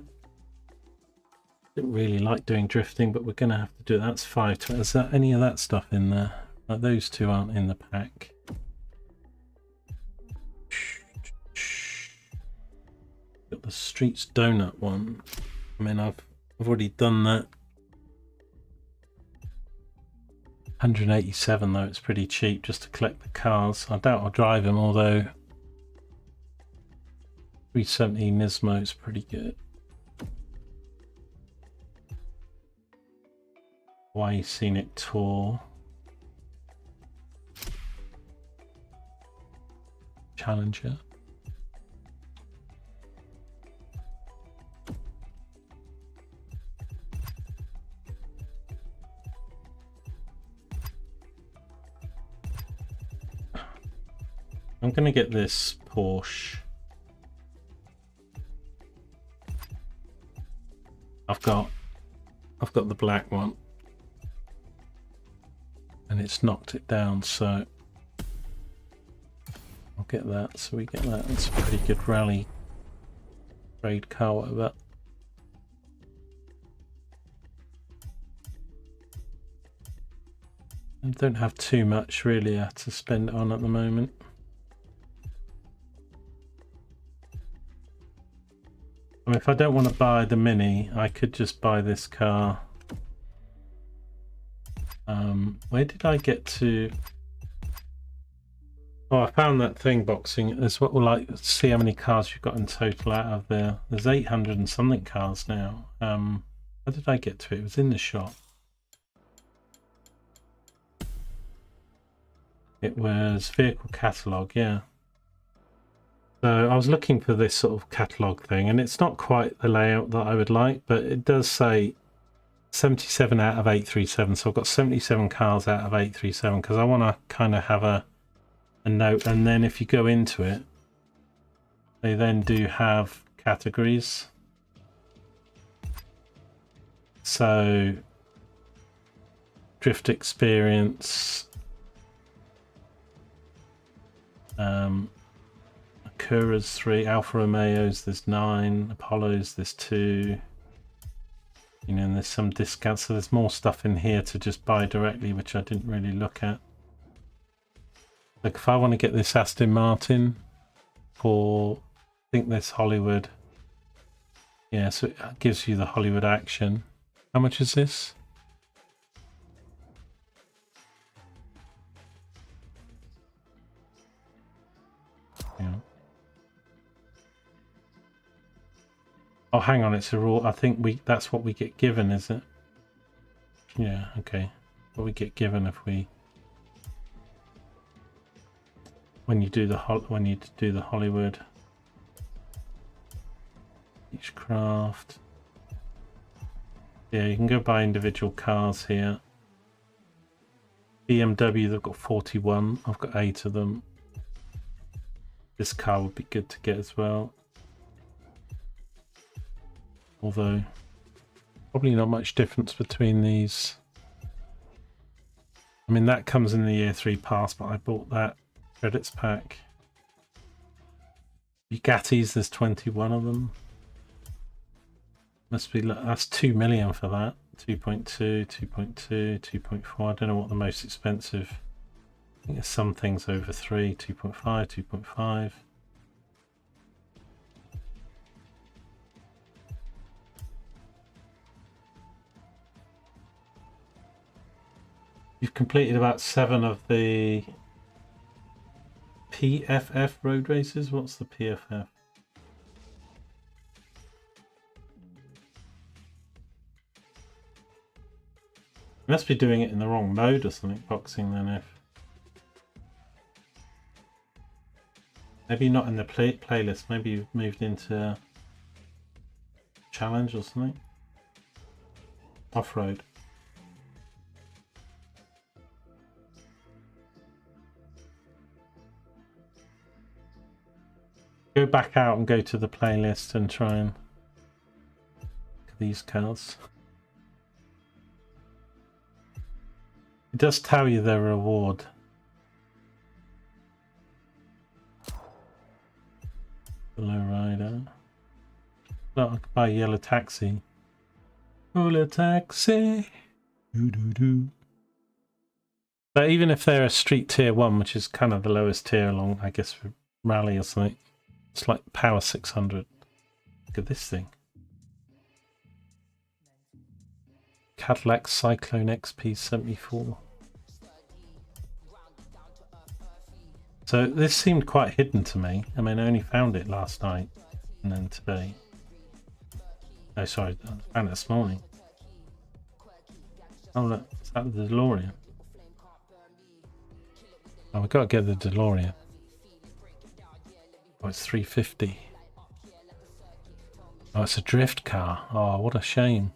Didn't really like doing drifting, but we're going to have to do it. That's 5. Is there any of that stuff in there? Those two aren't in the pack. Got the Streets Donut one. I mean, I've already done that. 187 though, it's pretty cheap just to collect the cars. I doubt I'll drive them, although 370 Nismo is pretty good. Why Scenic Tour. Challenger. I'm gonna get this Porsche. I've got the black one, and it's knocked it down, so I'll get that. So we get that. It's a pretty good rally trade car, whatever. I don't have too much really to spend on at the moment. I mean, if I don't want to buy the Mini, I could just buy this car. Where did I get to? Oh, I found that thing boxing. It's what we'll like see how many cars you've got in total out of there. There's 800 and something cars now. How did I get to it? It was in the shop. It was vehicle catalogue, yeah. So I was looking for this sort of catalogue thing, and it's not quite the layout that I would like, but it does say 77 out of 837, so I've got 77 cars out of 837 because I want to kind of have a note. And then if you go into it, they then do have categories. So drift experience, Acura's 3, Alfa Romeos there's 9, Apollos there's 2. You know, and there's some discounts, so there's more stuff in here to just buy directly, which I didn't really look at. Like if I want to get this Aston Martin for, I think this Hollywood, yeah, so it gives you the Hollywood action. How much is this? Yeah. Oh, hang on, it's a rule. I think that's what we get given, is it? Yeah, okay. What we get given if we when you do the Hollywood each craft. Yeah, you can go buy individual cars here. BMW, they've got 41. I've got 8 of them. This car would be good to get as well. Although, probably not much difference between these. I mean, that comes in the year 3 pass, but I bought that credits pack. Bugattis, there's 21 of them. Must be, that's 2 million for that. 2.2, 2.2, 2.4. I don't know what the most expensive. I think there's some things over 3, 2.5, 2.5. You've completed about 7 of the PFF road races. What's the PFF? You must be doing it in the wrong mode or something, boxing then if. Maybe not in the playlist, maybe you've moved into challenge or something. Off-road. Go back out and go to the playlist and try and look at these cars. It does tell you their reward. The lowrider. Look, I could buy a yellow taxi. Yellow taxi. Doo -doo -doo. But even if they're a street tier 1, which is kind of the lowest tier along, I guess, for rally or something, it's like Power 600. Look at this thing. Cadillac Cyclone XP74. So this seemed quite hidden to me. I mean, I only found it last night and then today. Oh, sorry, I found it this morning. Oh, look, is that the DeLorean? Oh, we've got to get the DeLorean. Oh, it's 350. Oh, it's a drift car. Oh, what a shame.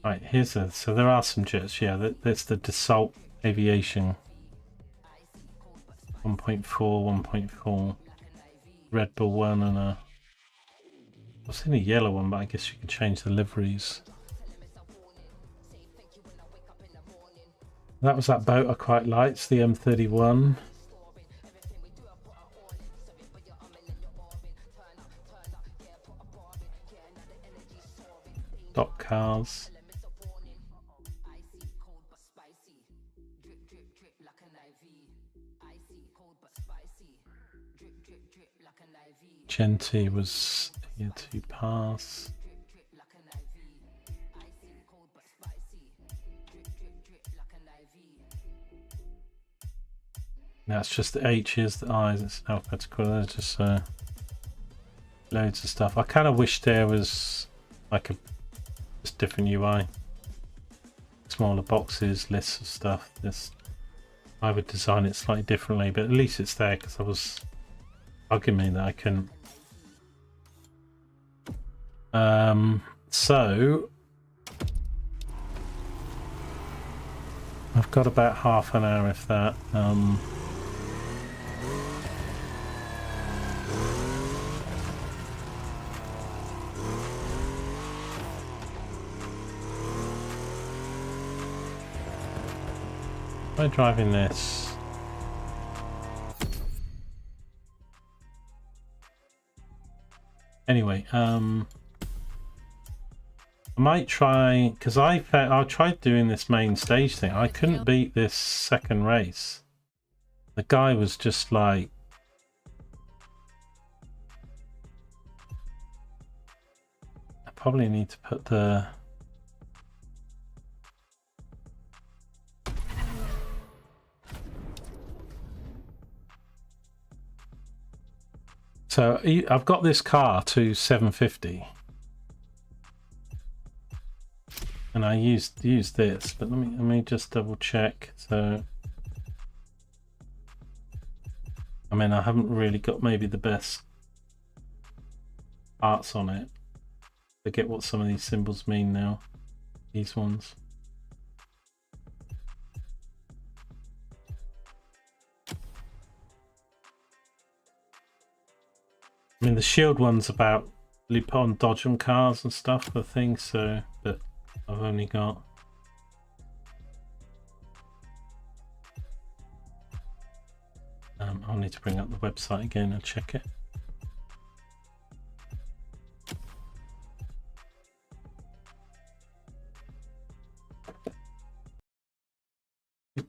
Right, here's a, so there are some jets, yeah, that's the Dassault Aviation 1.4, 1.4, Red Bull 1 and a, I've seen a yellow one, but I guess you can change the liveries. That was that boat I quite liked, it's the M31. Dock cars. Genty was here to pass. Now it's just the H's, the I's, it's alphabetical. There's just loads of stuff. I kind of wish there was like a just different UI, smaller boxes, lists of stuff. I would design it slightly differently, but at least it's there because bugging me that I couldn't. So I've got about half an hour, if that. Am I driving this? Anyway, I might try, because I tried doing this main stage thing. I couldn't beat this second race. The guy was just like, I probably need to put the so I've got this car to 750. And I used this, but let me just double check. So I mean, I haven't really got maybe the best parts on it. Forget what some of these symbols mean now. These ones. I mean, the shield one's about you put on dodge on cars and stuff, I think. So, but I've only got I'll need to bring up the website again and check it.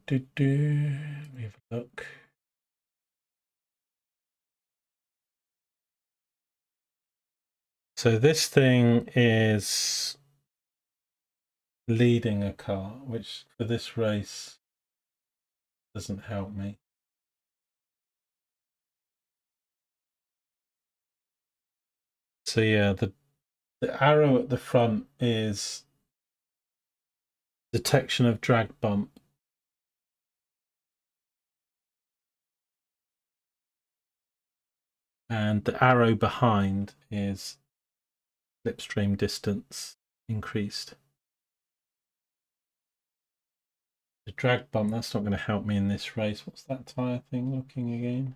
Let me have a look. So this thing is leading a car, which for this race doesn't help me. So yeah, the arrow at the front is detection of drag bump. And the arrow behind is slipstream distance increased. The drag bump, that's not going to help me in this race. What's that tyre thing looking again?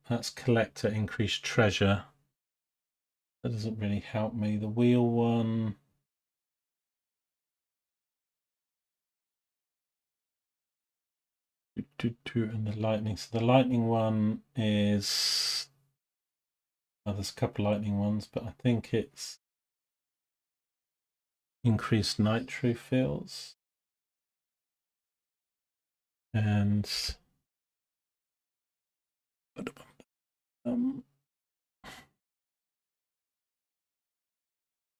That's collector increased treasure. That doesn't really help me. The wheel one. And the lightning. So the lightning one is. Oh, there's a couple of lightning ones, but I think it's increased nitro fills. And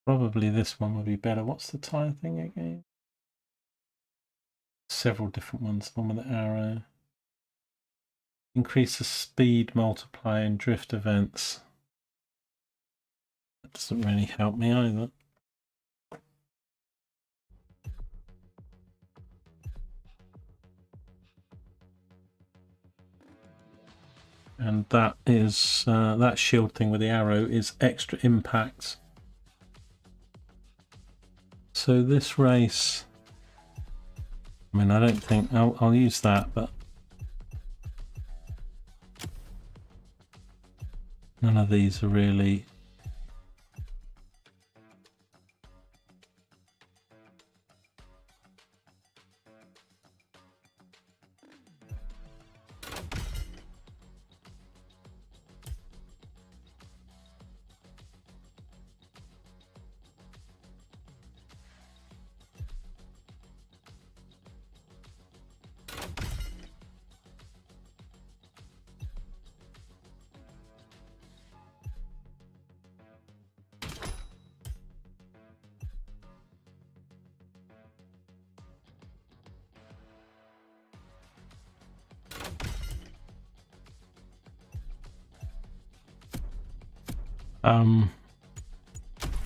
probably this one would be better. What's the tire thing again? Several different ones. The one with the arrow. Increase the speed multiplier in drift events. That doesn't really help me either. And that is that shield thing with the arrow is extra impact. So this race, I mean, I don't think I'll use that, but none of these are really.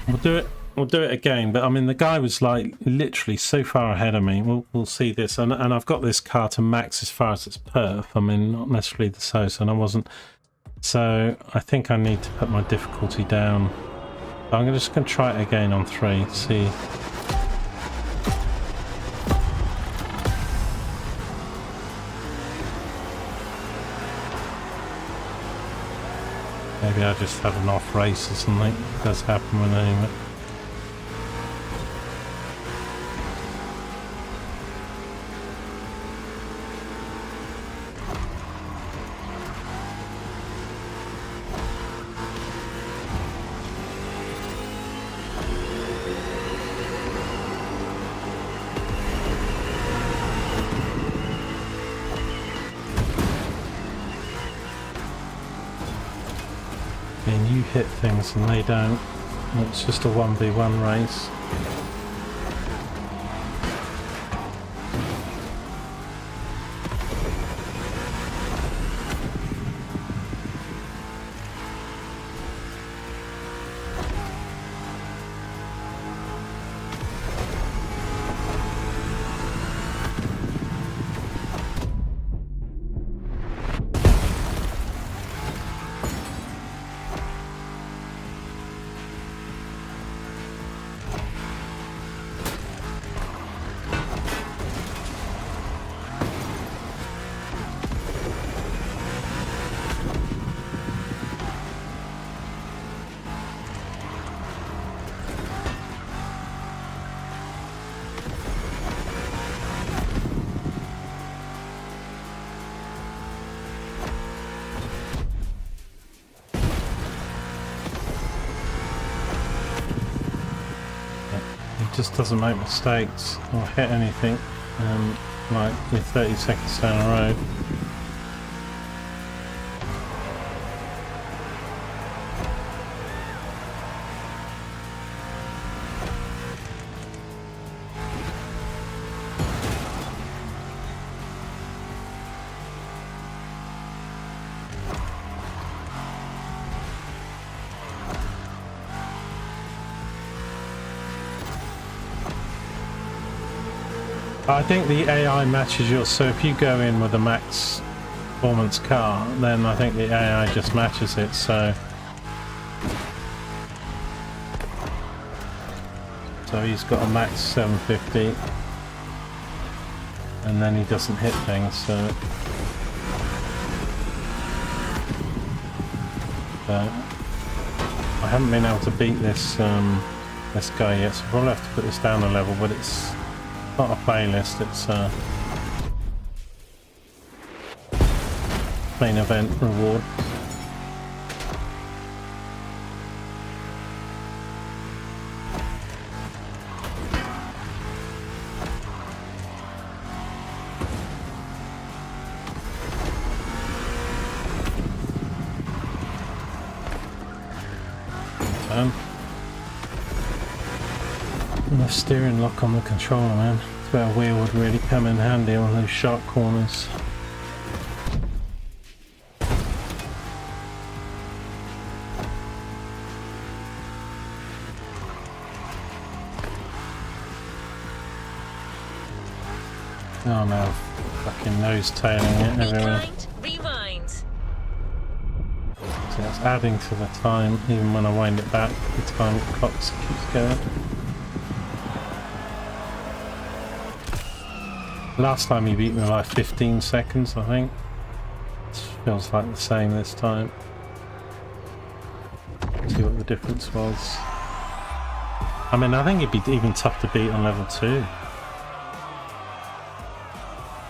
We'll do it we'll do it again. But I mean, the guy was like literally so far ahead of me. We'll see this, and I've got this car to max as far as its perf. I mean, not necessarily the SOS, and I wasn't. So I think I need to put my difficulty down. I'm just going to try it again on 3. See. Maybe I just had an off race or something. It does happen when anyway. You hit things and they don't. It's just a 1v1 race. Just doesn't make mistakes or hit anything like you're 30 seconds down the road. I think the AI matches yours, so if you go in with a max performance car, then I think the AI just matches it, so he's got a max 750 and then he doesn't hit things, so I haven't been able to beat this this guy yet, so I'll probably have to put this down a level, but it's not a playlist, it's a main event reward. And the steering lock on the controller, man. It's where a wheel would really come in handy on those sharp corners. Oh no, fucking nose tailing it everywhere. Rewind. So it's adding to the time, even when I wind it back, the time clock keeps going. Last time he beat me by 15 seconds, I think. It feels like the same this time. See what the difference was. I mean, I think it'd be even tough to beat on level 2.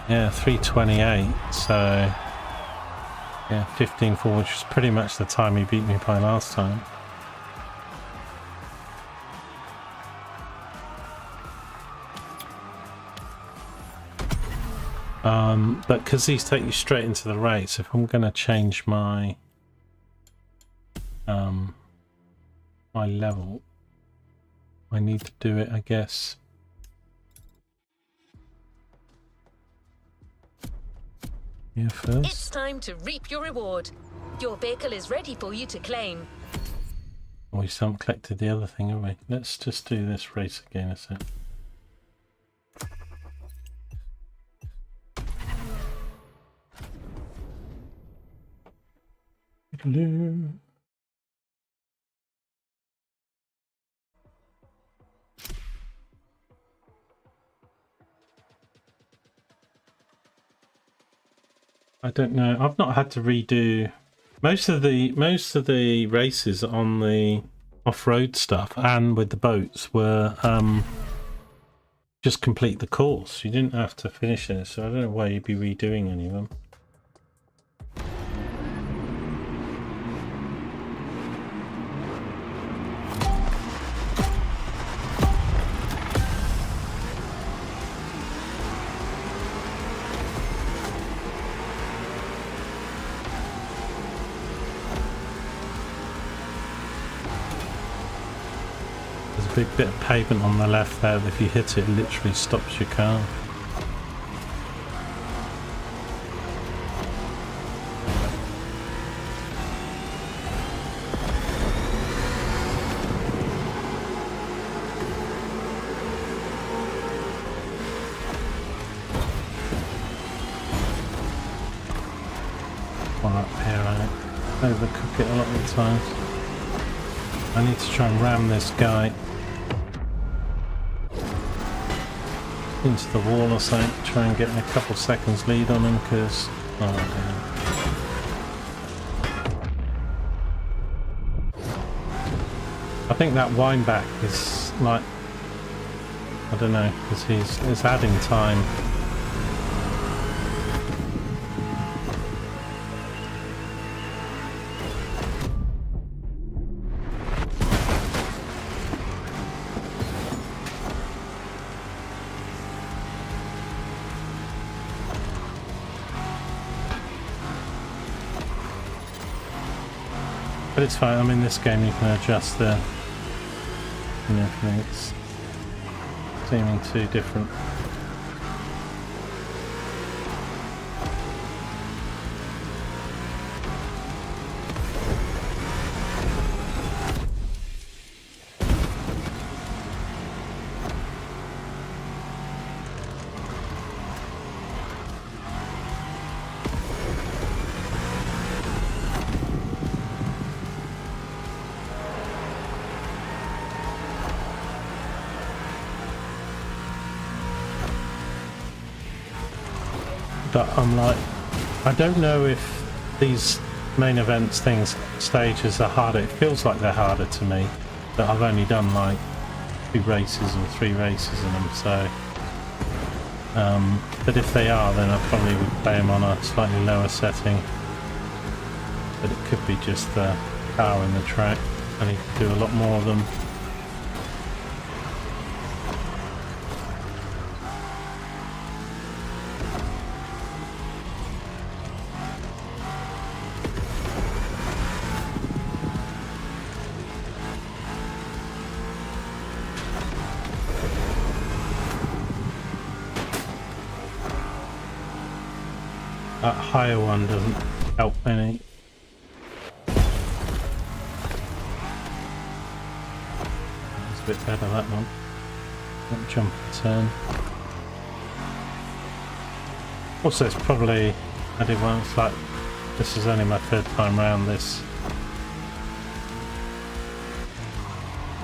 Yeah, 328, so yeah, 15.4, which was pretty much the time he beat me by last time. But because these take you straight into the race, if I'm going to change my my level, I need to do it, I guess. Yeah, first. It's time to reap your reward. Your vehicle is ready for you to claim. We still haven't collected the other thing, have we? Let's just do this race again a sec. I don't know. I've not had to redo most of the races on the off-road stuff and with the boats were just complete the course. You didn't have to finish it, so I don't know why you'd be redoing any of them. Big bit of pavement on the left there, if you hit it, it literally stops your car. One up here, I overcook it a lot of the times. I need to try and ram this guy into the wall or something, try and get a couple seconds lead on him, because I think that wind back is like, I don't know, because it's adding time. But it's fine. I mean, this game you can adjust the, you know, it's seeming too different. But I'm like, I don't know if these main events stages are harder. It feels like they're harder to me, but I've only done like 2 races or 3 races in them, so but if they are, then I probably would play them on a slightly lower setting. But it could be just the power in the track. I need to do a lot more of them. That higher one doesn't help any. It's a bit better, that one. Don't jump and turn. Also, it's probably, I did one, it's like, this is only my 3rd time round this.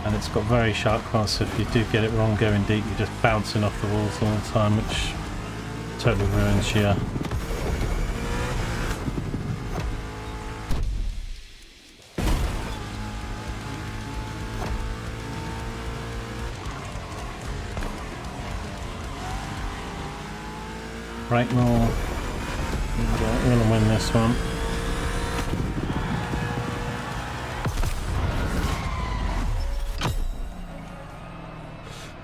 And it's got very sharp corners, so if you do get it wrong going deep, you're just bouncing off the walls all the time, which totally ruins your right more. I'm going to win this one.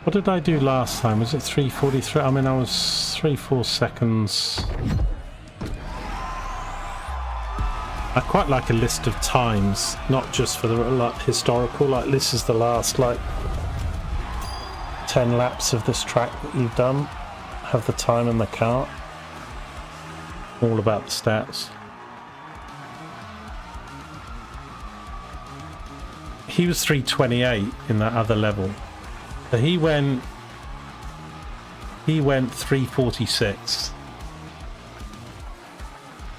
What did I do last time? Was it 3:43? I mean, I was 3-4 seconds. I quite like a list of times, not just for the like, historical, like this is the last like 10 laps of this track that you've done. Have the time and the cart. All about the stats. he was 328 in that other level. So he went 346.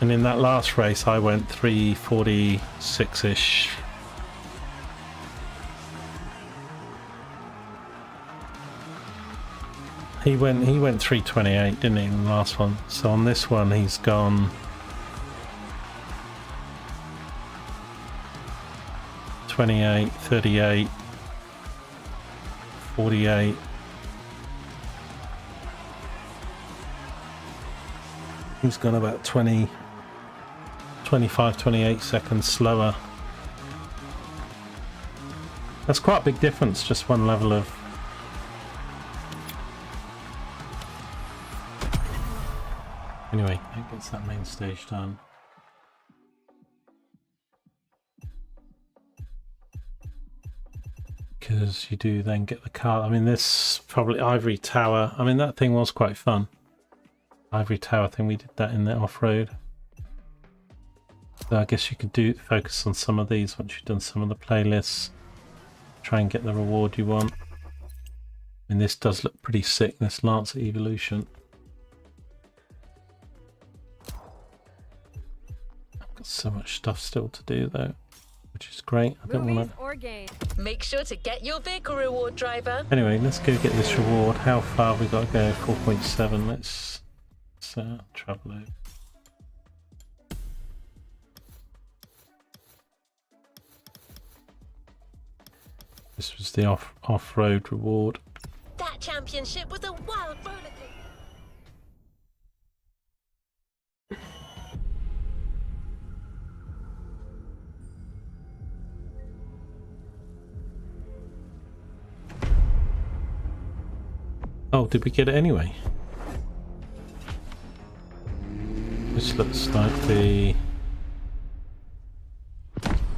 And in that last race I went 346-ish. He went 328, didn't he, in the last one? So on this one he's gone 28, 38, 48. He's gone about 20, 25, 28 seconds slower. That's quite a big difference, just one level of... Anyway, it gets that main stage done. Because you do then get the car. I mean, this probably Ivory Tower. I mean, that thing was quite fun. Ivory Tower thing, we did that in the off-road. So I guess you could focus on some of these once you've done some of the playlists. Try and get the reward you want. I mean, this does look pretty sick, this Lancer Evolution. So much stuff still to do though, which is great. I don't want to... Make sure to get your vehicle reward, driver. Anyway, let's go get this reward. How far have we got to go? 4.7. Let's travel over. This was the off-road reward. That championship was a wild roller coaster. Oh, did we get it anyway? This looks like the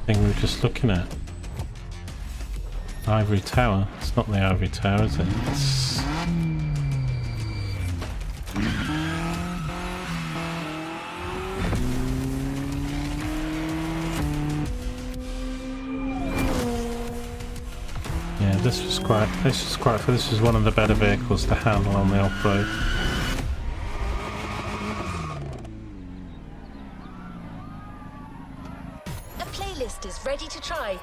thing we were just looking at. Ivory Tower. It's not the Ivory Tower, is it? It's... Yeah, this was one of the better vehicles to handle on the off-road. A playlist is ready to try.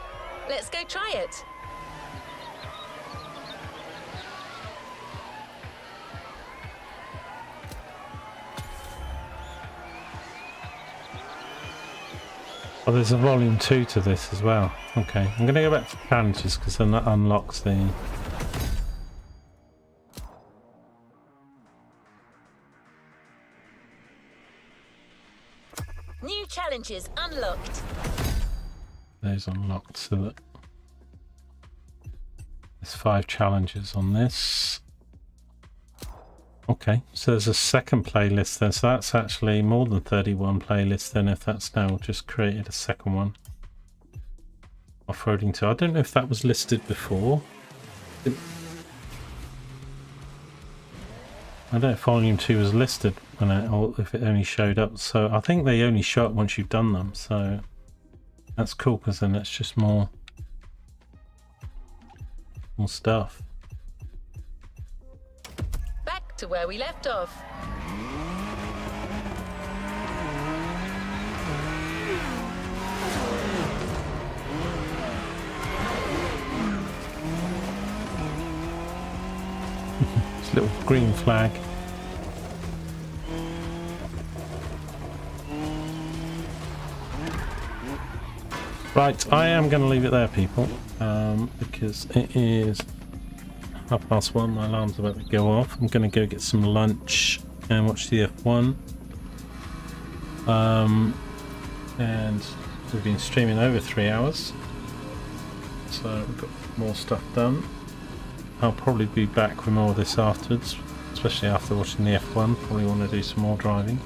Let's go try it. Oh, there's a volume 2 to this as well. Okay, I'm going to go back to challenges because then that unlocks the... New challenges unlocked. Those unlocked, so that there's 5 challenges on this. Okay, so there's a second playlist then, so that's actually more than 31 playlists then, if that's now just created a second one. Off-roading 2. I don't know if that was listed before. I don't know if volume 2 was listed when or if it only showed up, so I think they only show up once you've done them, so that's cool because then it's just more stuff. Back to where we left off. This little green flag. Right, I am going to leave it there, people, because it is 1:30. My alarm's about to go off. I'm going to go get some lunch and watch the F1. And we've been streaming over 3 hours, so we've got more stuff done. I'll probably be back with more of this afterwards, especially after watching the F1. Probably want to do some more driving.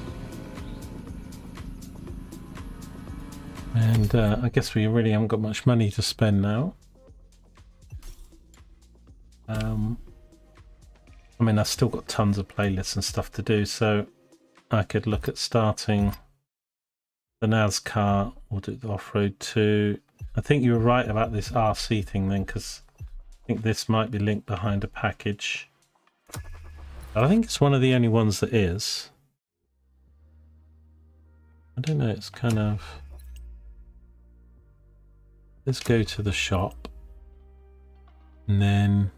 And I guess we really haven't got much money to spend now. I mean, I've still got tons of playlists and stuff to do, so I could look at starting the NASCAR or do the off-road 2, I think you were right about this RC thing then, because I think this might be linked behind a package. I think it's one of the only ones that is. I don't know, it's kind of... Let's go to the shop. And then...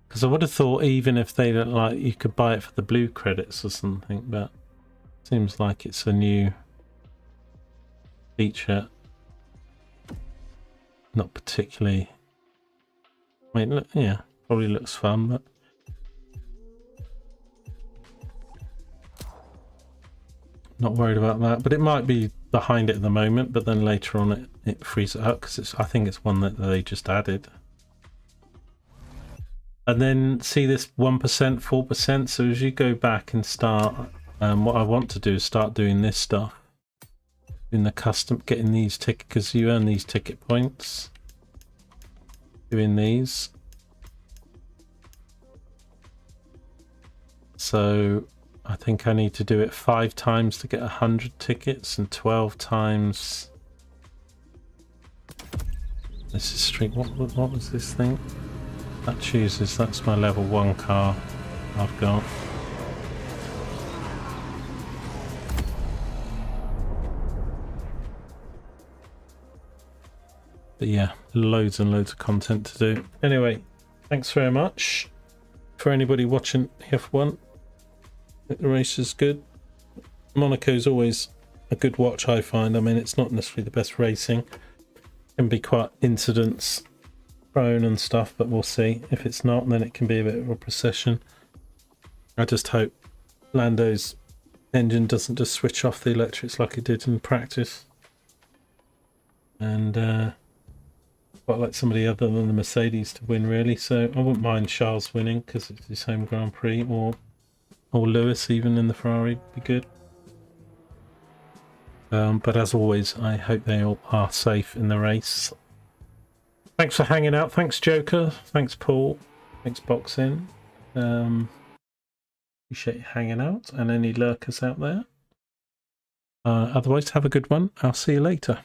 Because I would have thought even if they don't like, you could buy it for the blue credits or something, but it seems like it's a new feature. Not particularly... I mean, look, yeah, probably looks fun, but... Not worried about that, but it might be behind it at the moment, but then later on it frees it up, because I think it's one that they just added. And then see this 1%, 4%, so as you go back and start, what I want to do is start doing this stuff. In the custom, getting these tickets, because you earn these ticket points. Doing these. So... I think I need to do it 5 times to get 100 tickets and 12 times. This is street. What was this thing? That chooses. That's my level 1 car I've got. But yeah, loads and loads of content to do. Anyway, thanks very much for anybody watching F1. The race is good. Monaco's always a good watch, I find. I mean, it's not necessarily the best racing. It can be quite incidents prone and stuff, but we'll see. If it's not, then it can be a bit of a procession. I just hope Lando's engine doesn't just switch off the electrics like it did in practice. And quite like somebody other than the Mercedes to win, really. So I wouldn't mind Charles winning because it's his home Grand Prix, or Lewis even in the Ferrari would be good. But as always, I hope they all are safe in the race. Thanks for hanging out. Thanks Joker. Thanks Paul. Thanks Boxing. Appreciate you hanging out, and any lurkers out there. Otherwise, have a good one. I'll see you later.